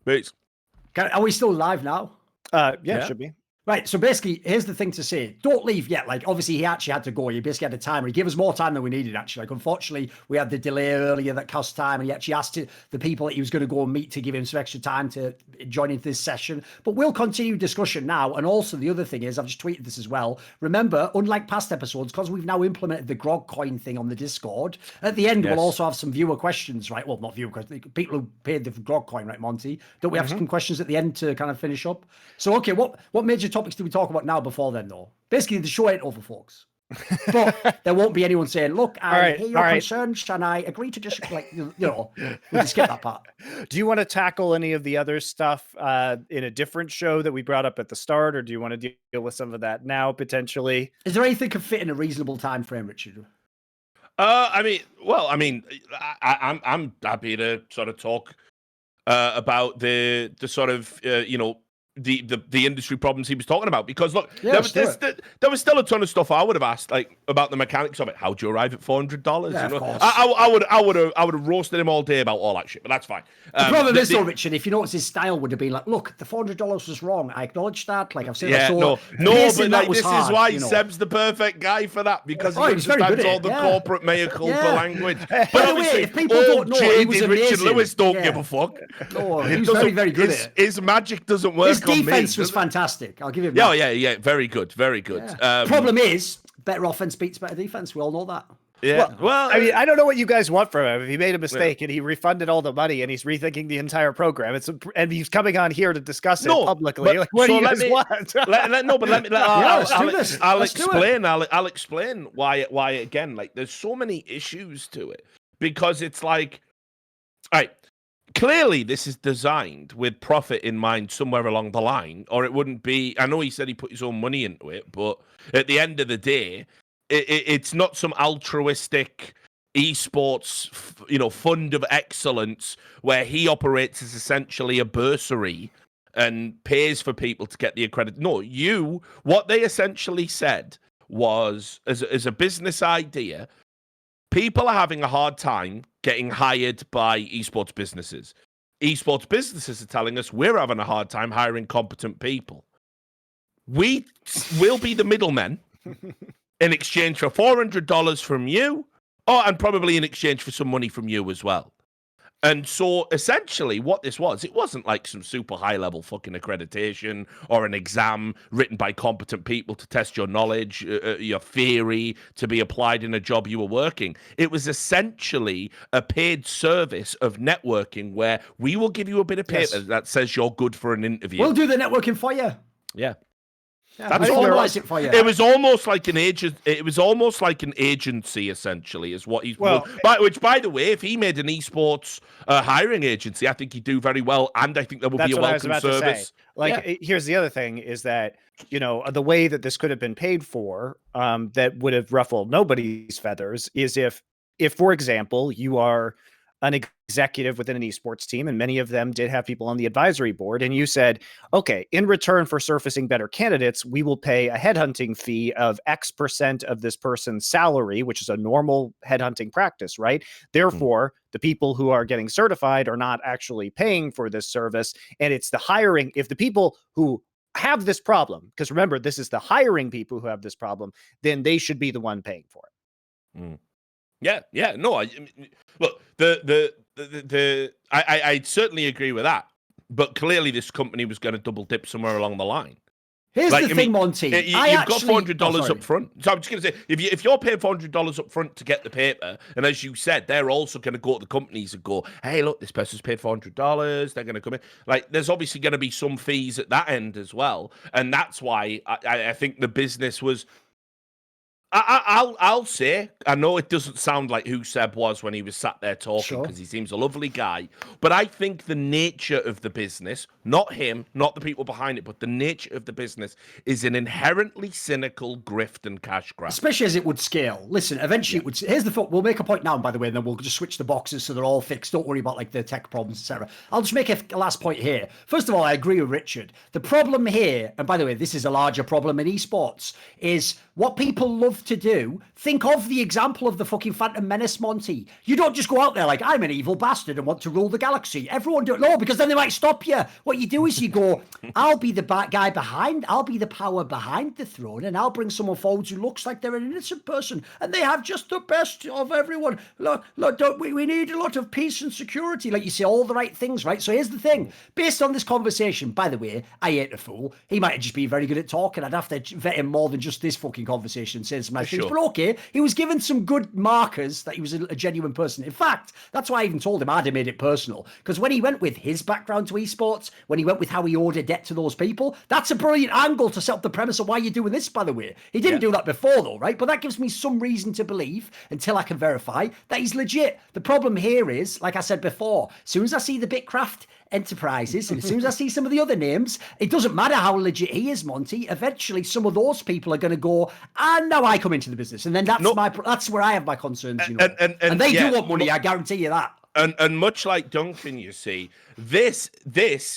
Are we still live now? Yeah, it should be. Right, so basically, here's the thing to say. Don't leave yet. Like, obviously, he actually had to go. He basically had a timer. He gave us more time than we needed, actually. Like, unfortunately, we had the delay earlier that cost time, and he actually asked the people that he was going to go and meet to give him some extra time to join into this session. But we'll continue discussion now. And also, the other thing is, I've just tweeted this as well. Remember, unlike past episodes, because we've now implemented the grog coin thing on the Discord, at the end, we'll also have some viewer questions, right? Well, not viewer questions. People who paid the grog coin, right, Monty? Don't we have some questions at the end to kind of finish up? So, okay, what major topics do we talk about now before then, though? Basically, the show ain't over, folks. But there won't be anyone saying, look, I hear your concerns, and I agree to just, like, we'll just skip that part. Do you want to tackle any of the other stuff in a different show that we brought up at the start, or do you want to deal with some of that now, potentially? Is there anything that could fit in a reasonable time frame, Richard? I'm happy to sort of talk about the sort of the industry problems he was talking about, because look, there was still a ton of stuff I would have asked, like, about the mechanics of it. How do you arrive at $400? I would have roasted him all day about all that shit, but that's fine. The problem is, though, Richard, if you notice, his style would have been like, look, the $400 was wrong. I acknowledge that. Like, I've said that. But like, this is why Seb's the perfect guy for that, because he understands all the corporate mea culpa language. But obviously, if people don't know, he was amazing. Richard Lewis don't give a fuck. No, he was very, very good at it. His magic doesn't work. His defense was fantastic. I'll give him that. Yeah. Very good. Yeah. Problem is, better offense beats better defense. We all know that. Yeah. Well, I mean, I don't know what you guys want from him. If he made a mistake and he refunded all the money and he's rethinking the entire program, and he's coming on here to discuss it publicly. Like, what do you guys want? I'll explain why again. Like, there's so many issues to it, because it's like, all right. Clearly, this is designed with profit in mind somewhere along the line, or it wouldn't be. I know he said he put his own money into it, but at the end of the day, it's not some altruistic esports, fund of excellence where he operates as essentially a bursary and pays for people to get the accreditation. No, what they essentially said was, as a business idea, people are having a hard time getting hired by esports businesses. Esports businesses are telling us we're having a hard time hiring competent people. We will be the middlemen in exchange for $400 from you, and probably in exchange for some money from you as well. And so essentially what this was, it wasn't like some super high level fucking accreditation or an exam written by competent people to test your knowledge, your theory to be applied in a job you were working. It was essentially a paid service of networking where we will give you a bit of paper that says you're good for an interview. We'll do the networking for you. Yeah. That's all it for you. It was almost like an agent. It was almost like an agency, essentially, is what he's. Which, by the way, if he made an esports hiring agency, I think he'd do very well, and I think there would be a welcome service. Here's the other thing: is that the way that this could have been paid for, that would have ruffled nobody's feathers, is if, for example, you are an executive within an esports team, and many of them did have people on the advisory board, and you said, okay, in return for surfacing better candidates, we will pay a headhunting fee of X% of this person's salary, which is a normal headhunting practice, right? Therefore, the people who are getting certified are not actually paying for this service, and it's the hiring. If the people who have this problem, because remember, this is the hiring people who have this problem, then they should be the one paying for it. Yeah. No, look, I certainly agree with that. But clearly, this company was going to double dip somewhere along the line. Here's the thing, Monty. You've got $400 up front. So I'm just going to say, if you're paying $400 up front to get the paper, and as you said, they're also going to go to the companies and go, hey, look, this person's paid $400. They're going to come in. Like, there's obviously going to be some fees at that end as well. And that's why I think the business was... I'll say, I know it doesn't sound like who Seb was when he was sat there talking, because he seems a lovely guy, but I think the nature of the business, not him, not the people behind it, but the nature of the business is an inherently cynical grift and cash grab. Especially as it would scale. Listen, eventually it would... Here's the thought. We'll make a point now, by the way, and then we'll just switch the boxes so they're all fixed. Don't worry about like the tech problems, etc. I'll just make a last point here. First of all, I agree with Richard. The problem here, and by the way, this is a larger problem in esports, is what people love love to do, think of the example of the fucking Phantom Menace, Monty. You don't just go out there like, I'm an evil bastard and want to rule the galaxy. Everyone do it. No, because then they might stop you. What you do is you go, I'll be the guy behind, I'll be the power behind the throne, and I'll bring someone forward who looks like they're an innocent person, and they have just the best of everyone. Look, we need a lot of peace and security. Like, you say all the right things, right? So here's the thing. Based on this conversation, by the way, I ain't a fool. He might have just been very good at talking. I'd have to vet him more than just this fucking conversation, saying some nice things. But okay, he was given some good markers that he was a genuine person. In fact, that's why I even told him I'd have made it personal. Because when he went with his background to esports, when he went with how he owed a debt to those people, that's a brilliant angle to set up the premise of why you're doing this, by the way. He didn't do that before, though, right? But that gives me some reason to believe, until I can verify, that he's legit. The problem here is, like I said before, as soon as I see the Bitcraft Enterprises, and as soon as I see some of the other names, it doesn't matter how legit he is, Monty. Eventually, some of those people are going to go, and now I come into the business, and then that's where I have my concerns, you know. And they do want money, I guarantee you that. And much like Duncan, you see, this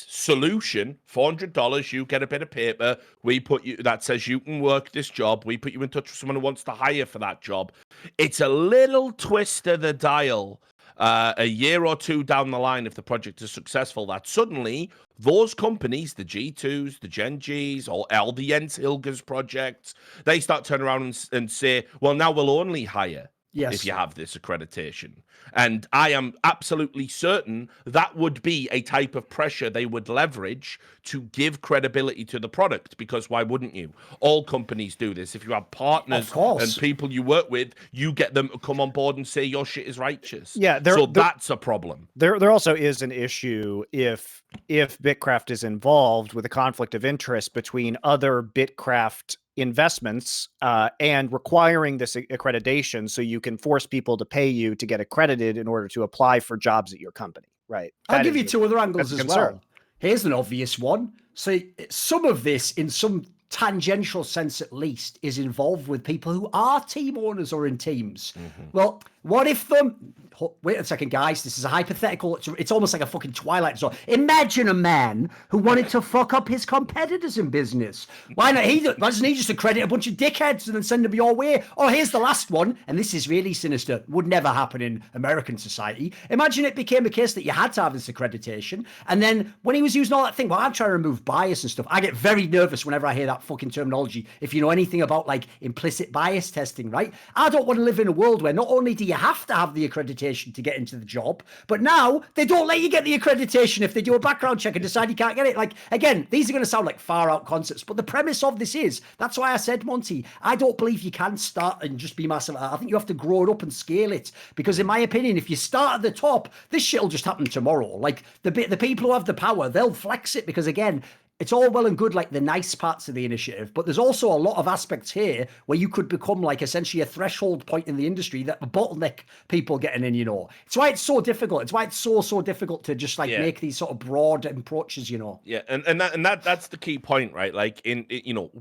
solution, $400, you get a bit of paper, we put you, that says you can work this job, we put you in touch with someone who wants to hire for that job. It's a little twist of the dial. A year or two down the line, if the project is successful, that suddenly those companies, the G2s, the Gen Gs, or the Jens Hilger's projects, they start turning around and say, well, now we'll only hire if you have this accreditation. And I am absolutely certain that would be a type of pressure they would leverage to give credibility to the product, because why wouldn't you? All companies do this. If you have partners and people you work with, you get them to come on board and say your shit is righteous. Yeah, that's a problem. There also is an issue if Bitcraft is involved with a conflict of interest between other Bitcraft investments and requiring this accreditation so you can force people to pay you to get accredited in order to apply for jobs at your company, right? I'll give you two other angles as well. Here's an obvious one. So some of this, in some tangential sense at least, is involved with people who are team owners or in teams. Well, what if them... Wait a second, guys. This is a hypothetical. It's almost like a fucking Twilight Zone. Imagine a man who wanted to fuck up his competitors in business. Why not? Why doesn't he just accredit a bunch of dickheads and then send them your way? Oh, here's the last one. And this is really sinister. Would never happen in American society. Imagine it became a case that you had to have this accreditation. And then when he was using all that thing, well, I'm trying to remove bias and stuff. I get very nervous whenever I hear that fucking terminology. If you know anything about like implicit bias testing, right? I don't want to live in a world where not only do you have to have the accreditation to get into the job, but now they don't let you get the accreditation if they do a background check and decide you can't get it. Like, again, these are going to sound like far out concepts, but the premise of this is, that's why I said, Monty, I don't believe you can start and just be massive. I think you have to grow it up and scale it, because in my opinion, if you start at the top, this shit will just happen tomorrow. Like, the people who have the power, they'll flex it, because again, it's all well and good, like the nice parts of the initiative, but there's also a lot of aspects here where you could become like essentially a threshold point in the industry that bottleneck people getting in, you know. It's why it's so difficult. It's why it's so difficult to just like make these sort of broad approaches, you know. Yeah, and that's the key point, right? Like you know,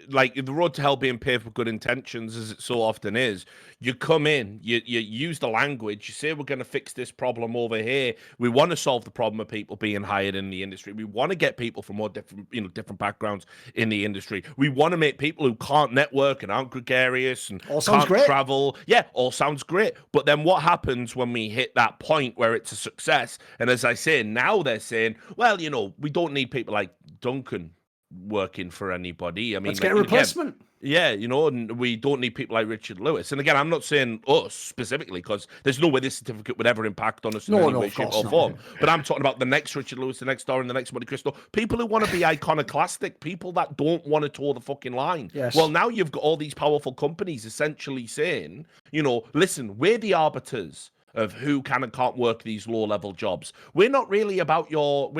like the road to hell being paved with good intentions, as it so often is. You come in, you use the language, you say we're going to fix this problem over here. We want to solve the problem of people being hired in the industry. We want to get people from more different backgrounds in the industry. We want to make people who can't network and aren't gregarious and can't travel. Yeah, all sounds great. But then what happens when we hit that point where it's a success? And as I say, now they're saying, well, you know, we don't need people like Duncan working for anybody. I mean, let's get a replacement. Yeah, you know, and we don't need people like Richard Lewis. And again, I'm not saying us specifically, because there's no way this certificate would ever impact on us in any way, shape, or form. But I'm talking about the next Richard Lewis, the next Thorin, the next MonteCristo. People who want to be iconoclastic, people that don't want to toe the fucking line. Yes. Well, now you've got all these powerful companies essentially saying, you know, listen, we're the arbiters of who can and can't work these low-level jobs. We're not really about your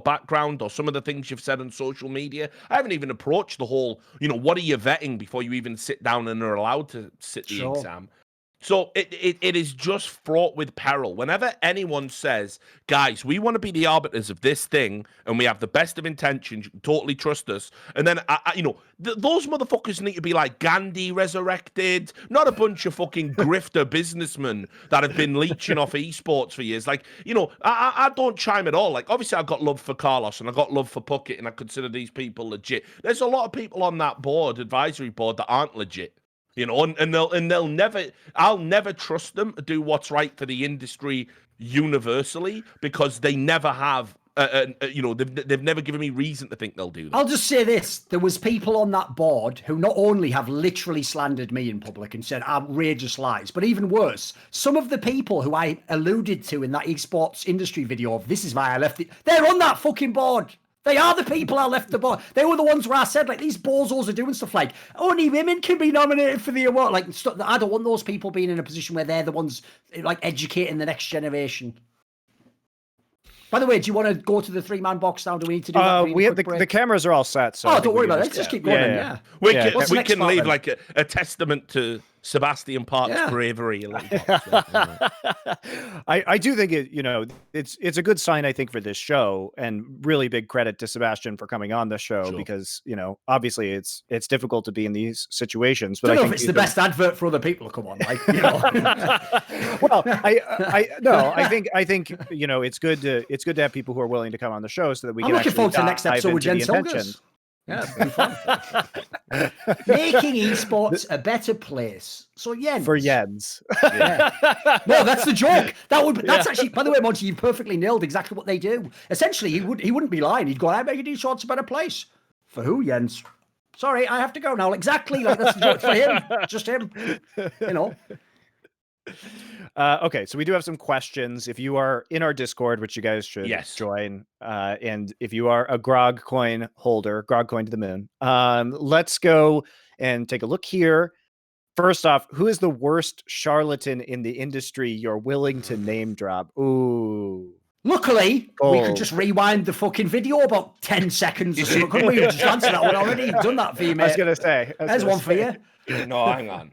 background or some of the things you've said on social media. I haven't even approached the whole, you know, what are you vetting before you even sit down and are allowed to sit the exam. So it is just fraught with peril. Whenever anyone says, guys, we want to be the arbiters of this thing and we have the best of intentions, you can totally trust us. And then, you know, those motherfuckers need to be like Gandhi resurrected, not a bunch of fucking grifter businessmen that have been leeching off esports for years. Like, you know, I don't chime at all. Like, obviously, I've got love for Carlos and I've got love for Puckett and I consider these people legit. There's a lot of people on that board, advisory board, that aren't legit. You know, and they'll never. I'll never trust them to do what's right for the industry universally because they never have. They've never given me reason to think they'll do that. I'll just say this. There was people on that board who not only have literally slandered me in public and said outrageous lies, but even worse, some of the people who I alluded to in that esports industry video of this is why I left it, they're on that fucking board. They are the people I left the board. They were the ones where I said, like, these bozos are doing stuff like, only women can be nominated for the award. Like, I don't want those people being in a position where they're the ones, like, educating the next generation. By the way, do you want to go to the 3-man box now? Do we need to do that? We have the cameras are all set. So don't worry about it. Let's just keep going. Yeah. We can leave like a testament to Sebastian Park's bravery. I do think it's a good sign, I think, for this show, and really big credit to Sebastian for coming on the show because obviously it's difficult to be in these situations. But I don't know if it's the best advert for other people to come on. Like, well, I think it's good to have people who are willing to come on the show so that we can. I'm looking forward to the next episode with Jen Silgers. Yeah, it's been fun. Making esports a better place. So Jens. For Jens. No, that's the joke. That's actually, by the way, Monty, you perfectly nailed exactly what they do. Essentially, he wouldn't be lying. He'd go, I'm making esports a better place. For who, Jens? Sorry, I have to go now. Exactly. Like that's the joke for him. Just him. Okay, so we do have some questions. If you are in our Discord, which you guys should join, and if you are a Grog coin holder, Grog coin to the moon, let's go and take a look here. First off, who is the worst charlatan in the industry you're willing to name drop? Ooh. Luckily, we could just rewind the fucking video about 10 seconds or something. Couldn't we have just answered that one already? You've done that for you, mate. I was going to say. There's one for you. No, hang on.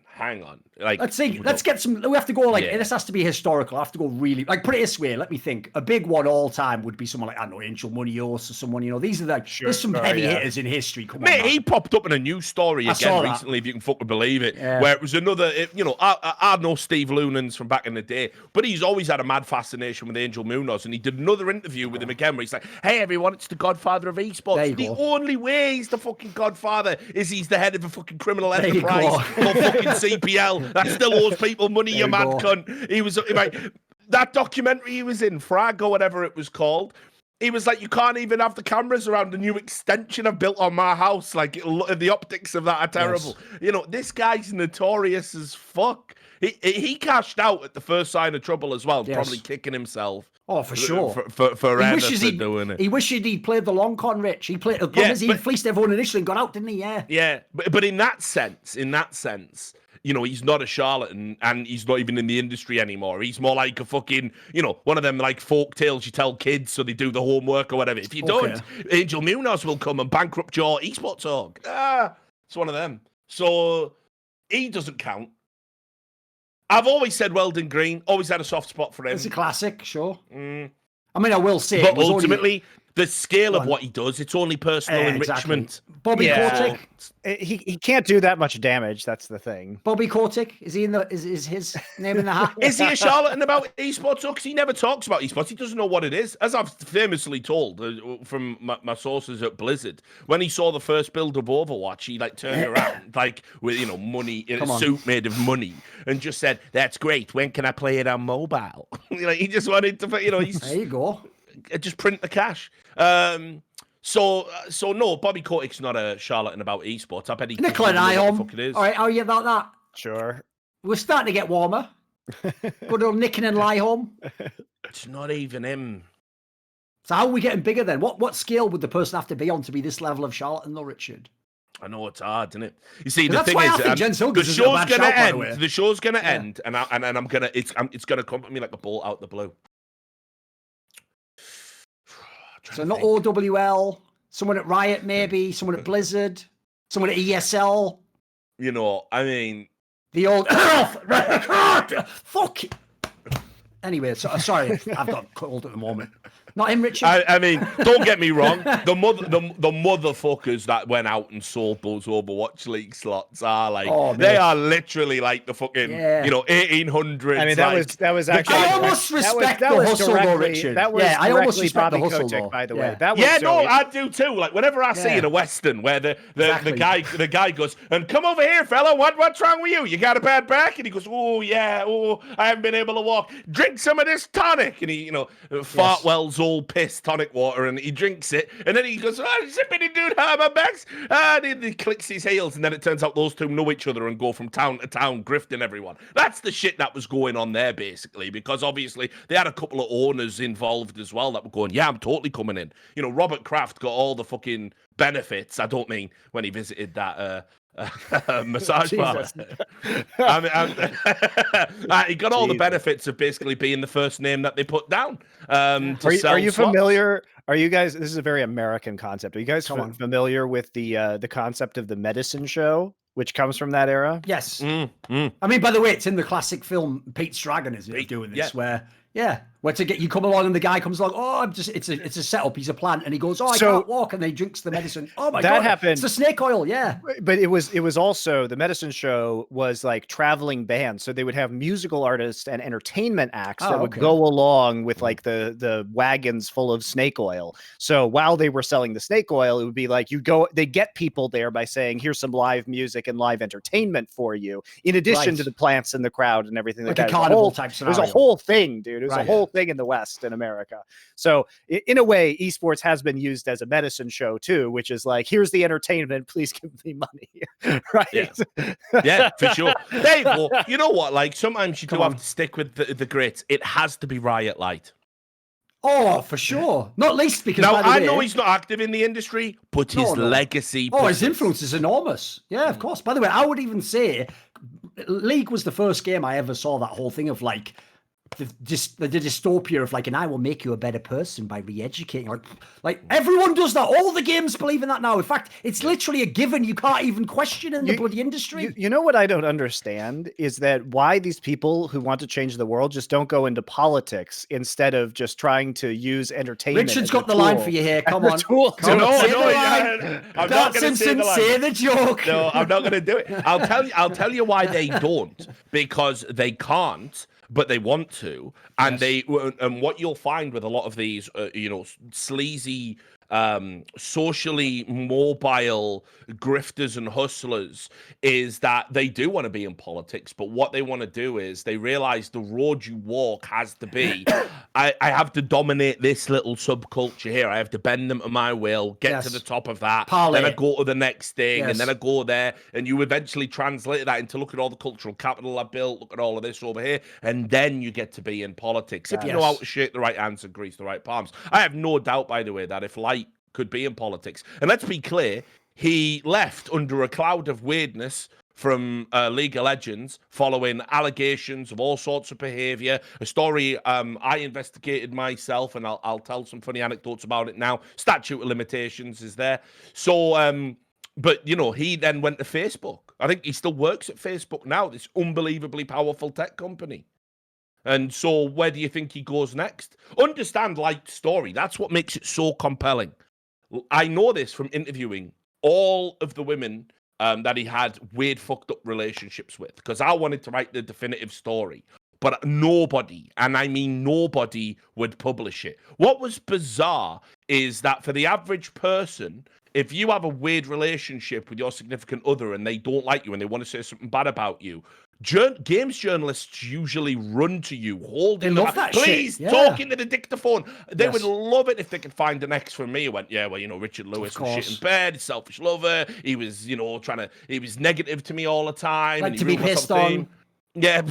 Like, let's see. Let's get some. We have to go like this has to be historical. I have to go really like put it this way. Let me think. A big one all time would be someone like I don't know Angel Munoz or someone. These are like there's some heavy hitters in history. Come on, he popped up in a news story again recently, if you can fucking believe it. Yeah. Where it was another. I know Steve Lunans from back in the day, but he's always had a mad fascination with Angel Munoz, and he did another interview with him again where he's like, "Hey everyone, it's the Godfather of esports. The only way he's the fucking Godfather is he's the head of a fucking criminal enterprise called fucking CPL that still owes people money, you mad cunt." He was like, that documentary he was in, Frag or whatever it was called. He was like, you can't even have the cameras around the new extension I've built on my house. Like, the optics of that are terrible. Yes. This guy's notorious as fuck. He cashed out at the first sign of trouble as well, probably kicking himself. Oh, for sure. For doing it. He wished he'd played the long con, Rich. He played. He fleeced everyone initially and got out, didn't he? Yeah. Yeah, but in that sense, he's not a charlatan and he's not even in the industry anymore. He's more like a fucking, one of them like folk tales you tell kids so they do the homework or whatever. If you don't, Angel Munoz will come and bankrupt your esports org. It's one of them. So he doesn't count. I've always said Weldon Green, always had a soft spot for him. It's a classic, sure. I mean, I will say, but ultimately, the scale of what he does, it's only personal enrichment. Bobby Kotick, he can't do that much damage. That's the thing. Bobby Kotick, is he in the? Is his name in the hat? Is he a charlatan about esports? Because he never talks about esports. He doesn't know what it is. As I've famously told from my sources at Blizzard, when he saw the first build of Overwatch, he turned around with money in a suit made of money and just said, "That's great. When can I play it on mobile?" He just wanted to. There you go. Just print the cash. So no, Bobby Kotick's not a charlatan about esports. I bet he Nicola Nyholm. What the fuck it is. All right, how are you about that? Sure. We're starting to get warmer. Good old Nicken and Nyholm. It's not even him. So how are we getting bigger then? What scale would the person have to be on to be this level of charlatan though, Richard? I know it's hard, isn't it? You see, the thing is, the show's going to end. The show's going to end, and I'm gonna. It's going to come at me like a bolt out the blue. So not OWL, someone at Riot maybe, someone at Blizzard, someone at ESL. I mean... The old... Fuck! Anyway, sorry, I've got cold at the moment. Not him, Richard. I mean, don't get me wrong. The motherfuckers that went out and sold those Overwatch League slots are like, they are literally like the fucking, 1800s. I mean, that was actually. I almost respect the hustle, though, Richard. I almost respect the hustle, though. By the way, I do too. Like whenever I see in a western where the guy goes, and come over here, fella. What's wrong with you? You got a bad back? And he goes, I haven't been able to walk. Drink some of this tonic, and he, Fartwell's all piss tonic water, and he drinks it, and then he goes, zippity dude, my back's, and he clicks his heels, and then it turns out those two know each other and go from town to town grifting everyone. That's the shit that was going on there, basically, because obviously they had a couple of owners involved as well that were going, I'm totally coming in. Robert Kraft got all the fucking benefits. I don't mean when he visited that massage bar. He got all the benefits of basically being the first name that they put down. Are you familiar? Are you guys? This is a very American concept. Are you guys familiar with the concept of the medicine show, which comes from that era? Yes. I mean, by the way, it's in the classic film Pete's Dragon, isn't it? Doing this where. Yeah, where to get you come along and the guy comes along. It's a setup. He's a plant, and he goes, I can't walk, and then he drinks the medicine. Oh my god, that happened. It's the snake oil, yeah. But it was also the medicine show was like traveling bands, so they would have musical artists and entertainment acts that would go along with like the wagons full of snake oil. So while they were selling the snake oil, it would be like they get people there by saying, here's some live music and live entertainment for you, in addition to the plants in the crowd and everything like that. A carnival type scenario. It was a whole thing, dude. It was a whole thing in the West, in America. So in a way, esports has been used as a medicine show too, which is like, here's the entertainment, please give me money. Right? Yeah, for sure. Dave, well, you know what? Like sometimes you do have to stick with the greats. It has to be Riot Light. Oh, for sure. Not least because now I know he's not active in the industry, but his legacy. His influence is enormous. Yeah, of course. By the way, I would even say League was the first game I ever saw that whole thing of like the dystopia of like, and I will make you a better person by re-educating. Like everyone does that. All the games believe in that now. In fact, it's literally a given. You can't even question in the bloody industry. You know what I don't understand is that why these people who want to change the world just don't go into politics instead of just trying to use entertainment. Richard's got the line for you here. Come on. I'm not going to say the joke. No, I'm not going to do it. I'll tell you why they don't, because they can't. But they want to, and and what you'll find with a lot of these, sleazy, socially mobile grifters and hustlers is that they do want to be in politics, but what they want to do is they realize the road you walk has to be, I have to dominate this little subculture here. I have to bend them to my will, get to the top of that, then I go to the next thing, and then I go there, and you eventually translate that into look at all the cultural capital I built, look at all of this over here, and then you get to be in politics. If you know how to shake the right hands and grease the right palms. I have no doubt, by the way, that if Light could be in politics, and let's be clear, he left under a cloud of weirdness from League of Legends following allegations of all sorts of behavior, a story I investigated myself, and I'll tell some funny anecdotes about it now. Statute of limitations is there. So, but, he then went to Facebook. I think he still works at Facebook now, this unbelievably powerful tech company. And so where do you think he goes next? Understand Light's story. That's what makes it so compelling. I know this from interviewing all of the women that he had weird, fucked up relationships with, because I wanted to write the definitive story. But nobody, and I mean nobody, would publish it. What was bizarre is that for the average person, if you have a weird relationship with your significant other and they don't like you and they want to say something bad about you, games journalists usually run to you, holding them up. Please, talk into the dictaphone. They would love it if they could find an ex from me who went, Richard Lewis was shit in bed, selfish lover. He was, he was negative to me all the time. Like to be pissed on. Yeah,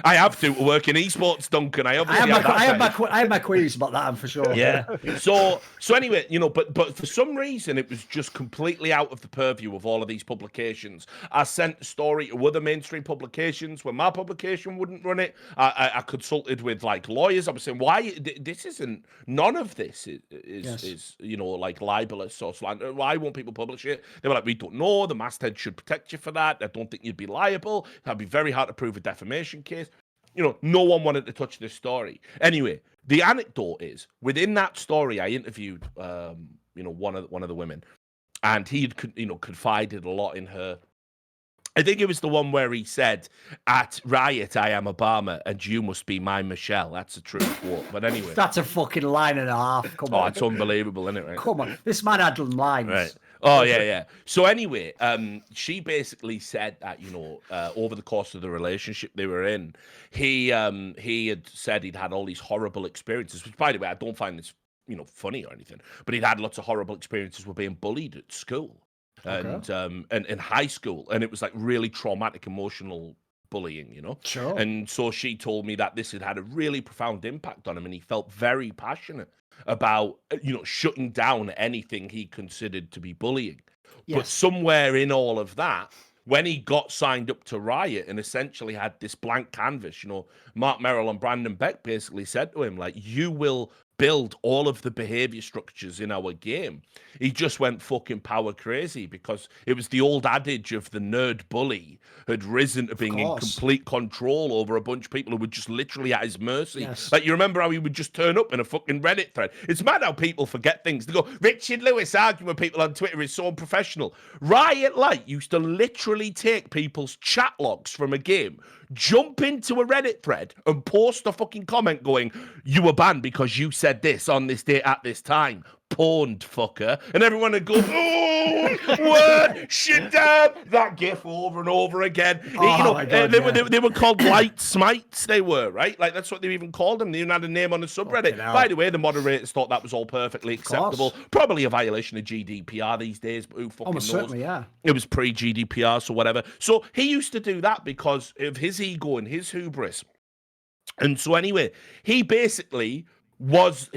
I have to work in esports, Duncan. I have my queries about that, for sure. Yeah. So anyway, but for some reason it was just completely out of the purview of all of these publications. I sent a story to other mainstream publications when my publication wouldn't run it. I consulted with like lawyers. I was saying, why this isn't? None of this is like libelous or slander. Why won't people publish it? They were like, we don't know. The masthead should protect you for that. I don't think you'd be liable. That'd be very hard to prove a defamation case. no one wanted to touch this story. Anyway, the anecdote is within that story, I interviewed, one of the women, and he had, confided a lot in her. I think it was the one where he said, "At Riot, I am Obama, and you must be my Michelle." That's a true quote. But anyway, That's a fucking line and a half. Come on, it's unbelievable, isn't it? Right? Come on, this man had lines. Right. Oh yeah. So anyway, she basically said that over the course of the relationship they were in, he had said he'd had all these horrible experiences. Which, by the way, I don't find this funny or anything, but he'd had lots of horrible experiences with being bullied at school. And in high school, and it was like really traumatic emotional bullying, Sure. And so she told me that this had a really profound impact on him, and he felt very passionate about shutting down anything he considered to be bullying. Yes. But somewhere in all of that, when he got signed up to Riot and essentially had this blank canvas, Mark Merrill and Brandon Beck basically said to him, like, you will build all of the behavior structures in our game. He just went fucking power crazy because it was the old adage of the nerd bully had risen to being in complete control over a bunch of people who were just literally at his mercy. Yes. Like, you remember how he would just turn up in a fucking Reddit thread? It's mad how people forget things. They go, Richard Lewis arguing with people on Twitter is so unprofessional. Riot Light used to literally take people's chat logs from a game, jump into a Reddit thread and post a fucking comment going, you were banned because you said this on this date at this time. Pawned, fucker. And everyone would go, oh, what? Shit down. That gif over and over again. They were called light smites, they were, right? Like, that's what they even called them. They even had a name on the subreddit. By the way, the moderators thought that was all perfectly acceptable. Probably a violation of GDPR these days, but who fucking knows? Certainly, yeah. It was pre-GDPR, so whatever. So he used to do that because of his ego and his hubris. And so anyway, he basically was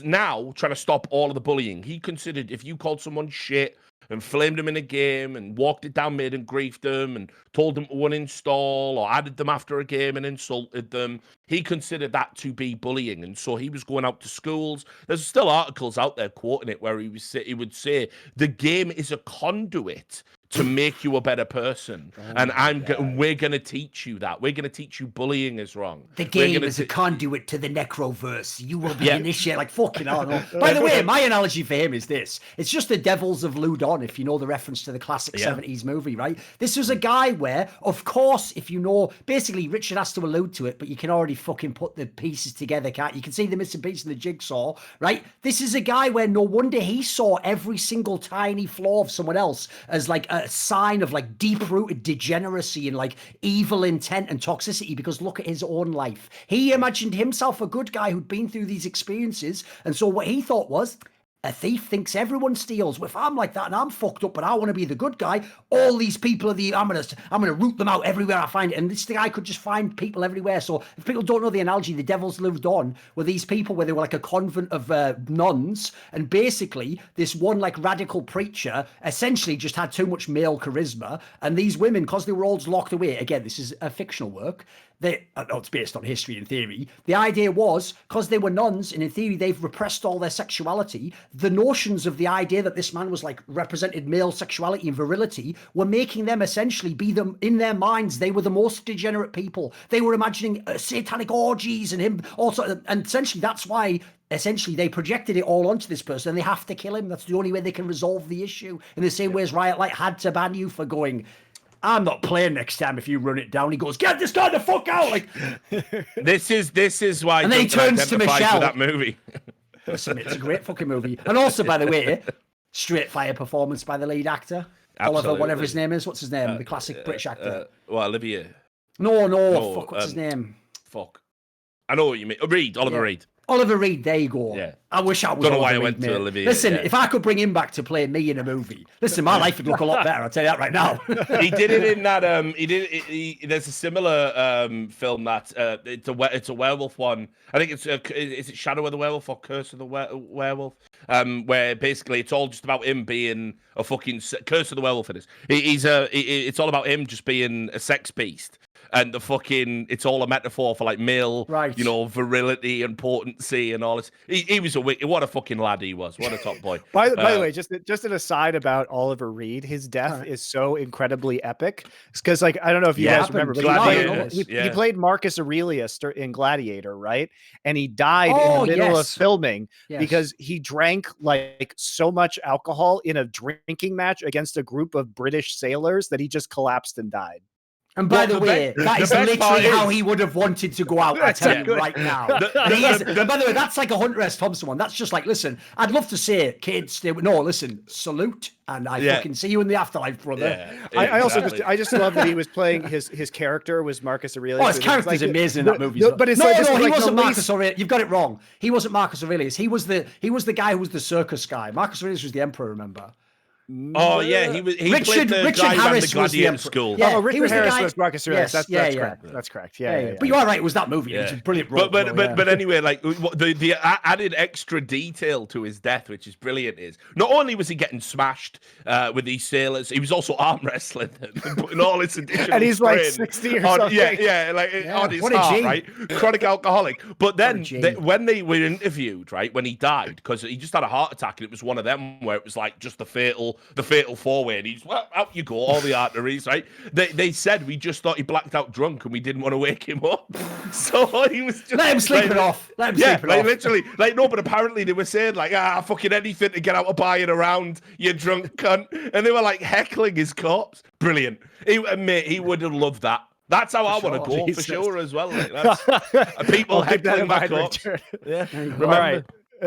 now trying to stop all of the bullying. He considered if you called someone shit and flamed them in a game and walked it down mid and griefed them and told them to uninstall or added them after a game and insulted them, he considered that to be bullying. And so he was going out to schools. There's still articles out there quoting it where he would say the game is a conduit to make you a better person. And we're going to teach you that. We're going to teach you bullying is wrong. The game is a conduit to the necroverse. You will be initiated. Like, fucking hell. No. By the way, my analogy for him is this. It's just the Devils of Ludon, if you know the reference to the classic 70s movie, right? This was a guy where, of course, if you know, basically Richard has to allude to it, but you can already fucking put the pieces together, can't you? You can see the missing piece in the jigsaw, right? This is a guy where no wonder he saw every single tiny flaw of someone else as like a sign of like deep-rooted degeneracy and like evil intent and toxicity, because look at his own life. He imagined himself a good guy who'd been through these experiences, and so what he thought was, a thief thinks everyone steals. If I'm like that and I'm fucked up, but I want to be the good guy, all these people are I'm gonna root them out everywhere I find it. And this guy could just find people everywhere. So if people don't know the analogy, the Devils lived on were these people where they were like a convent of nuns, and basically this one like radical preacher essentially just had too much male charisma, and these women, because they were all locked away. Again, this is a fictional work. It's based on history and theory. The idea was, because they were nuns, and in theory they've repressed all their sexuality, the notions of the idea that this man was like represented male sexuality and virility were making them essentially be them in their minds. They were the most degenerate people. They were imagining satanic orgies and him also, and essentially that's why essentially they projected it all onto this person, and they have to kill him. That's the only way they can resolve the issue. In the same way as Riot Light had to ban you for going, I'm not playing next time if you run it down. He goes, get this guy the fuck out! Like, this is why. And then he turns to Michelle. That movie. Listen, it's a great fucking movie. And also, by the way, straight fire performance by the lead actor, Oliver, whatever his name is. What's his name? The classic British actor. Olivia. No. Fuck, what's his name? Fuck. I know what you mean. Oliver Reed. Oliver Reed, there you go. Yeah. I wish I was. Don't know Oliver why I Reed, went to Olivia. Listen, if I could bring him back to play me in a movie, listen, my life would look a lot better. I'll tell you that right now. He did it in that. There's a similar film that it's a werewolf one. I think is it Shadow of the Werewolf or Curse of the Werewolf? Where basically it's all just about him being a fucking Curse of the Werewolf. It's all about him just being a sex beast. and the fucking it's all a metaphor for like male, Right. you know, virility and potency and all this. He was what a fucking lad he was. What a top boy. By the way, just an aside about Oliver Reed, his death is so incredibly epic. Because, like, I don't know if you guys remember, but he played Marcus Aurelius in Gladiator, right? And he died in the middle of filming because he drank like so much alcohol in a drinking match against a group of British sailors that he just collapsed and died. And by the way, that is literally how he would have wanted to go out, I tell you right now. And by the way, that's like a Hunter S. Thompson one. That's just like, listen, I'd love to say, kids, no, listen, salute, and I fucking see you in the afterlife, brother. Yeah, I just love that he was playing his character was Marcus Aurelius. Oh, his character is amazing in that movie. But it's he wasn't Marcus Aurelius. You've got it wrong. He wasn't Marcus Aurelius. He was the guy who was the circus guy. Marcus Aurelius was the emperor, remember? Oh yeah, he played the guy who ran the Gladiator school. Yeah, Richard Harris was Marcus Aurelius. That's correct. That's correct. Yeah. But you are right. It was that movie. It's a brilliant role. But anyway, like the added extra detail to his death, which is brilliant, is not only was he getting smashed with these sailors, he was also arm wrestling them, putting all this additional and he's like 60 or something. On his heart, right? Chronic alcoholic. But then when they were interviewed, right, when he died, because he just had a heart attack, and it was one of them where it was like just the fatal four-way, and he's out you go, all the arteries, right? They said we just thought he blacked out drunk and we didn't want to wake him up, so he was just let him sleep it off. Literally, no, but apparently they were saying like fucking anything to get out of buying around, you drunk cunt, and they were like heckling his corpse. Brilliant. He would have loved that. That's how I want to go for sure as well. Like, that's people heckling my corpse. Yeah, all right.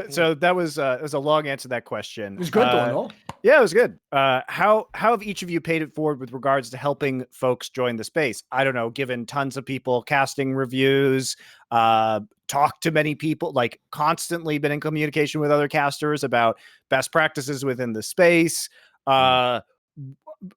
So that was a long answer to that question. It was good though, no? Yeah, it was good. How have each of you paid it forward with regards to helping folks join the space? I don't know, given tons of people casting reviews, talked to many people, like constantly been in communication with other casters about best practices within the space,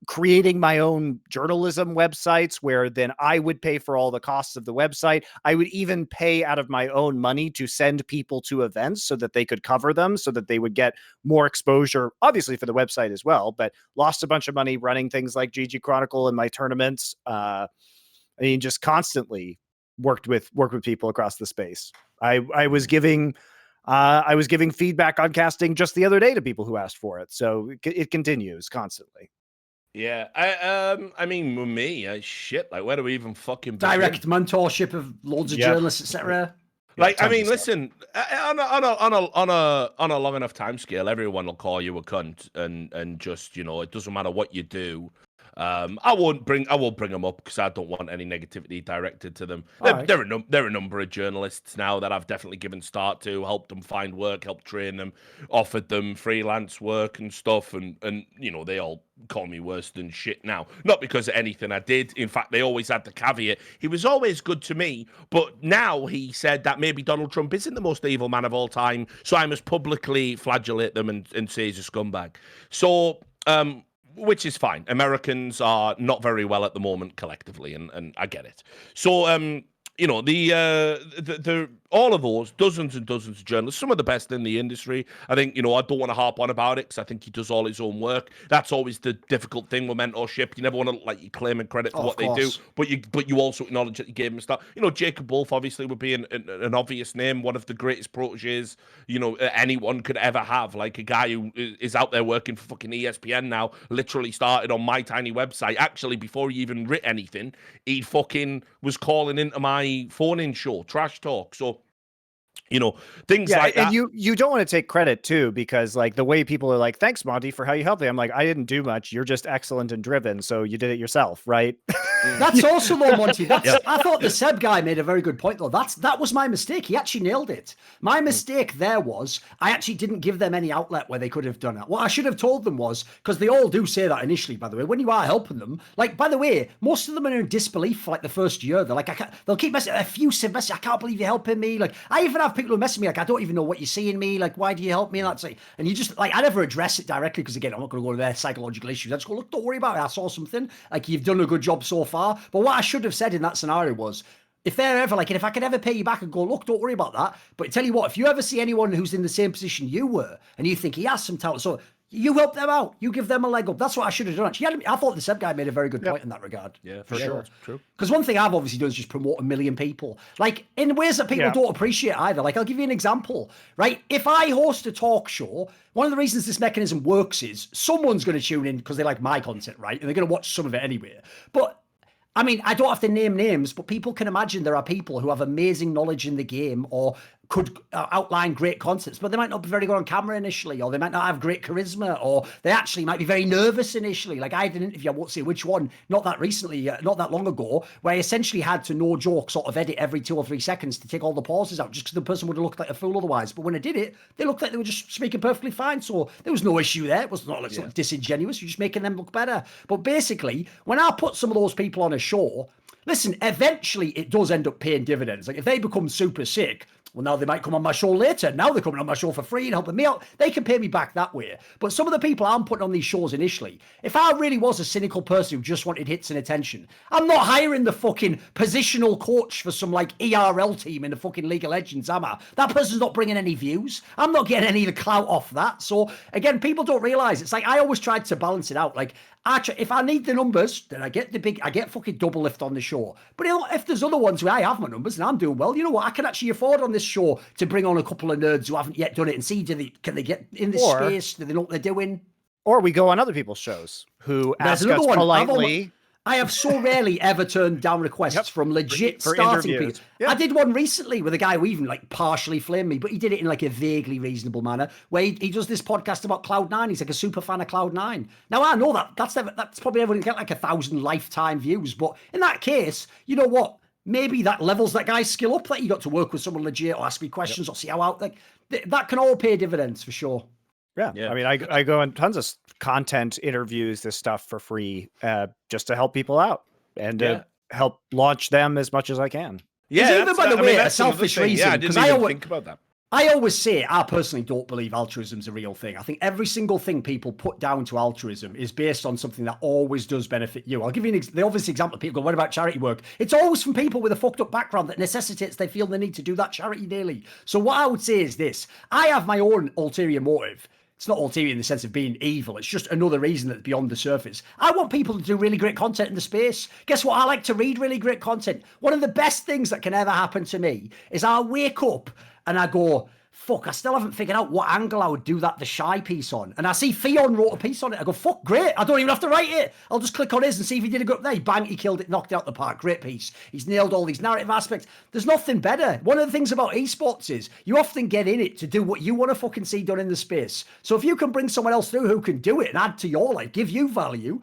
creating my own journalism websites where then I would pay for all the costs of the website. I would even pay out of my own money to send people to events so that they could cover them, so that they would get more exposure, obviously for the website as well, but lost a bunch of money running things like GG Chronicle and my tournaments. I mean, just constantly worked with people across the space. I was giving feedback on casting just the other day to people who asked for it. So it continues constantly. Yeah, I mean, with me, shit, like, where do we even fucking begin? Direct mentorship of loads of journalists, etc. Like, I mean, listen, on a long enough time scale, everyone will call you a cunt, and just, you know, it doesn't matter what you do. I won't bring them up because I don't want any negativity directed to them. There are a number of journalists now that I've definitely given start to, helped them find work, helped train them, offered them freelance work and stuff, and you know, they all call me worse than shit now. Not because of anything I did. In fact, they always had the caveat, he was always good to me, but now he said that maybe Donald Trump isn't the most evil man of all time, so I must publicly flagellate them and say he's a scumbag. So, which is fine. Americans are not very well at the moment collectively, and I get it. So, you know, the all of those, dozens and dozens of journalists, some of the best in the industry. I think, you know, I don't want to harp on about it because I think he does all his own work. That's always the difficult thing with mentorship. You never want to like you claiming credit for what they do, but you also acknowledge that you gave him stuff. You know, Jacob Wolf obviously would be an obvious name, one of the greatest proteges, you know, anyone could ever have. Like a guy who is out there working for fucking ESPN now, literally started on my tiny website. Actually, before he even writ anything, he fucking was calling into my phone-in show, Trash Talk. So, you know, things like that. And you don't want to take credit too, because like the way people are like, thanks, Monty, for how you helped me. I'm like, I didn't do much. You're just excellent and driven. So you did it yourself, right? That's also though, Monty. I thought the Seb guy made a very good point though. That was my mistake. He actually nailed it. My mistake there was I actually didn't give them any outlet where they could have done it. What I should have told them was, because they all do say that initially, by the way, when you are helping them, like, by the way, most of them are in disbelief for like the first year. They're like, they'll keep messaging, effusive message. I can't believe you're helping me. Like, I even have people who message me like, I don't even know what you see in me. Like, why do you help me? And that's like, and you just like, I never address it directly because again, I'm not going to go to their psychological issues. I just go, look, don't worry about it. I saw something. Like, you've done a good job so far. But what I should have said in that scenario was, if they're ever like, and if I could ever pay you back and go, look, don't worry about that. But I tell you what, if you ever see anyone who's in the same position you were, and you think he has some talent, so you help them out, you give them a leg up. That's what I should have done. Actually, I thought the Seb guy made a very good point in that regard. Yeah, for sure. True. Because one thing I've obviously done is just promote 1 million people, like in ways that people don't appreciate either. Like, I'll give you an example, right? If I host a talk show, one of the reasons this mechanism works is someone's going to tune in because they like my content, right? And they're going to watch some of it anyway. But I mean, I don't have to name names, but people can imagine there are people who have amazing knowledge in the game or could outline great concepts, but they might not be very good on camera initially, or they might not have great charisma, or they actually might be very nervous initially. Like, I had an interview, I won't say which one, not that recently, not that long ago, where I essentially had to, no joke, sort of edit every 2 or 3 seconds to take all the pauses out, just because the person would have looked like a fool otherwise. But when I did it, they looked like they were just speaking perfectly fine. So there was no issue there. It was not like something disingenuous. You're just making them look better. But basically, when I put some of those people on a show, listen, eventually it does end up paying dividends. Like, if they become super sick, well, now they might come on my show later. Now they're coming on my show for free and helping me out. They can pay me back that way. But some of the people I'm putting on these shows initially, if I really was a cynical person who just wanted hits and attention, I'm not hiring the fucking positional coach for some like ERL team in the fucking League of Legends, am I? That person's not bringing any views. I'm not getting any of the clout off that. So again, people don't realize, it's like, I always tried to balance it out. Like, if I need the numbers, then I get fucking double lift on the show. But if there's other ones where I have my numbers and I'm doing well, you know what? I can actually afford on this show to bring on a couple of nerds who haven't yet done it and see, can they get in this space? Do they know what they're doing? Or we go on other people's shows who ask us politely. I have so rarely ever turned down requests from legit for starting interviews. people. Yeah. I did one recently with a guy who even like partially flamed me, but he did it in like a vaguely reasonable manner, where he does this podcast about Cloud9. He's like a super fan of Cloud9. Now, I know that's probably never going to get like 1,000 lifetime views, but in that case, you know what? Maybe that levels that guy's skill up, that you got to work with someone legit or ask me questions or see how out, like that can all pay dividends for sure. Yeah. I mean, I go on tons of content interviews, this stuff for free, just to help people out and to help launch them as much as I can. Yeah, even by the way, a selfish reason. Yeah, I didn't even think about that. I always say, I personally don't believe altruism's a real thing. I think every single thing people put down to altruism is based on something that always does benefit you. I'll give you the obvious example. People go, what about charity work? It's always from people with a fucked up background that necessitates they feel the need to do that charity daily. So what I would say is this. I have my own ulterior motive. It's not ulterior in the sense of being evil. It's just another reason that's beyond the surface. I want people to do really great content in the space. Guess what? I like to read really great content. One of the best things that can ever happen to me is I wake up and I go, fuck, I still haven't figured out what angle I would do that The Shy piece on. And I see Theon wrote a piece on it. I go, fuck, great. I don't even have to write it. I'll just click on his and see if he did a good day. Bang, he killed it, knocked it out the park. Great piece. He's nailed all these narrative aspects. There's nothing better. One of the things about esports is you often get in it to do what you want to fucking see done in the space. So if you can bring someone else through who can do it and add to your life, give you value,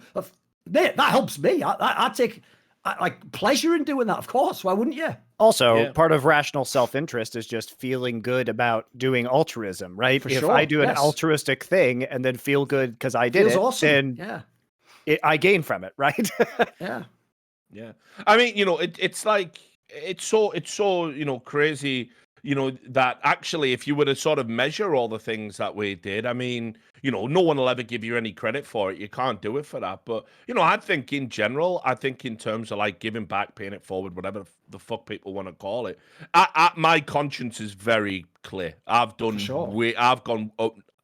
that helps me. I take like pleasure in doing that, of course. Why wouldn't you? Also, part of rational self-interest is just feeling good about doing altruism, right? For if sure, I do an altruistic thing and then feel good because I did it, awesome. then I gain from it, right? Yeah. I mean, you know, it's like it's so crazy, that actually, if you were to sort of measure all the things that we did, I mean, no one will ever give you any credit for it. You can't do it for that. But, I think in general, in terms of like giving back, paying it forward, whatever the fuck people want to call it, my conscience is very clear. I've done, I've gone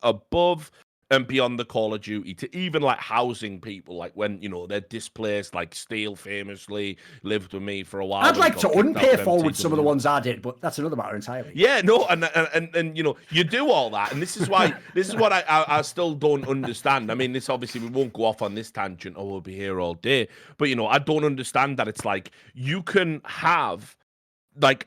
above and beyond the Call of Duty to even like housing people, like when, they're displaced, like Steel famously lived with me for a while. I'd like to unpay forward some of the ones I did, but that's another matter entirely. Yeah, no, and you do all that. And this is what I still don't understand. I mean, this obviously, we won't go off on this tangent or we'll be here all day. But, I don't understand that it's like you can have like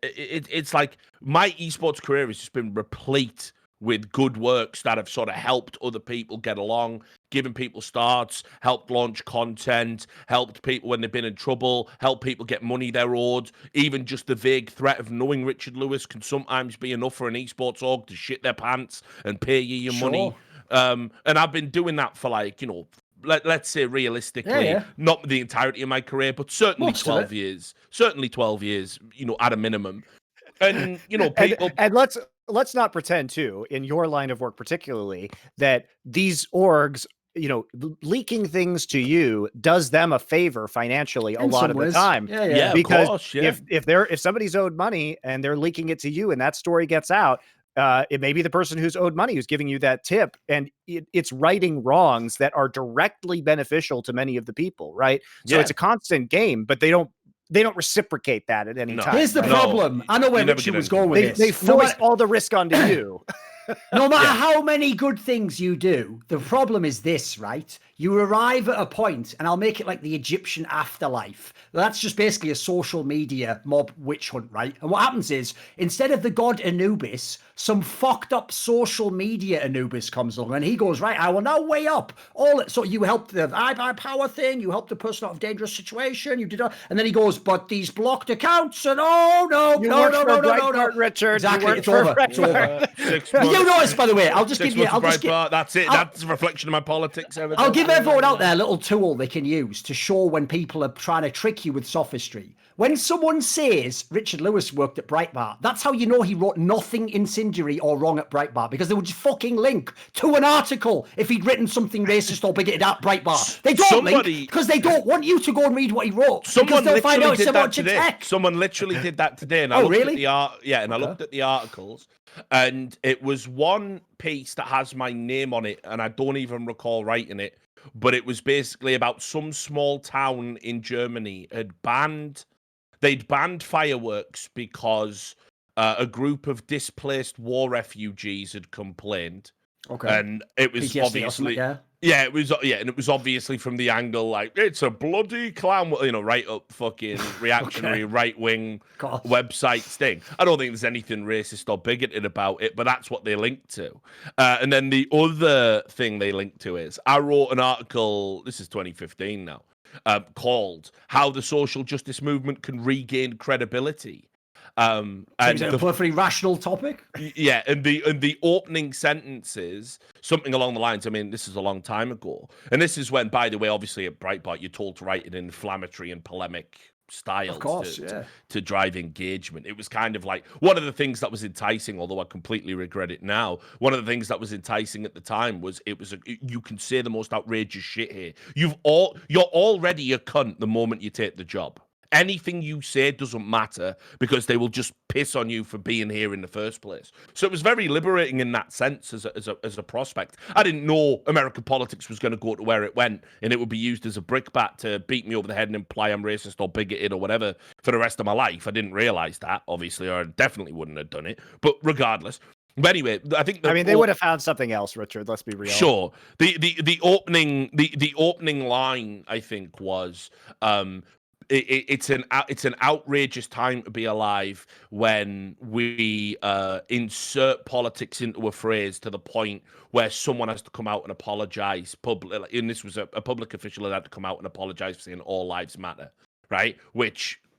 it's like my esports career has just been replete with good works that have sort of helped other people get along, given people starts, helped launch content, helped people when they've been in trouble, helped people get money they're owed. Even just the vague threat of knowing Richard Lewis can sometimes be enough for an esports org to shit their pants and pay you your money. And I've been doing that for like, let's say realistically, not the entirety of my career, but certainly 12 years. Certainly 12 years, at a minimum. And, people... And let's not pretend too, in your line of work particularly, that these orgs leaking things to you does them a favor financially a lot of the time. Yeah, because of course, yeah. if somebody's owed money and they're leaking it to you and that story gets out, it may be the person who's owed money who's giving you that tip, and it's righting wrongs that are directly beneficial to many of the people, right? So it's a constant game, but they don't reciprocate that at any time. Here's the problem. I know where Richard was going with this. They force all the risk onto you. No matter how many good things you do, the problem is this, right? You arrive at a point, and I'll make it like the Egyptian afterlife. That's just basically a social media mob witch hunt, right? And what happens is, instead of the god Anubis, some fucked up social media Anubis comes along, and he goes, right, I will now weigh up all it. So you helped the I power thing, you helped the person out of dangerous situation, you did, and then he goes, but these blocked accounts, and no, Richard. Exactly, it's over. It's over. 6 months. You notice, by the way, I'll just give you. That's it. That's a reflection of my politics. I'll give everyone out there a little tool they can use to show when people are trying to trick you with sophistry. When someone says Richard Lewis worked at Breitbart, that's how you know he wrote nothing incendiary or wrong at Breitbart, because they would just fucking link to an article if he'd written something racist or bigoted at Breitbart. They don't link because they don't want you to go and read what he wrote. Someone because they'll find out did it's that today. Someone literally did that today, and I looked really? at I looked at the articles, and it was one piece that has my name on it, and I don't even recall writing it, but it was basically about some small town in Germany they'd banned fireworks because a group of displaced war refugees had complained. Okay. And it was PTSD obviously and it was obviously from the angle like it's a bloody clown, right up fucking reactionary right-wing websites thing. I don't think there's anything racist or bigoted about it, but that's what they linked to. And then the other thing they linked to is I wrote an article, this is 2015 now, called How the Social Justice Movement Can Regain Credibility. And a perfectly rational topic. Yeah, and the opening sentences, something along the lines. I mean, this is a long time ago, and this is when, by the way, obviously at Breitbart, you're told to write it in inflammatory and polemic style, of course, to drive engagement. It was kind of like one of the things that was enticing, although I completely regret it now. One of the things that was enticing at the time was you can say the most outrageous shit here. You're already a cunt the moment you take the job. Anything you say doesn't matter because they will just piss on you for being here in the first place. So it was very liberating in that sense as a prospect. I didn't know American politics was going to go to where it went, and it would be used as a brickbat to beat me over the head and imply I'm racist or bigoted or whatever for the rest of my life. I didn't realize that, obviously, or I definitely wouldn't have done it. But regardless. But anyway, I think they would have found something else, Richard. Let's be real. Sure. The opening line, I think, was it's an outrageous time to be alive when we insert politics into a phrase to the point where someone has to come out and apologize publicly. And this was a public official that had to come out and apologize for saying all lives matter, right?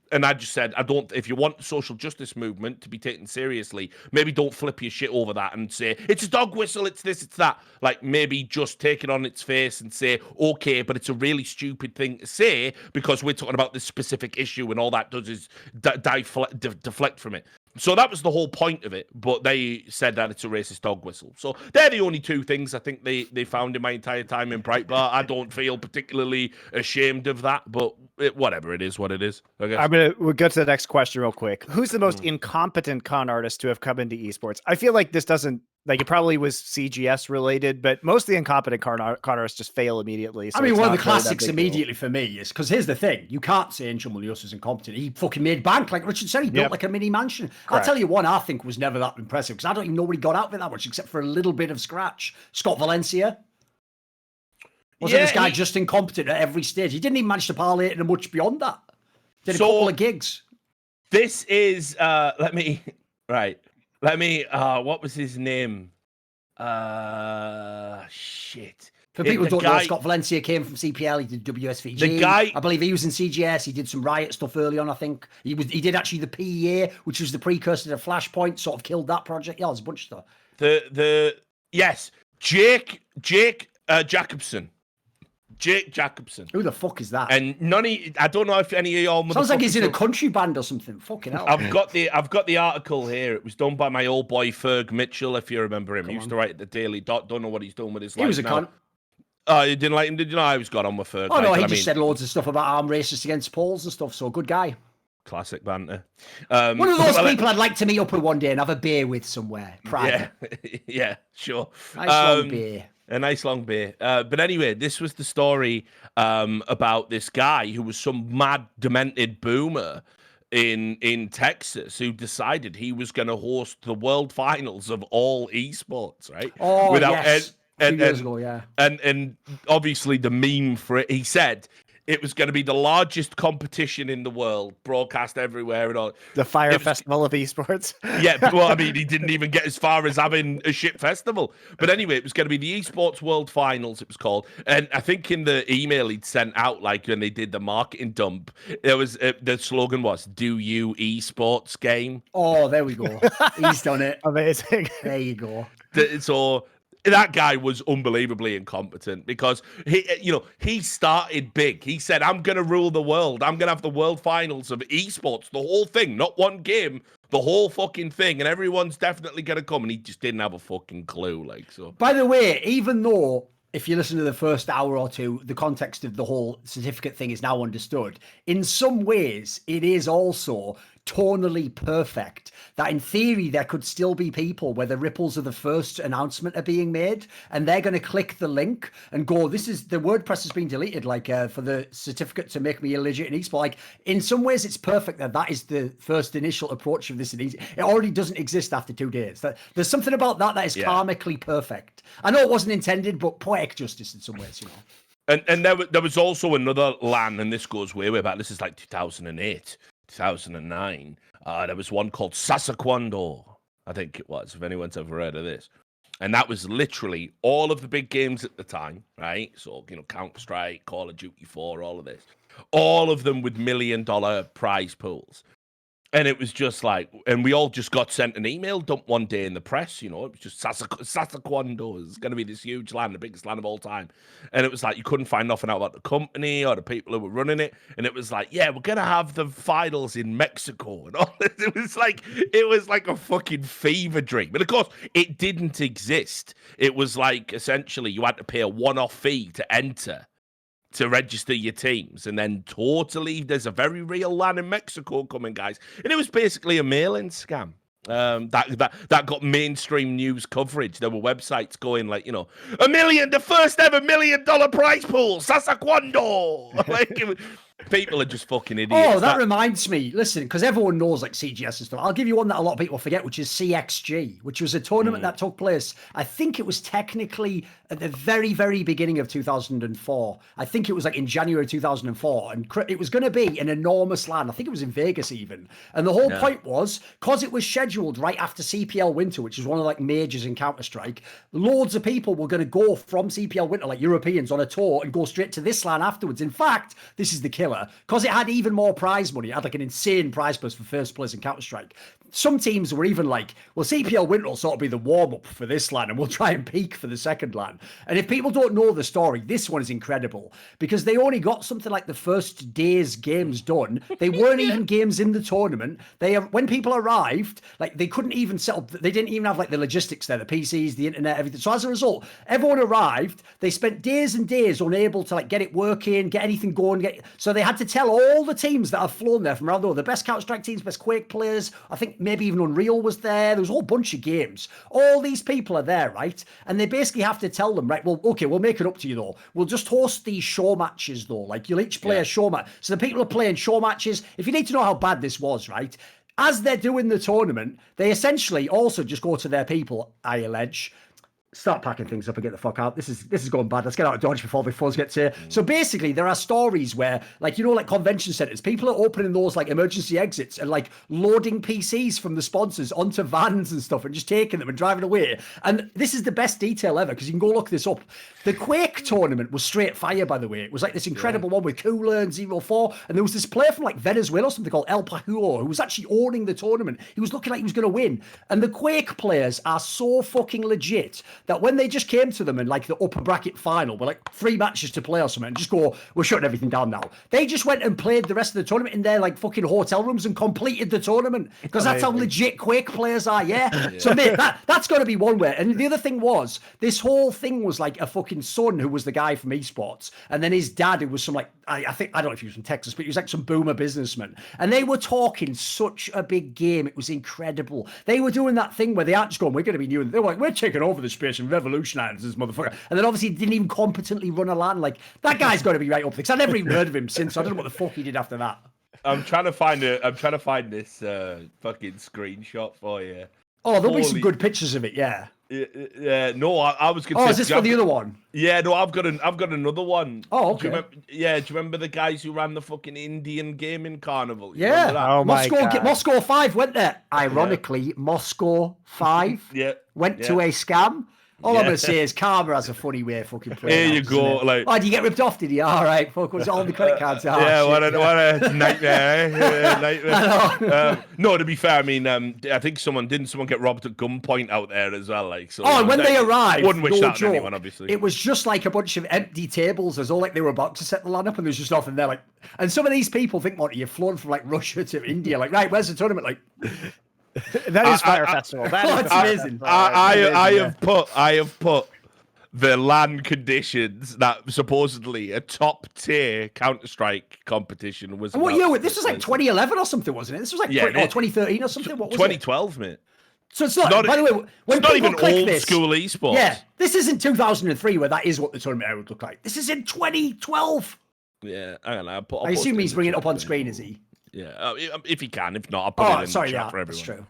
And I just said, if you want the social justice movement to be taken seriously, maybe don't flip your shit over that and say, it's a dog whistle, it's this, it's that. Like, maybe just take it on its face and say, okay, but it's a really stupid thing to say because we're talking about this specific issue and all that does is deflect from it. So that was the whole point of it, but they said that it's a racist dog whistle. So they're the only two things I think they found in my entire time in Breitbart. I don't feel particularly ashamed of that, but whatever, it is what it is, I guess. We'll get to the next question real quick. Who's the most incompetent con artist to have come into esports? I feel like this doesn't, like, it probably was CGS related, but most of the incompetent con artists just fail immediately. So I mean, one of the classics immediately for me is, because here's the thing, you can't say Angel Munoz is incompetent. He fucking made bank, like Richard said, he built like a mini mansion. Correct. I'll tell you one I think was never that impressive, because I don't even know what he got out of it that much, except for a little bit of scratch. Scott Valencia. Wasn't this guy just incompetent at every stage? He didn't even manage to parlay it into much beyond that. Did a couple of gigs. This is, what was his name? Shit. For people who don't know, Scott Valencia came from CPL. He did WSVG. The guy, I believe he was in CGS. He did some Riot stuff early on, I think. He did actually the PEA, which was the precursor to Flashpoint, sort of killed that project. Yeah, there's a bunch of stuff. Jake Jacobson. Jake Jacobson. Who the fuck is that? And I don't know if any of y'all. Sounds like he's in a country band or something. Fucking hell. I've got the article here. It was done by my old boy Ferg Mitchell, if you remember him. He used to write at the Daily Dot. Don't know what he's doing with his life. He was a cunt. Oh, you didn't like him, did you know? I was got on with Ferg. Oh, no, he just said loads of stuff about arm races against Poles and stuff, so good guy. Classic banter. One of those people I'd like to meet up with one day and have a beer with somewhere. Private. Yeah, sure. Nice long beer. A nice long beer. But anyway, this was the story about this guy who was some mad, demented boomer in Texas who decided he was going to host the world finals of all esports, right? Oh, yes. A few years ago, yeah. And obviously the meme for it, he said it was going to be the largest competition in the world, broadcast everywhere and all. The Fire Festival of Esports. Yeah, well, I mean, he didn't even get as far as having a shit festival. But anyway, it was going to be the Esports World Finals, it was called. And I think in the email he'd sent out, like when they did the marketing dump, there was the slogan was, "Do you esports game?" Oh, there we go. He's done it. Amazing. There you go. So that guy was unbelievably incompetent because he started big. He said, "I'm going to rule the world. I'm going to have the world finals of esports, the whole thing, not one game, the whole fucking thing, and everyone's definitely going to come." And he just didn't have a fucking clue. Like, so. By the way, even though if you listen to the first hour or two, the context of the whole certificate thing is now understood, in some ways, it is also tonally perfect that in theory there could still be people where the ripples of the first announcement are being made and they're going to click the link and go, this is the WordPress has been deleted, like for the certificate to make me a legit in esports. Like in some ways it's perfect that is the first initial approach of this. It already doesn't exist after 2 days. There's something about that is karmically perfect. I know it wasn't intended, but poetic justice in some ways, you know. And there was also another LAN, and this goes way back. This is like 2008. 2009, there was one called Sasaquando, I think it was, if anyone's ever heard of this. And that was literally all of the big games at the time, right? So, Counter-Strike, Call of Duty 4, all of this. All of them with $1 million prize pools. And it was just like, and we all just got sent an email dumped one day in the press, it was just Sasaquando is going to be this huge LAN, the biggest LAN of all time. And it was like, you couldn't find nothing out about the company or the people who were running it. And it was like, yeah, we're going to have the finals in Mexico and all this. It was like a fucking fever dream. But of course, it didn't exist. It was like, essentially, you had to pay a one-off fee to enter, to register your teams, and then totally there's a very real LAN in Mexico coming, guys. And it was basically a mailing scam that got mainstream news coverage. There were websites going like, the first ever $1 million prize pool, Sasaquando. Like people are just fucking idiots. Oh, that reminds me. Listen, because everyone knows like CGS and stuff. I'll give you one that a lot of people forget, which is CXG, which was a tournament that took place. I think it was technically at the very, very beginning of 2004. I think it was like in January 2004. And it was going to be an enormous LAN. I think it was in Vegas even. And the whole point was, because it was scheduled right after CPL Winter, which is one of like majors in Counter-Strike, loads of people were going to go from CPL Winter, like Europeans, on a tour and go straight to this LAN afterwards. In fact, this is the killer. Because it had even more prize money. It had like an insane prize purse for first place in Counter-Strike. Some teams were even like, well, CPL Winter will sort of be the warm-up for this LAN and we'll try and peak for the second LAN. And if people don't know the story, this one is incredible because they only got something like the first day's games done. They weren't even games in the tournament. When people arrived, like they couldn't even set up, they didn't even have like the logistics there, the PCs, the internet, everything. So as a result, everyone arrived, they spent days and days unable to like get it working, get anything going. So they had to tell all the teams that have flown there from around the world, the best Counter-Strike teams, best Quake players, I think maybe even Unreal was there. There was a whole bunch of games. All these people are there, right? And they basically have to tell them, right, well, okay, we'll make it up to you though. We'll just host these show matches though. Like you'll each play a show match. So the people are playing show matches. If you need to know how bad this was, right? As they're doing the tournament, they essentially also just go to their people, I allege, start packing things up and get the fuck out. This is going bad. Let's get out of Dodge before the fuzz gets here. So basically, there are stories where, like, like convention centers, people are opening those like emergency exits and like loading PCs from the sponsors onto vans and stuff and just taking them and driving away. And this is the best detail ever because you can go look this up. The Quake tournament was straight fire, by the way. It was like this incredible one with Cooler and 0-4. And there was this player from like Venezuela or something called El Pajuo who was actually owning the tournament. He was looking like he was going to win. And the Quake players are so fucking legit that when they just came to them in like the upper bracket final, with like 3 matches to play or something, and just go, we're shutting everything down now. They just went and played the rest of the tournament in their like fucking hotel rooms and completed the tournament because that's how legit Quake players are. Yeah. So mate, that's got to be one way. And the other thing was, this whole thing was like a fucking son who was the guy from esports, and then his dad who was some like I don't know if he was from Texas, but he was like some boomer businessman, and they were talking such a big game. It was incredible. They were doing that thing where they aren't just going, we're going to be new, and they were like, we're taking over the space and revolutionizing this motherfucker. And then obviously didn't even competently run a LAN. Like, that guy's got to be right up there, because I never even heard of him since. So I don't know what the fuck he did after that. I'm trying to find this fucking screenshot for you. Oh, there'll be some good pictures of it. Yeah. Yeah, no, I was going to say. Oh, is this for the other one? Yeah, no, I've got another one. Oh, okay. Do you remember the guys who ran the fucking Indian gaming carnival? Yeah. Oh my God. Moscow 5 went there. Ironically, Moscow 5 went to a scam. All I'm going to say is karma has a funny way of fucking playing. Here you go. Like, oh, did you get ripped off, did you? All right, fuck, was all the credit cards out? Yeah, what a nightmare, eh? Nightmare. No, to be fair, I mean, I think someone get robbed at gunpoint out there as well. Like, so. Oh, and when they arrived, wouldn't wish that on anyone, obviously. It was just like a bunch of empty tables, as all like they were about to set the LAN up, and there's just nothing there. Like, and some of these people think, Monty, you've flown from like Russia to India. Like, right, where's the tournament? Like. That is Fire Festival. That's amazing. I have put the LAN conditions that supposedly a top tier Counter-Strike competition was. And what year? This was like 2011 or something, wasn't it? This was like 2013 or something. What was 2012, mate. So it's not. By the way, when it's not even old this, school esports. Yeah, this isn't 2003 where that is what the tournament would look like. This is in 2012. Yeah, I assume he's bringing it up on screen, is he? Yeah, if he can. If not, I'll put it in the chat for everyone. That's true.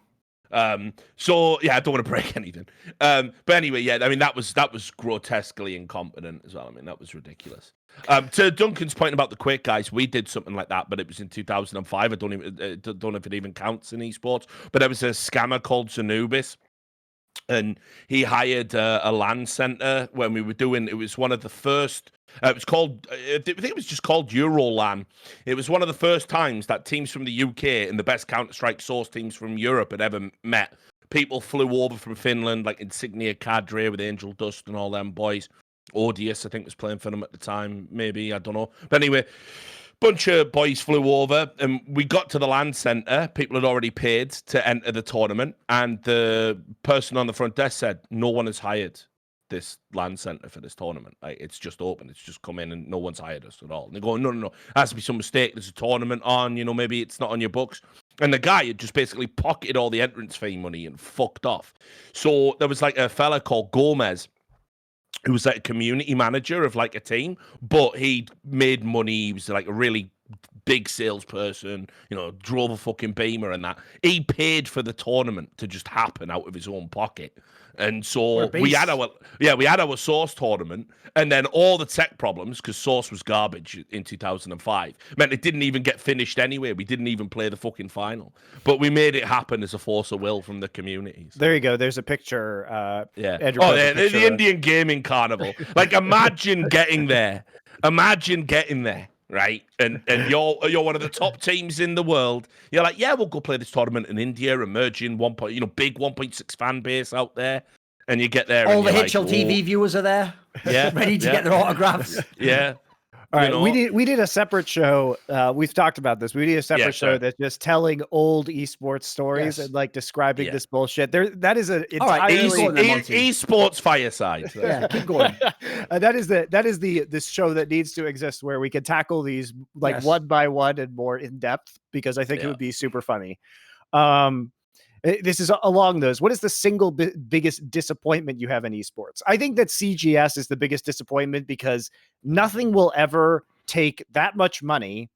So yeah, I don't want to break anything. But anyway, yeah, I mean that was grotesquely incompetent as well. I mean that was ridiculous. To Duncan's point about the Quake guys, we did something like that, but it was in 2005. I don't know if it even counts in esports. But there was a scammer called Zanubis, and he hired a LAN center when we were doing. It was one of the first. It was called. I think it was just called EuroLAN. It was one of the first times that teams from the UK and the best Counter-Strike source teams from Europe had ever met. People flew over from Finland, like Insignia Cadre with Angel Dust and all them boys. Odious, I think, was playing for them at the time. Maybe, I don't know. But anyway, bunch of boys flew over, and we got to the LAN center. People had already paid to enter the tournament, and the person on the front desk said, "No one has hired this LAN center for this tournament. Like, it's just open. It's just come in, and no one's hired us at all." And they go, no. It has to be some mistake. There's a tournament on. Maybe it's not on your books. And the guy had just basically pocketed all the entrance fee money and fucked off. So there was like a fella called Gomez, who was like a community manager of like a team, but he made money. He was like a really big salesperson, drove a fucking Beamer and that. He paid for the tournament to just happen out of his own pocket. And so we had our Source tournament, and then all the tech problems, because Source was garbage in 2005, meant it didn't even get finished anyway. We didn't even play the fucking final, but we made it happen as a force of will from the community. So. There you go. There's a picture. Andrew the Indian Gaming Carnival. Like, imagine getting there. Right, and you're one of the top teams in the world. You're like, yeah, we'll go play this tournament in India, emerging big 1.6 fan base out there, and you get there. All the HLTV viewers are there, ready to get their autographs. Yeah. All right, we did a separate show. We've talked about this. We did a separate show that's just telling old esports stories and like describing this bullshit. That is esports fireside. Yeah, keep going. That is this show that needs to exist, where we can tackle these like one by one and more in depth, because I think it would be super funny. This is along those. What is the single biggest disappointment you have in esports? I think that CGS is the biggest disappointment, because nothing will ever take that much money,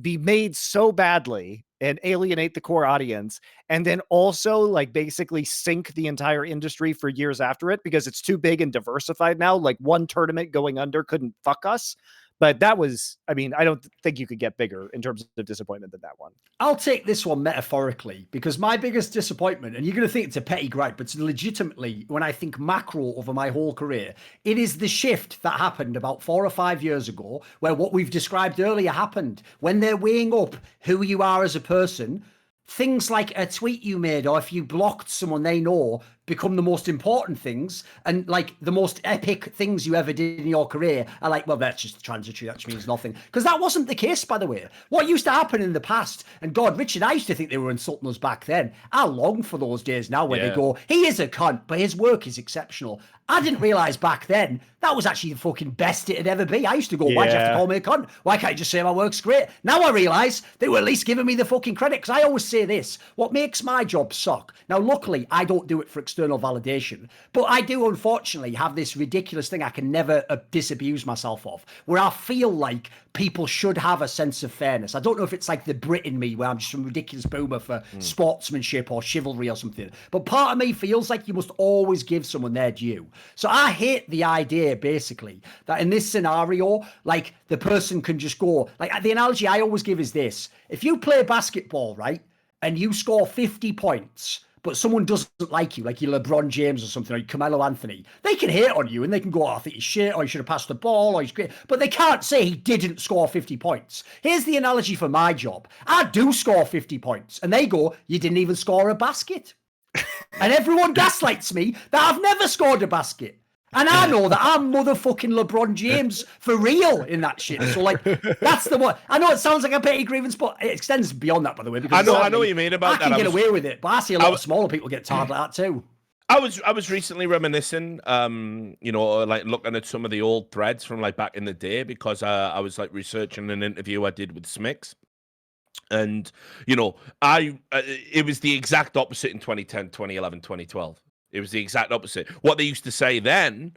be made so badly, and alienate the core audience, and then also like basically sink the entire industry for years after it, because it's too big and diversified now. Like, one tournament going under couldn't fuck us. But that was, I mean, I don't think you could get bigger in terms of disappointment than that one. I'll take this one metaphorically, because my biggest disappointment, and you're going to think it's a petty gripe, but legitimately, when I think macro over my whole career, it is the shift that happened about 4 or 5 years ago, where what we've described earlier happened. When they're weighing up who you are as a person, things like a tweet you made, or if you blocked someone they know, become the most important things, and like the most epic things you ever did in your career are like, well, that's just transitory, that means nothing. Because that wasn't the case, by the way. What used to happen in the past, and God, Richard, I used to think they were insulting us back then. I long for those days now where they go, he is a cunt, but his work is exceptional. I didn't realize back then that was actually the fucking best it'd ever be. I used to go, why'd you have to call me a cunt? Why can't you just say my work's great? Now I realize they were at least giving me the fucking credit, because I always say this, what makes my job suck. Now, luckily, I don't do it for external validation, but I do unfortunately have this ridiculous thing I can never disabuse myself of, where I feel like people should have a sense of fairness. I don't know if it's like the Brit in me, where I'm just some ridiculous boomer for sportsmanship or chivalry or something, but part of me feels like you must always give someone their due. So I hate the idea, basically, that in this scenario, like, the person can just go, like, the analogy I always give is this: if you play basketball, right, and you score 50 points, but someone doesn't like you, like you're LeBron James or something, or Carmelo Anthony, they can hate on you and they can go, oh, I think he's shit, or he should have passed the ball, or he's great, but they can't say he didn't score 50 points. Here's the analogy for my job. I do score 50 points, and they go, you didn't even score a basket. And everyone gaslights me that I've never scored a basket. And I know that I'm motherfucking LeBron James for real in that shit. So, like, that's the one. I know it sounds like a petty grievance, but it extends beyond that, by the way. Because I know what you mean about that. I can get away with it, but I see a lot of smaller people get tarred like that too. I was recently reminiscing, you know, like looking at some of the old threads from like back in the day, because I was like researching an interview I did with Smyx. And, you know, it was the exact opposite in 2010, 2011, 2012. It was the exact opposite. What they used to say then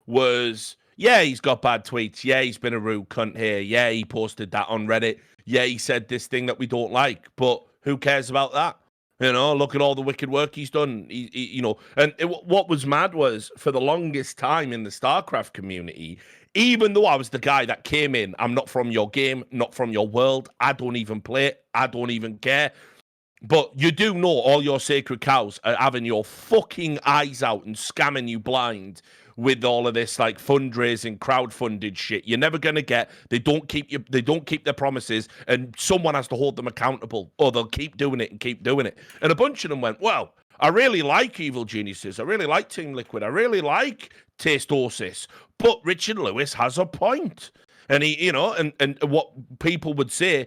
was, yeah, he's got bad tweets. Yeah, he's been a rude cunt here. Yeah, he posted that on Reddit. Yeah, he said this thing that we don't like. But who cares about that? You know, look at all the wicked work he's done. You know, and what was mad was, for the longest time in the StarCraft community, even though I was the guy that came in, I'm not from your game, not from your world. I don't even play it. I don't even care. But you do know all your sacred cows are having your fucking eyes out and scamming you blind with all of this like fundraising, crowdfunded shit. You're never gonna get. They don't keep their promises, and someone has to hold them accountable, or they'll keep doing it and keep doing it. And a bunch of them went, well, I really like Evil Geniuses. I really like Team Liquid. I really like Tasteosis. But Richard Lewis has a point. And he, you know, and what people would say,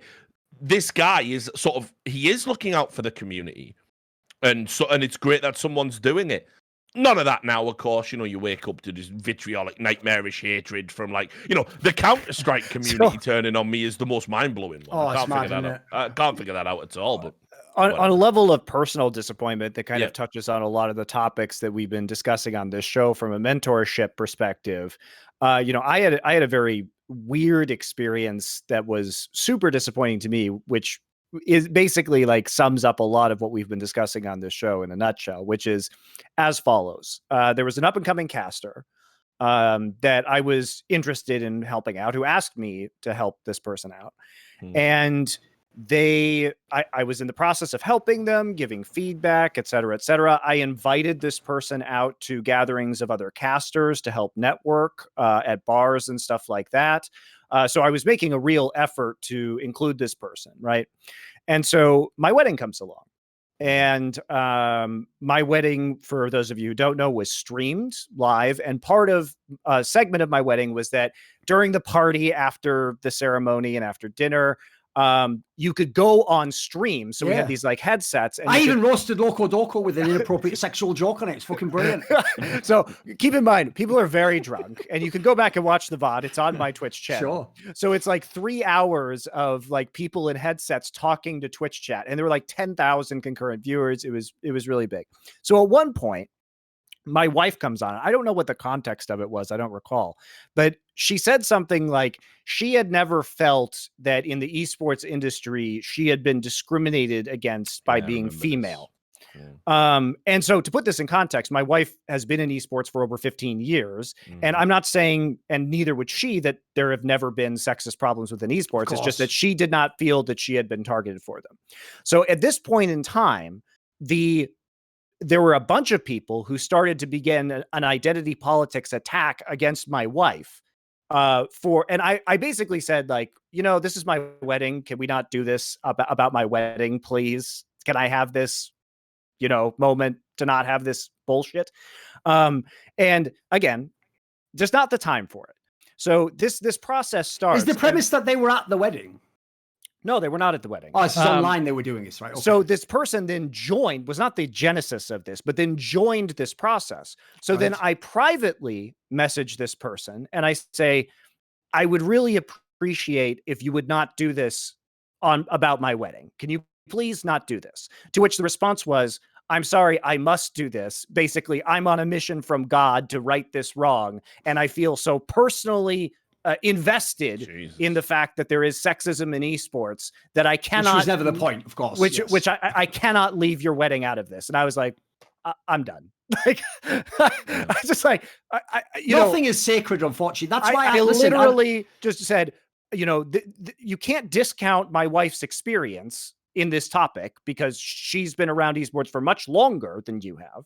this guy is sort of, he is looking out for the community, and it's great that someone's doing it. None of that now, of course. You know, you wake up to this vitriolic, nightmarish hatred from, like, you know, the Counter-Strike community turning on me is the most mind-blowing one. I can't figure that out at all. But on a level of personal disappointment that kind of touches on a lot of the topics that we've been discussing on this show from a mentorship perspective, you know, I had a very weird experience that was super disappointing to me, which is basically like sums up a lot of what we've been discussing on this show in a nutshell, which is as follows. There was an up and coming caster that I was interested in helping out, who asked me to help this person out. And I was in the process of helping them, giving feedback, et cetera, et cetera. I invited this person out to gatherings of other casters to help network at bars and stuff like that. So I was making a real effort to include this person, right? And so my wedding comes along. And my wedding, for those of you who don't know, was streamed live. And part of a segment of my wedding was that during the party, after the ceremony and after dinner, you could go on stream. So we had these like headsets. And I even roasted Loco Doco with an inappropriate sexual joke on it. It's fucking brilliant. So keep in mind, people are very drunk, and you can go back and watch the VOD. It's on my Twitch channel. Sure. So it's like 3 hours of like people in headsets talking to Twitch chat, and there were like 10,000 concurrent viewers. It was really big. So at one point, my wife comes on. I don't know what the context of it was. I don't recall. But she said something like she had never felt that in the esports industry, she had been discriminated against by being female. And so to put this in context, my wife has been in esports for over 15 years. And I'm not saying, and neither would she, that there have never been sexist problems within esports. It's just that she did not feel that she had been targeted for them. So at this point in time, there were a bunch of people who started to begin an identity politics attack against my wife. And I basically said, like, you know, this is my wedding. Can we not do this about my wedding, please? Can I have this, you know, moment to not have this bullshit. And again, just not the time for it. So this process starts. Is the premise that they were at the wedding? No, they were not at the wedding. Oh, this is online they were doing this, right? Okay. So this person then was not the genesis of this, but then joined this process. So then I privately message this person and I say, I would really appreciate if you would not do this about my wedding. Can you please not do this? To which the response was, I'm sorry, I must do this. Basically, I'm on a mission from God to right this wrong. And I feel so personally invested in the fact that there is sexism in esports that I cannot. Which was never the point, of course. Which I cannot leave your wedding out of this. And I was like, I'm done. Like, I just like, nothing is sacred, unfortunately. That's why I literally just said, you can't discount my wife's experience in this topic because she's been around esports for much longer than you have.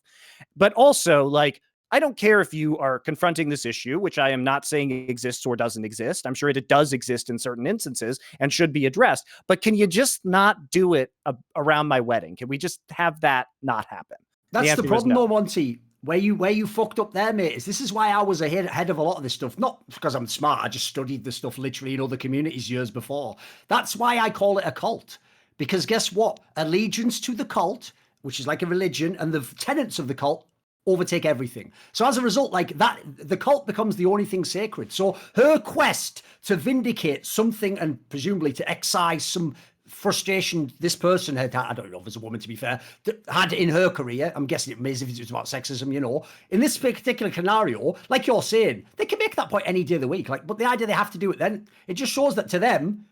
But also, like, I don't care if you are confronting this issue, which I am not saying exists or doesn't exist. I'm sure it does exist in certain instances and should be addressed. But can you just not do it around my wedding? Can we just have that not happen? That's the problem, though, Monty. Where you fucked up there, mate, is this is why I was ahead of a lot of this stuff. Not because I'm smart. I just studied the stuff literally in other communities years before. That's why I call it a cult. Because guess what? Allegiance to the cult, which is like a religion, and the tenets of the cult overtake everything. So as a result, like that, the cult becomes the only thing sacred. So her quest to vindicate something and presumably to excise some frustration this person had, I don't know if it's a woman to be fair, had in her career, I'm guessing it may if it was about sexism, in this particular scenario, like you're saying, they can make that point any day of the week. Like, but the idea they have to do it then, it just shows that to them,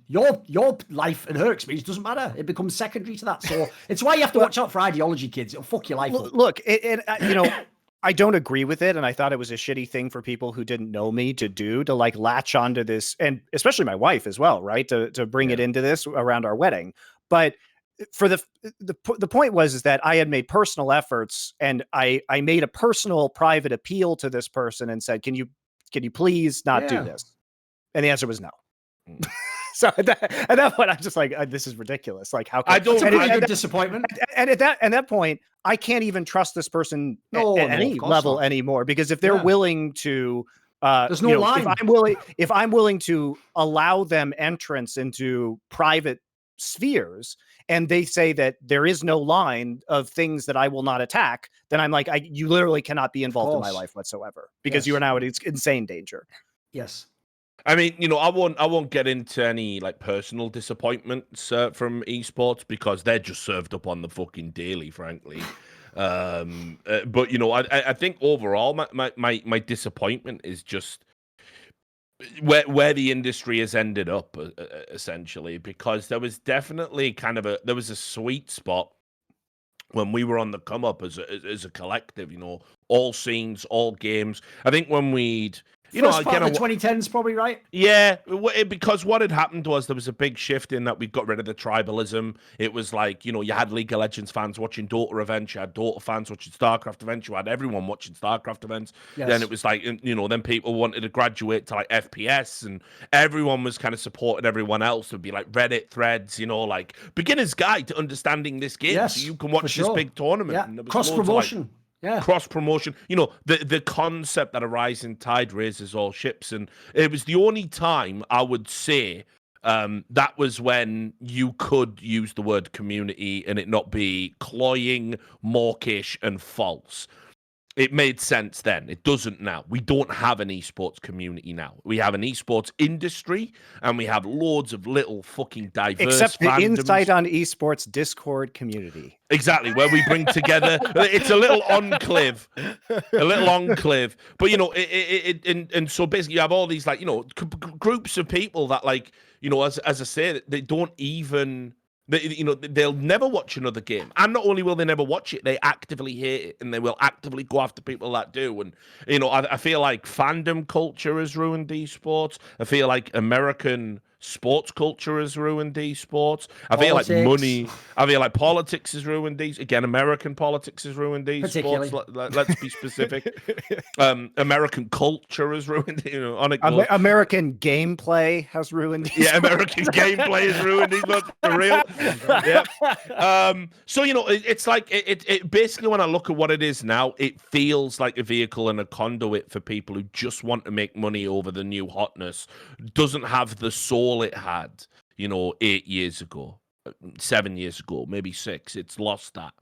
your life and her experience doesn't matter. It becomes secondary to that. So it's why you have to watch out for ideology, kids. It'll fuck your life up. Look, I don't agree with it. And I thought it was a shitty thing for people who didn't know me to do, to like latch onto this, and especially my wife as well, right? To bring it into this around our wedding. But for the point is that I had made personal efforts and I made a personal private appeal to this person and said, can you please not do this? And the answer was no. So at that point, I'm just like, this is ridiculous. Like, how can I don't agree with disappointment? And at that point, I can't even trust this person at any level anymore, because if they're willing to, there's no line. If I'm willing to allow them entrance into private spheres, and they say that there is no line of things that I will not attack, then I'm like, you literally cannot be involved in my life whatsoever, because you are now in insane danger. Yes. I mean, I won't get into any like personal disappointments from esports, because they're just served up on the fucking daily, frankly. But I think overall my disappointment is just where the industry has ended up, essentially, because there was definitely there was a sweet spot when we were on the come up as a collective, all scenes, all games. I think when we'd First part of the 2010s, probably, right? Yeah, because what had happened was there was a big shift in that we got rid of the tribalism. It was like, you had League of Legends fans watching Dota events, you had Dota fans watching StarCraft events, you had everyone watching StarCraft events. Yes. Then it was like, then people wanted to graduate to like FPS, and everyone was kind of supporting everyone else. It would be like Reddit threads, like beginner's guide to understanding this game, so you can watch this big tournament. Yeah. Cross-promotion. Yeah. Cross promotion, the concept that a rising tide raises all ships, and it was the only time I would say that was when you could use the word community and it not be cloying, mawkish, and false. It made sense then. It doesn't now. We don't have an esports community now. We have an esports industry, and we have loads of little fucking diverse except the fandoms. Insight on Esports Discord community. Exactly, where we bring together. It's a little enclave, But and so basically, you have all these groups of people that as I say, they don't even. They'll never watch another game, and not only will they never watch it, they actively hate it, and they will actively go after people that do. And I feel like fandom culture has ruined esports. I feel like American sports culture has ruined esports. I feel like money. I feel like politics has ruined esports. Again, American politics has ruined esports. Let's be specific. American culture has ruined. American gameplay has ruined esports. Yeah, American gameplay has ruined esports for real. Yeah. So it's like it basically, when I look at what it is now, it feels like a vehicle and a conduit for people who just want to make money over the new hotness. Doesn't have the soul it had, 8 years ago, 7 years ago, maybe 6. It's lost that.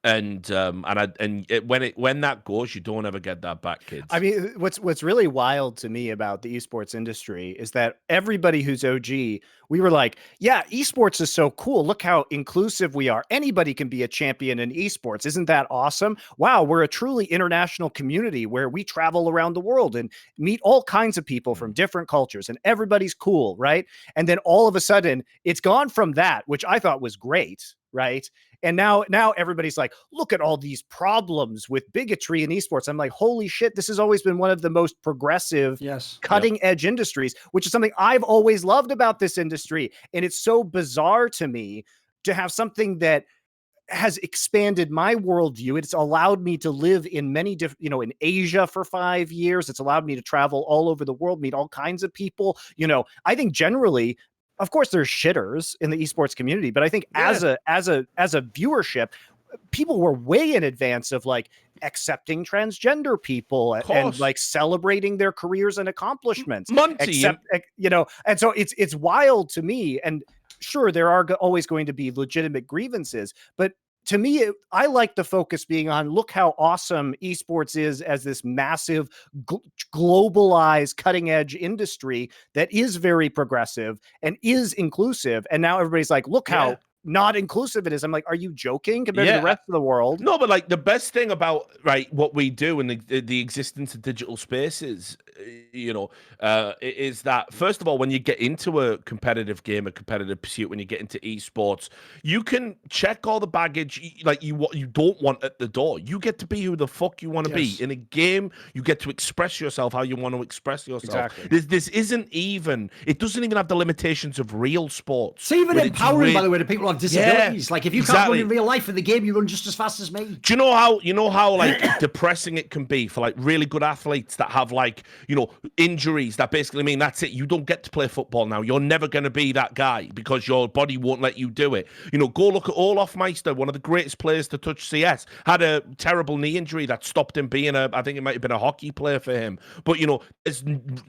And when that goes, you don't ever get that back, kids. I mean, what's really wild to me about the esports industry is that everybody who's OG, we were like, yeah, esports is so cool. Look how inclusive we are. Anybody can be a champion in esports. Isn't that awesome? Wow, we're a truly international community where we travel around the world and meet all kinds of people from different cultures, and everybody's cool, right? And then all of a sudden, it's gone from that, which I thought was great, right? And now everybody's like, look at all these problems with bigotry in esports. I'm like, holy shit, this has always been one of the most progressive, cutting edge industries, which is something I've always loved about this industry. And it's so bizarre to me to have something that has expanded my worldview. It's allowed me to live in many different, in Asia for 5 years. It's allowed me to travel all over the world, meet all kinds of people. I think generally, of course, there's shitters in the esports community, but I think as a viewership, people were way in advance of like accepting transgender people and like celebrating their careers and accomplishments. And so it's wild to me. And sure, there are always going to be legitimate grievances, but to me, I like the focus being on, look how awesome esports is as this massive, globalized, cutting-edge industry that is very progressive and is inclusive. And now everybody's like, look how not inclusive it is. I'm like, are you joking compared to the rest of the world? No, but like the best thing about what we do and the existence of digital spaces, is that, first of all, when you get into a competitive game, a competitive pursuit, when you get into esports, you can check all the baggage what you don't want at the door. You get to be who the fuck you want to be in a game. You get to express yourself how you want to express yourself. Exactly. This isn't even. It doesn't even have the limitations of real sports. It's even empowering, by the way, to people on disabilities. Like if you can't run in real life in the game, you run just as fast as me. Do you know how like depressing it can be for like really good athletes that have like injuries that basically mean that's it, you don't get to play football now, you're never going to be that guy because your body won't let you do it. Go look at Olaf Meister, one of the greatest players to touch CS, had a terrible knee injury that stopped him being I think it might have been a hockey player for him. But there's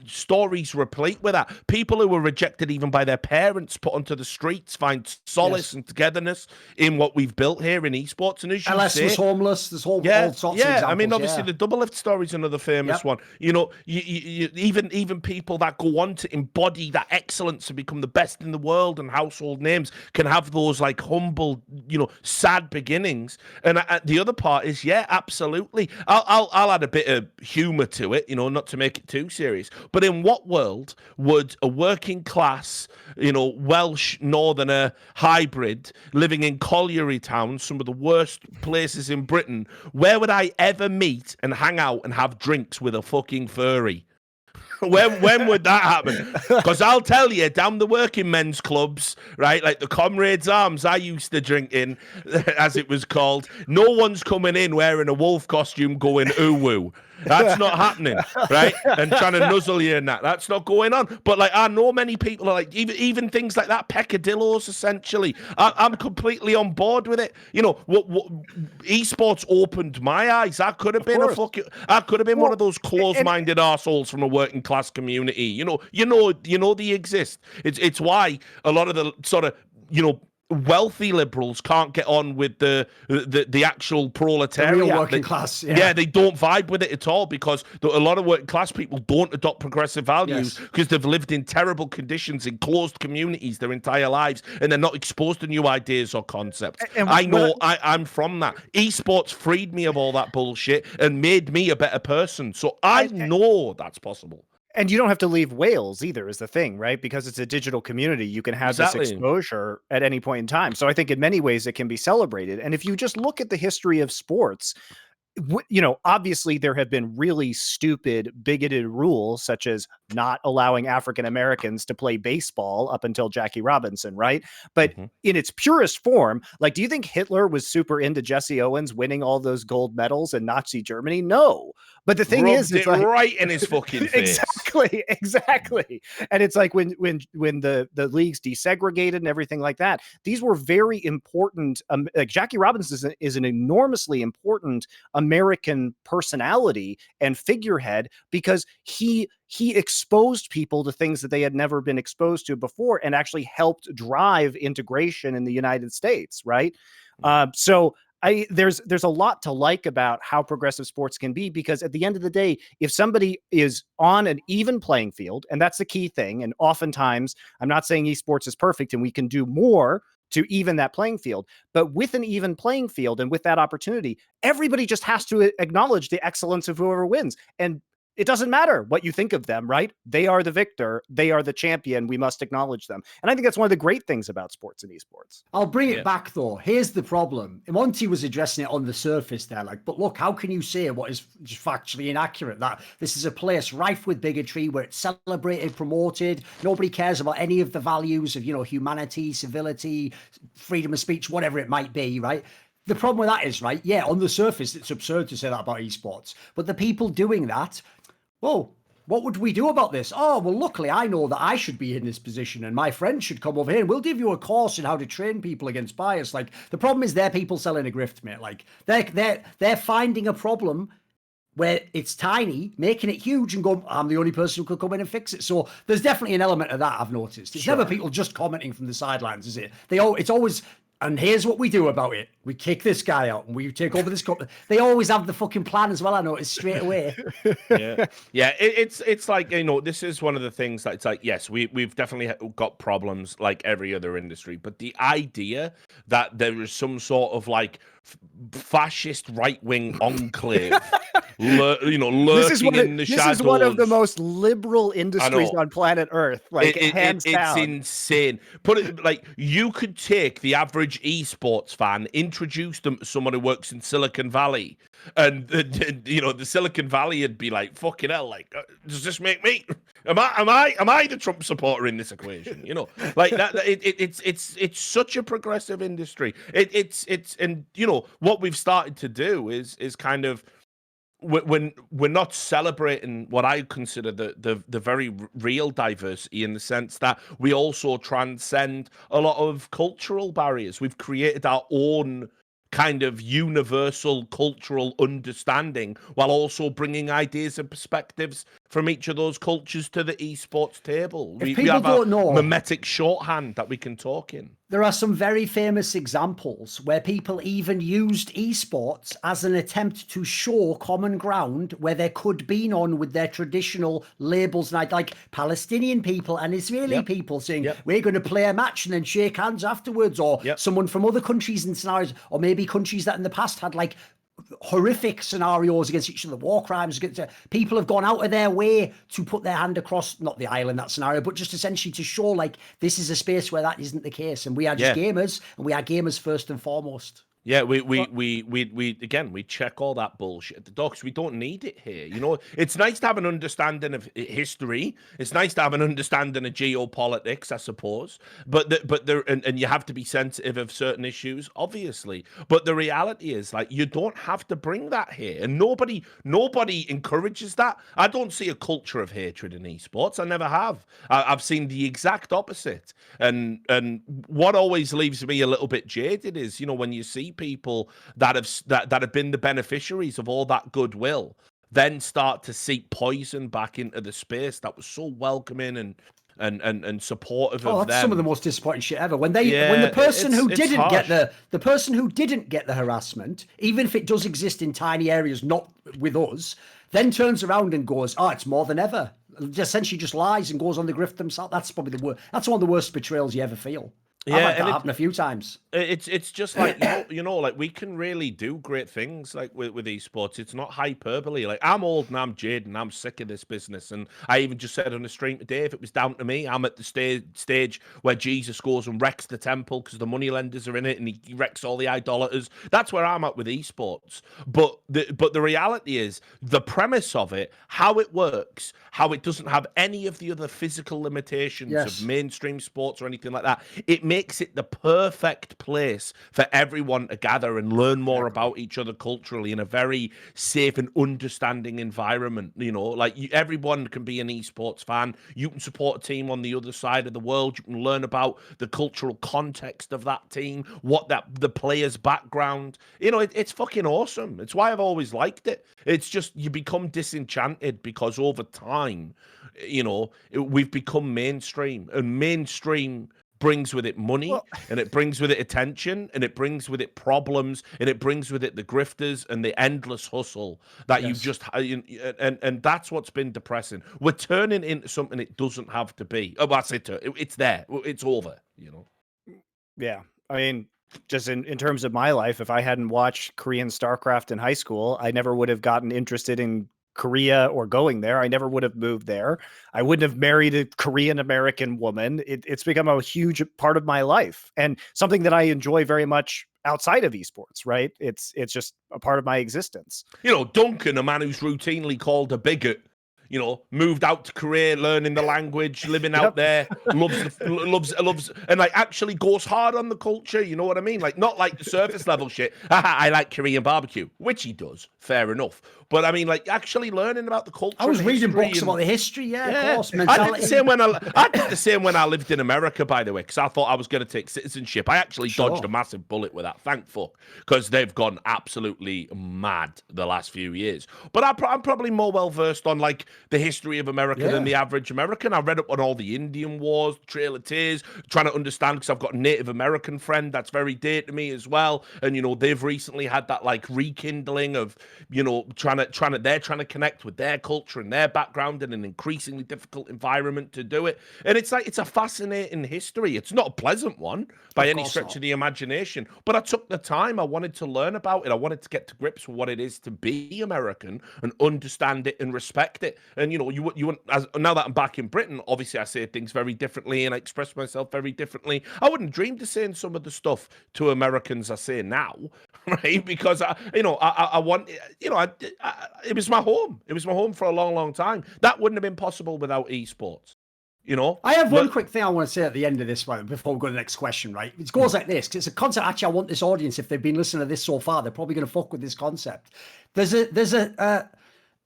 stories replete with that. People who were rejected even by their parents, put onto the streets, find solace and togetherness in what we've built here in esports. And as you LS say, was homeless. There's all sorts of examples. I mean, obviously the double lift story is another famous one. Even people that go on to embody that excellence and become the best in the world and household names can have those like humble, sad beginnings. And the other part is, absolutely. I'll add a bit of humor to it, not to make it too serious. But in what world would a working class, Welsh northerner hybrid living in Colliery Town, some of the worst places in Britain, where would I ever meet and hang out and have drinks with a fucking furry? When would that happen? Because I'll tell you, down the working men's clubs, right, like the Comrades Arms I used to drink in, as it was called, no one's coming in wearing a wolf costume going ooh-woo. That's not happening, right? And trying to nuzzle you and that's not going on. But like, I know many people are like, even things like that, peccadillos, essentially. I'm completely on board with it. What esports opened my eyes. I could have been one of those closed-minded assholes from a working class community. You know they exist. It's why a lot of the sort of wealthy liberals can't get on with the actual proletariat, the real working class. They don't vibe with it at all because a lot of working class people don't adopt progressive values because they've lived in terrible conditions in closed communities their entire lives and they're not exposed to new ideas or concepts. I'm from that. Esports freed me of all that bullshit and made me a better person. So I know that's possible. And you don't have to leave Wales either, is the thing, right? Because it's a digital community. You can have this exposure at any point in time. So I think in many ways it can be celebrated. And if you just look at the history of sports, obviously there have been really stupid, bigoted rules, such as not allowing African Americans to play baseball up until Jackie Robinson, right? But in its purest form, like, do you think Hitler was super into Jesse Owens winning all those gold medals in Nazi Germany? No. But the thing is, it's like, right in his fucking face. Exactly. And it's like when the leagues desegregated and everything like that, these were very important. Like Jackie Robinson is an enormously important American personality and figurehead because he exposed people to things that they had never been exposed to before and actually helped drive integration in the United States, right? So there's a lot to like about how progressive sports can be, because at the end of the day, if somebody is on an even playing field, and that's the key thing, and oftentimes, I'm not saying esports is perfect and we can do more to even that playing field, but with an even playing field and with that opportunity, everybody just has to acknowledge the excellence of whoever wins. And it doesn't matter what you think of them, right? They are the victor. They are the champion. We must acknowledge them. And I think that's one of the great things about sports and esports. I'll bring it back, though. Here's the problem. Monty was addressing it on the surface there. Like, but look, how can you say what is just factually inaccurate? That this is a place rife with bigotry, where it's celebrated, promoted. Nobody cares about any of the values of, humanity, civility, freedom of speech, whatever it might be, right? The problem with that is, right, yeah, on the surface, it's absurd to say that about esports. But the people doing that, well, what would we do about this? Oh, well, luckily I know that I should be in this position and my friend should come over here and we'll give you a course in how to train people against bias. Like, the problem is they're people selling a grift, mate. Like, they're finding a problem where it's tiny, making it huge and going, I'm the only person who could come in and fix it. So there's definitely an element of that I've noticed. It's never people just commenting from the sidelines, is it? It's always, and here's what we do about it. We kick this guy out and we take over this company. They always have the fucking plan as well, I noticed, straight away. Yeah. It's like, this is one of the things that it's like, yes, we've definitely got problems like every other industry, but the idea that there is some sort of like fascist right-wing enclave lurking in the shadows. This is one of the most liberal industries on planet Earth. Like, hands down. It's insane. Put it like, you could take the average esports fan, introduce them to someone who works in Silicon Valley, and the Silicon Valley would be like, fucking hell, like, does this make me? Am I the Trump supporter in this equation? Like that. It's such a progressive industry. And what we've started to do is kind of, when we're not celebrating what I consider the very real diversity, in the sense that we also transcend a lot of cultural barriers. We've created our own kind of universal cultural understanding while also bringing ideas and perspectives from each of those cultures to the esports table. We have a mimetic shorthand that we can talk in. There are some very famous examples where people even used esports as an attempt to show common ground where there could be none with their traditional labels, like Palestinian people and Israeli people saying, we're going to play a match and then shake hands afterwards, or someone from other countries and scenarios, or maybe countries that in the past had like horrific scenarios against each other, war crimes against people have gone out of their way to put their hand across, not the aisle in that scenario, but just essentially to show like this is a space where that isn't the case, and we are just gamers, and we are gamers first and foremost. Yeah, we check all that bullshit at the docks. We don't need it here. It's nice to have an understanding of history. It's nice to have an understanding of geopolitics, I suppose. But you have to be sensitive of certain issues, obviously. But the reality is, like, you don't have to bring that here, and nobody encourages that. I don't see a culture of hatred in esports. I never have. I've seen the exact opposite. And what always leaves me a little bit jaded is, when you see people that have been the beneficiaries of all that goodwill then start to seep poison back into the space that was so welcoming and supportive of them. That's some of the most disappointing shit ever. When the person who didn't get the harassment, even if it does exist in tiny areas, not with us, then turns around and goes, "Oh, it's more than ever." Essentially, just lies and goes on the grift themselves. That's probably the worst. That's one of the worst betrayals you ever feel. I've had that happen a few times. It's just like like we can really do great things like with esports. It's not hyperbole. Like I'm old and I'm jaded and I'm sick of this business. And I even just said on the stream today, if it was down to me, I'm at the stage where Jesus goes and wrecks the temple because the money lenders are in it and he wrecks all the idolaters. That's where I'm at with esports. But the reality is the premise of it, how it works, how it doesn't have any of the other physical limitations of mainstream sports or anything like that. It makes it the perfect place for everyone to gather and learn more about each other culturally in a very safe and understanding environment. Like everyone can be an esports fan. You can support a team on the other side of the world. You can learn about the cultural context of that team, the player's background. It's fucking awesome. It's why I've always liked it. It's just you become disenchanted because over time, we've become mainstream, and mainstream brings with it money, and it brings with it attention, and it brings with it problems, and it brings with it the grifters and the endless hustle that you just and that's what's been depressing. We're turning into something it doesn't have to be. Oh, that's it. It's there. It's over. Yeah, I mean, just in terms of my life, if I hadn't watched Korean StarCraft in high school, I never would have gotten interested in Korea or going there. I never would have moved there. I wouldn't have married a Korean American woman. It's become a huge part of my life and something that I enjoy very much outside of esports, right? It's just a part of my existence. Duncan, a man who's routinely called a bigot, moved out to Korea, learning the language, living out there, loves, and like actually goes hard on the culture. You know what I mean? Like not like the surface level shit. I like Korean barbecue, which he does. Fair enough. But I mean, like actually learning about the culture. I was reading books about the history. Of course. Mentality. I did the same when I lived in America, by the way, because I thought I was going to take citizenship. I actually dodged a massive bullet with that. Thank fuck, because they've gone absolutely mad the last few years. But I'm probably more well versed on like the history of America than the average American. I read up on all the Indian Wars, Trail of Tears, trying to understand because I've got a Native American friend that's very dear to me as well. And they've recently had that like rekindling of they're trying to connect with their culture and their background in an increasingly difficult environment to do it. And it's like it's a fascinating history. It's not a pleasant one by any stretch of the imagination, but I took the time. I wanted to learn about it. I wanted to get to grips with what it is to be American and understand it and respect it. And now that I'm back in Britain, obviously I say things very differently and I express myself very differently. I wouldn't dream to saying some of the stuff to Americans I say now, right? Because I want, it was my home. It was my home for a long, long time. That wouldn't have been possible without esports. I have one quick thing I want to say at the end of this one before we go to the next question, right? It goes like this, because it's a concept. Actually, I want this audience, if they've been listening to this so far, they're probably going to fuck with this concept. There's a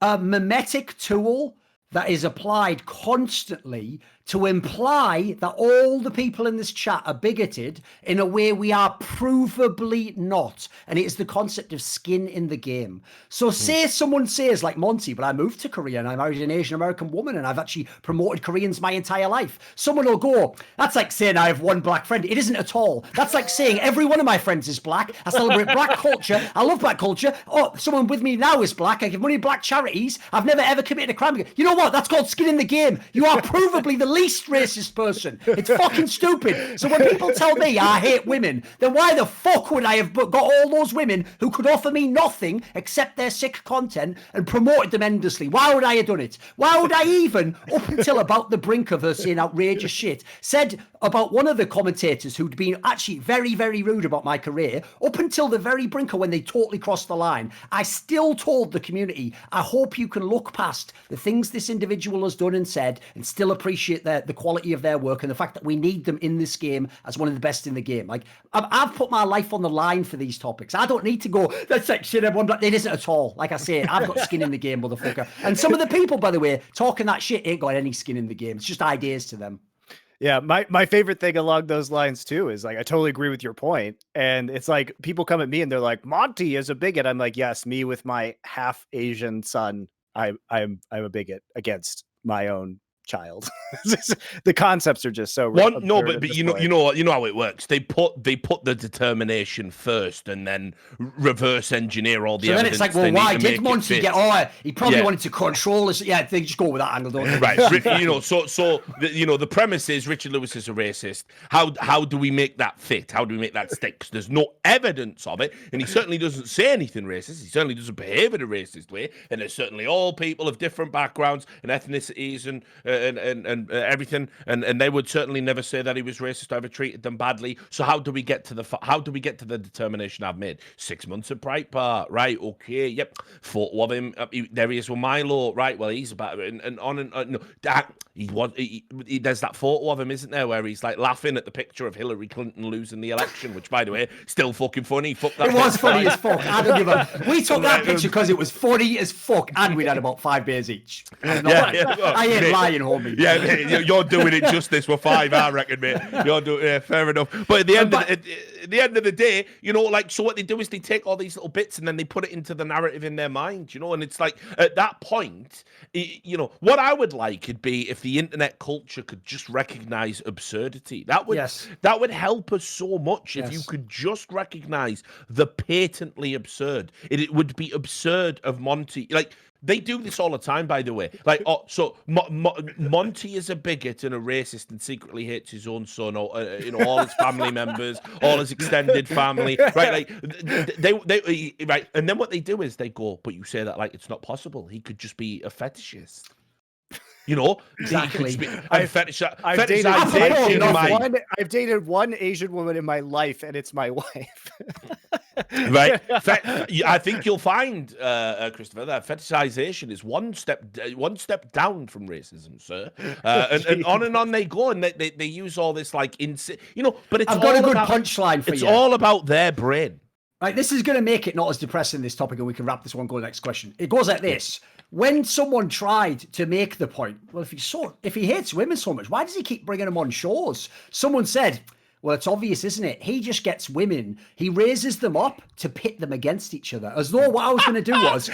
mimetic tool that is applied constantly to imply that all the people in this chat are bigoted in a way we are provably not. And it is the concept of skin in the game. So say someone says, like Monty, but I moved to Korea and I married an Asian American woman and I've actually promoted Koreans my entire life. Someone will go, that's like saying I have one black friend. It isn't at all. That's like saying every one of my friends is black. I celebrate black culture. I love black culture. Oh, someone with me now is black. I give money to black charities. I've never ever committed a crime. You know what? That's called skin in the game. You are provably the least racist person. It's fucking stupid. So when people tell me I hate women, then why the fuck would I have got all those women who could offer me nothing except their sick content and promoted them endlessly? Why would I have done it? Why would I even, up until about the brink of her saying outrageous shit, said about one of the commentators who'd been actually very, very rude about my career, up until the very brink of when they totally crossed the line, I still told the community, I hope you can look past the things this individual has done and said and still appreciate the quality of their work and the fact that we need them in this game as one of the best in the game. Like, I've put my life on the line for these topics. I don't need to go, that's like shit, everyone, but it isn't at all. Like I say, I've got skin in the game, motherfucker. And some of the people, by the way, talking that shit ain't got any skin in the game. It's just ideas to them. Yeah, my favorite thing along those lines too is like I totally agree with your point. And it's like people come at me and they're like, Monty is a bigot. I'm like, yes, me with my half Asian son, I'm a bigot against my own child. The concepts are just so no, but you know how it works. They put the determination first, and then reverse engineer all the evidence. So then it's like, well, why did Monty get? Oh, he probably wanted to control us. Yeah, they just go with that angle, don't they? Right. The premise is Richard Lewis is a racist. How do we make that fit? How do we make that stick? 'Cause there's no evidence of it, and he certainly doesn't say anything racist. He certainly doesn't behave in a racist way, and there's certainly all people of different backgrounds and ethnicities and everything, and they would certainly never say that he was racist or ever treated them badly. So how do we get to the determination I've made? 6 months at Breitbart, right? Okay, yep. Photo of him, there he is with Milo, right? Well, he's about and on and no, there's that photo of him, isn't there, where he's like laughing at the picture of Hillary Clinton losing the election, which, by the way, still fucking funny. Fuck that. It was funny as fuck. I don't give a. We took that picture because it was funny as fuck, and we'd had about 5 beers each. I ain't lying, homie. Yeah, mate, you're doing it justice. We're 5, I reckon, mate. You're doing fair enough. But at the end of the day, so what they do is they take all these little bits and then they put it into the narrative in their mind, and it's like at that point, what I would like would be if the internet culture could just recognize absurdity. That would help us so much if you could just recognize the patently absurd. It would be absurd of Monty. Like, they do this all the time, by the way. Like, so Monty is a bigot and a racist and secretly hates his own son, or all his family members, all his extended family, right? Like, they right. And then what they do is they go, but you say that like it's not possible. He could just be a fetishist. Exactly. I've dated one Asian woman in my life, and it's my wife. Right. I think you'll find, Christopher, that fetishization is one step down from racism, sir. And on they go, and they use all this like but it's I've got a good punchline for you. It's all about their brain. Right, this is going to make it not as depressing, this topic, and we can wrap this one. Go to the next question. It goes like this. When someone tried to make the point, well, if he hates women so much, why does he keep bringing them on shows? Someone said, well, it's obvious, isn't it? He just gets women. He raises them up to pit them against each other. As though what I was going to do was,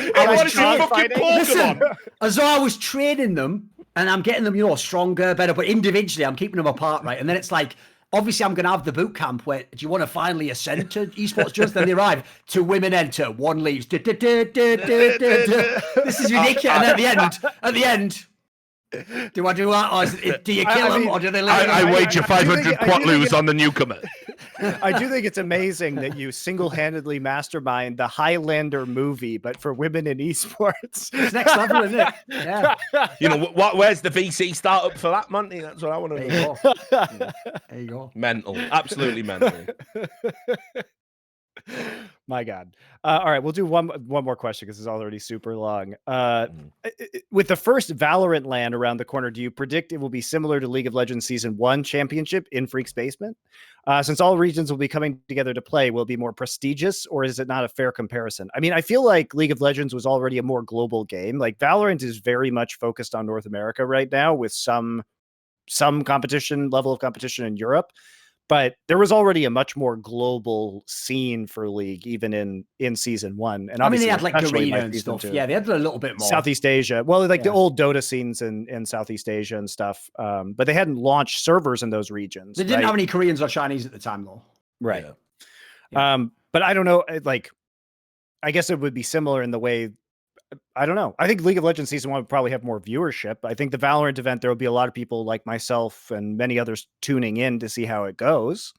as though I was training them and I'm getting them, stronger, better, but individually I'm keeping them apart, right? And then it's like, obviously, I'm going to have the boot camp where, do you want to finally ascend to esports just? Then they arrive, 2 women enter, 1 leaves. This is ridiculous. And at the end, do I do that? Or do you kill them? Or do they let I wager 500 quatloos on the newcomer. I do think it's amazing that you single-handedly mastermind the Highlander movie, but for women in esports. It's next level, isn't it? Yeah. Where's the VC startup for that, Monty? That's what I want to know. There you go. Mental. Absolutely mental. My God. All right, we'll do one more question because it's already super long. With the first VALORANT LAN around the corner, do you predict it will be similar to League of Legends Season 1 Championship in Freak's Basement? Since all regions will be coming together to play, will it be more prestigious, or is it not a fair comparison? I mean, I feel like League of Legends was already a more global game. Like, VALORANT is very much focused on North America right now with some level of competition in Europe. But there was already a much more global scene for League, even in Season 1. And they had like arena and stuff. Yeah, they had a little bit more. Southeast Asia. Well, the old Dota scenes in Southeast Asia and stuff. But they hadn't launched servers in those regions. They didn't have any Koreans or Chinese at the time, though. Right. Yeah. But I don't know. Like, I guess it would be similar in the way. I don't know. I think League of Legends Season 1 would probably have more viewership. I think the Valorant event, there will be a lot of people like myself and many others tuning in to see how it goes.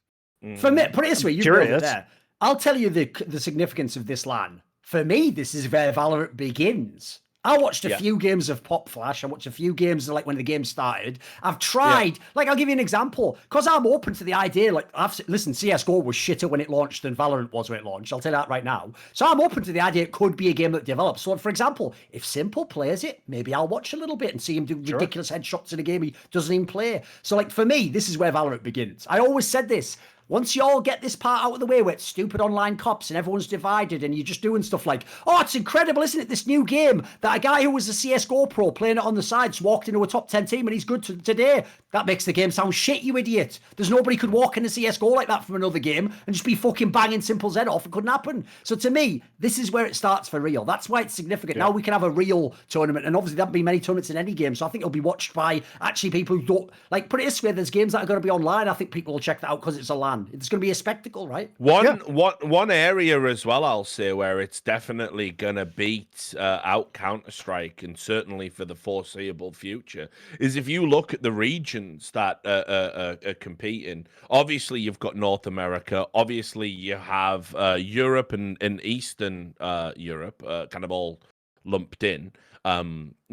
For me, put it this way, you brought it there. I'll tell you the significance of this LAN. For me, this is where Valorant begins. I watched a few games of Pop Flash. I watched a few games like when the game started. I've tried, like, I'll give you an example, because I'm open to the idea. Like, listen, CSGO was shitter when it launched than Valorant was when it launched. I'll tell you that right now. So I'm open to the idea it could be a game that develops. So, for example, if Simple plays it, maybe I'll watch a little bit and see him do ridiculous headshots in a game he doesn't even play. So, like, for me, this is where Valorant begins. I always said this. once you all get this part out of the way where it's stupid online cops and everyone's divided and you're just doing stuff like, oh, it's incredible, isn't it? This new game that a guy who was a CSGO pro playing it on the sides walked into a top 10 team and he's good today. That makes the game sound shit, you idiot. There's nobody could walk into CSGO like that from another game and just be fucking banging Simple's head off. It couldn't happen. So to me, this is where it starts for real. That's why it's significant. Now we can have a real tournament, and obviously there'll be many tournaments in any game. So I think it'll be watched by actually people who don't, like, put it this way, there's games that are going to be online. I think people will check that out because it's a LAN. It's going to be a spectacle, right? One area as well, I'll say, where it's definitely going to beat out Counter-Strike, and certainly for the foreseeable future, is if you look at the regions that are competing. Obviously, you've got North America. Obviously, you have Europe and Eastern Europe, kind of all lumped in.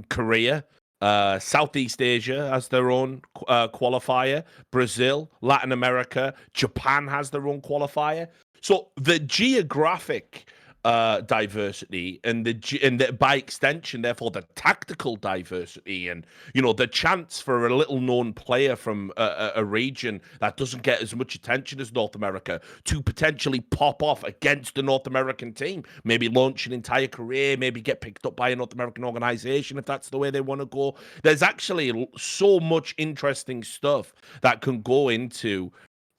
Korea. Southeast Asia has their own qualifier. Brazil, Latin America, Japan has their own qualifier. So the geographic diversity and by extension, therefore, the tactical diversity and, you know, the chance for a little known player from a region that doesn't get as much attention as North America to potentially pop off against the North American team, maybe launch an entire career, maybe get picked up by a North American organization if that's the way they want to go. There's actually so much interesting stuff that can go into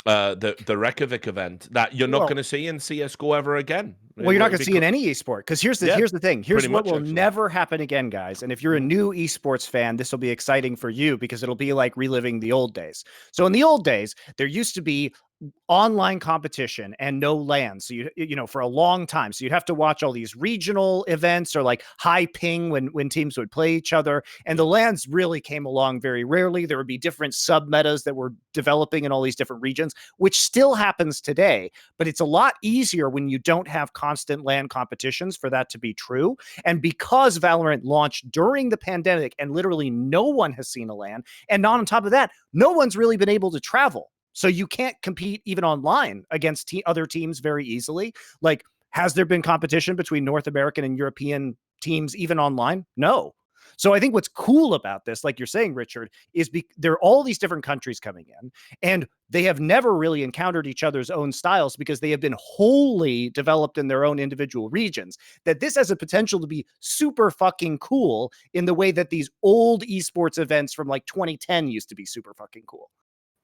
the Reykjavik event that you're not going to see in CSGO ever again. Well, you're not going to see in any esport, because here's the thing. Here's what will never happen again, guys. And if you're a new esports fan, this will be exciting for you because it'll be like reliving the old days. So in the old days, there used to be online competition and no LAN. So you know, for a long time. So you'd have to watch all these regional events or like high ping when teams would play each other. And the LANs really came along very rarely. There would be different sub metas that were developing in all these different regions, which still happens today. But it's a lot easier when you don't have constant LAN competitions for that to be true. And because Valorant launched during the pandemic and literally no one has seen a LAN, and on top of that, no one's really been able to travel. So you can't compete even online against other teams very easily. Like, has there been competition between North American and European teams even online? No. So I think what's cool about this, like you're saying, Richard, is there are all these different countries coming in, and they have never really encountered each other's own styles because they have been wholly developed in their own individual regions. That this has a potential to be super fucking cool in the way that these old esports events from like 2010 used to be super fucking cool.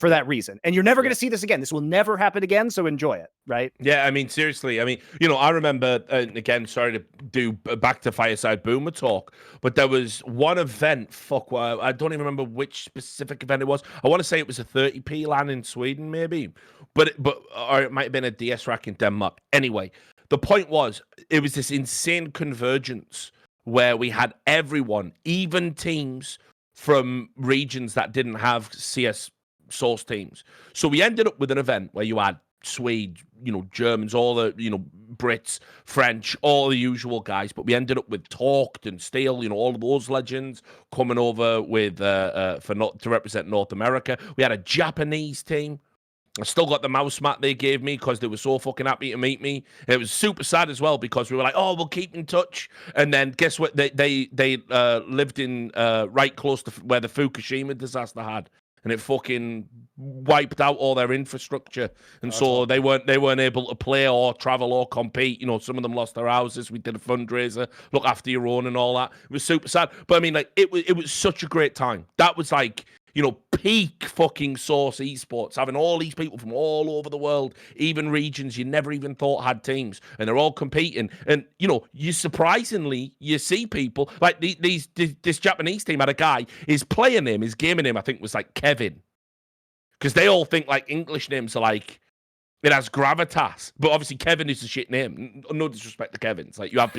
For that reason. And you're never going to see this again. This will never happen again. So enjoy it. Right. Yeah. I mean, seriously. I mean, you know, I remember, again, sorry to do back to Fireside Boomer talk, but there was one event. I don't even remember which specific event it was. I want to say it was a 30p LAN in Sweden, maybe, or it might have been a DS rack in Denmark. Anyway, the point was, it was this insane convergence where we had everyone, even teams from regions that didn't have CS source teams. So we ended up with an event where you had Swede, you know, Germans, all the, you know, Brits, French, all the usual guys, but we ended up with Talked and Steel, you know, all of those legends coming over with to represent North America. We had a Japanese team. I still got the mouse mat they gave me because they were so fucking happy to meet me. It was super sad as well because we were like, oh, we'll keep in touch. And then guess what? They lived in right close to where the Fukushima disaster had. And it fucking wiped out all their infrastructure, and so they weren't able to play or travel or compete. You know, some of them lost their houses. We did a fundraiser, look after your own, and all that. It was super sad, but I mean, like, it was such a great time. That was like, you know, peak fucking source esports, having all these people from all over the world, even regions you never even thought had teams, and they're all competing. And, you know, you see people like this Japanese team had a guy, his player name, his gaming name, I think was like Kevin, because they all think like English names are like, it has gravitas, but obviously Kevin is a shit name. No disrespect to Kevin. It's like you have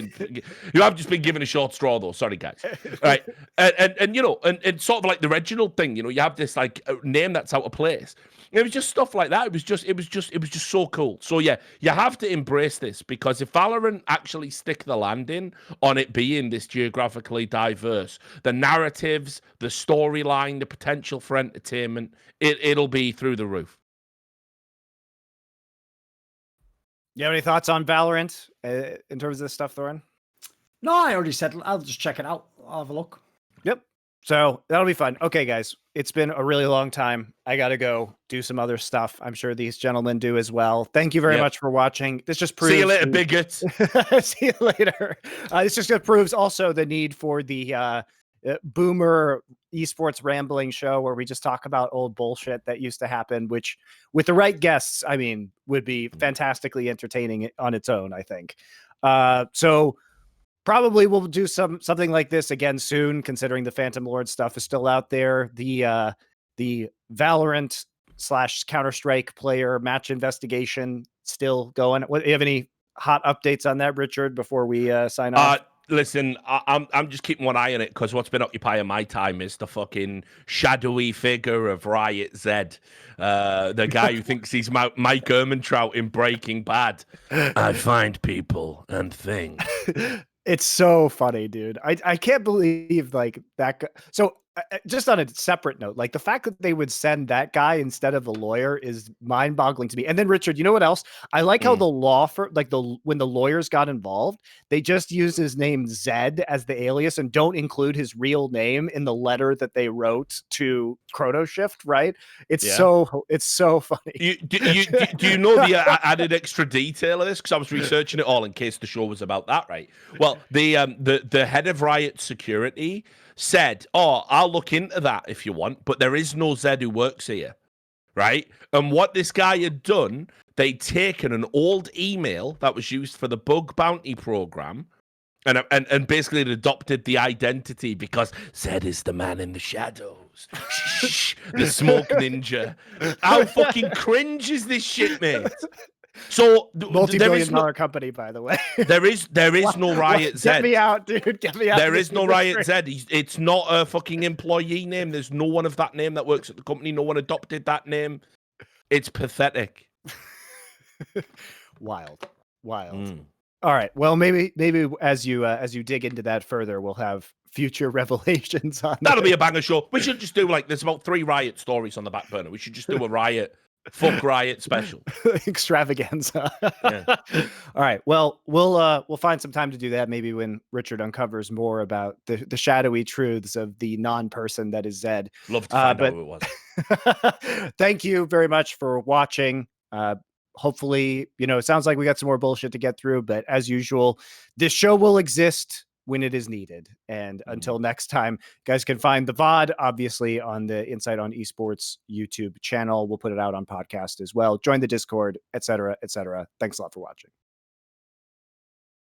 just been given a short straw though. Sorry, guys. Right, and you know, and sort of like the Reginald thing. You know, you have this like name that's out of place. It was just stuff like that. It was just so cool. So yeah, you have to embrace this, because if Valorant actually stick the landing on it being this geographically diverse, the narratives, the storyline, the potential for entertainment, it'll be through the roof. You have any thoughts on Valorant in terms of this stuff, Thorin? No, I already said I'll just check it out. I'll have a look. Yep. So that'll be fun. Okay, guys, it's been a really long time. I got to go do some other stuff. I'm sure these gentlemen do as well. Thank you very much for watching. This just proves. See you later, bigots. See you later. This just proves also the need for the boomer esports rambling show where we just talk about old bullshit that used to happen, which with the right guests, I mean, would be fantastically entertaining on its own, I think. So probably we'll do something like this again soon, considering the Phantom Lord stuff is still out there. The Valorant / Counter-Strike player match investigation still going. What, do you have any hot updates on that, Richard, before we sign off? Listen, I'm just keeping one eye on it because what's been occupying my time is the fucking shadowy figure of Riot Z, the guy who thinks he's Mike Ehrmantraut in Breaking Bad. I find people and things. It's so funny, dude. I can't believe like that. So just on a separate note, like the fact that they would send that guy instead of a lawyer is mind boggling to me. And then Richard, you know what else? I like how the law for like when the lawyers got involved, they just used his name Zed as the alias and don't include his real name in the letter that they wrote to ChronoShift. Right? It's so funny. Do you know the added extra detail of this? Because I was researching it all in case the show was about that, right? Well, the head of Riot Security said, "Oh, I'll look into that if you want, but there is no Zed who works here," right? And what this guy had done, they'd taken an old email that was used for the bug bounty program, and basically had adopted the identity because Zed is the man in the shadows. Shh, the smoke ninja. How fucking cringe is this shit, mate? So multi-billion-dollar company, by the way. there is no Riot Z. Get me out, dude. Get me out. There is no Riot Z. It's not a fucking employee name. There's no one of that name that works at the company. No one adopted that name. It's pathetic. Wild. All right. Well, maybe as you dig into that further, we'll have future revelations on that'll be a banger show. We should just do like there's about 3 Riot stories on the back burner. We should just do a Riot. Fuck Riot special extravaganza. All right. Well, we'll find some time to do that. Maybe when Richard uncovers more about the shadowy truths of the non-person that is Zed. Love to find out who it was. Thank you very much for watching. Hopefully, it sounds like we got some more bullshit to get through, but as usual, this show will exist when it is needed. And until next time, you guys can find the VOD, obviously, on the Insight on Esports YouTube channel. We'll put it out on podcast as well. Join the Discord, etc., etc. Thanks a lot for watching.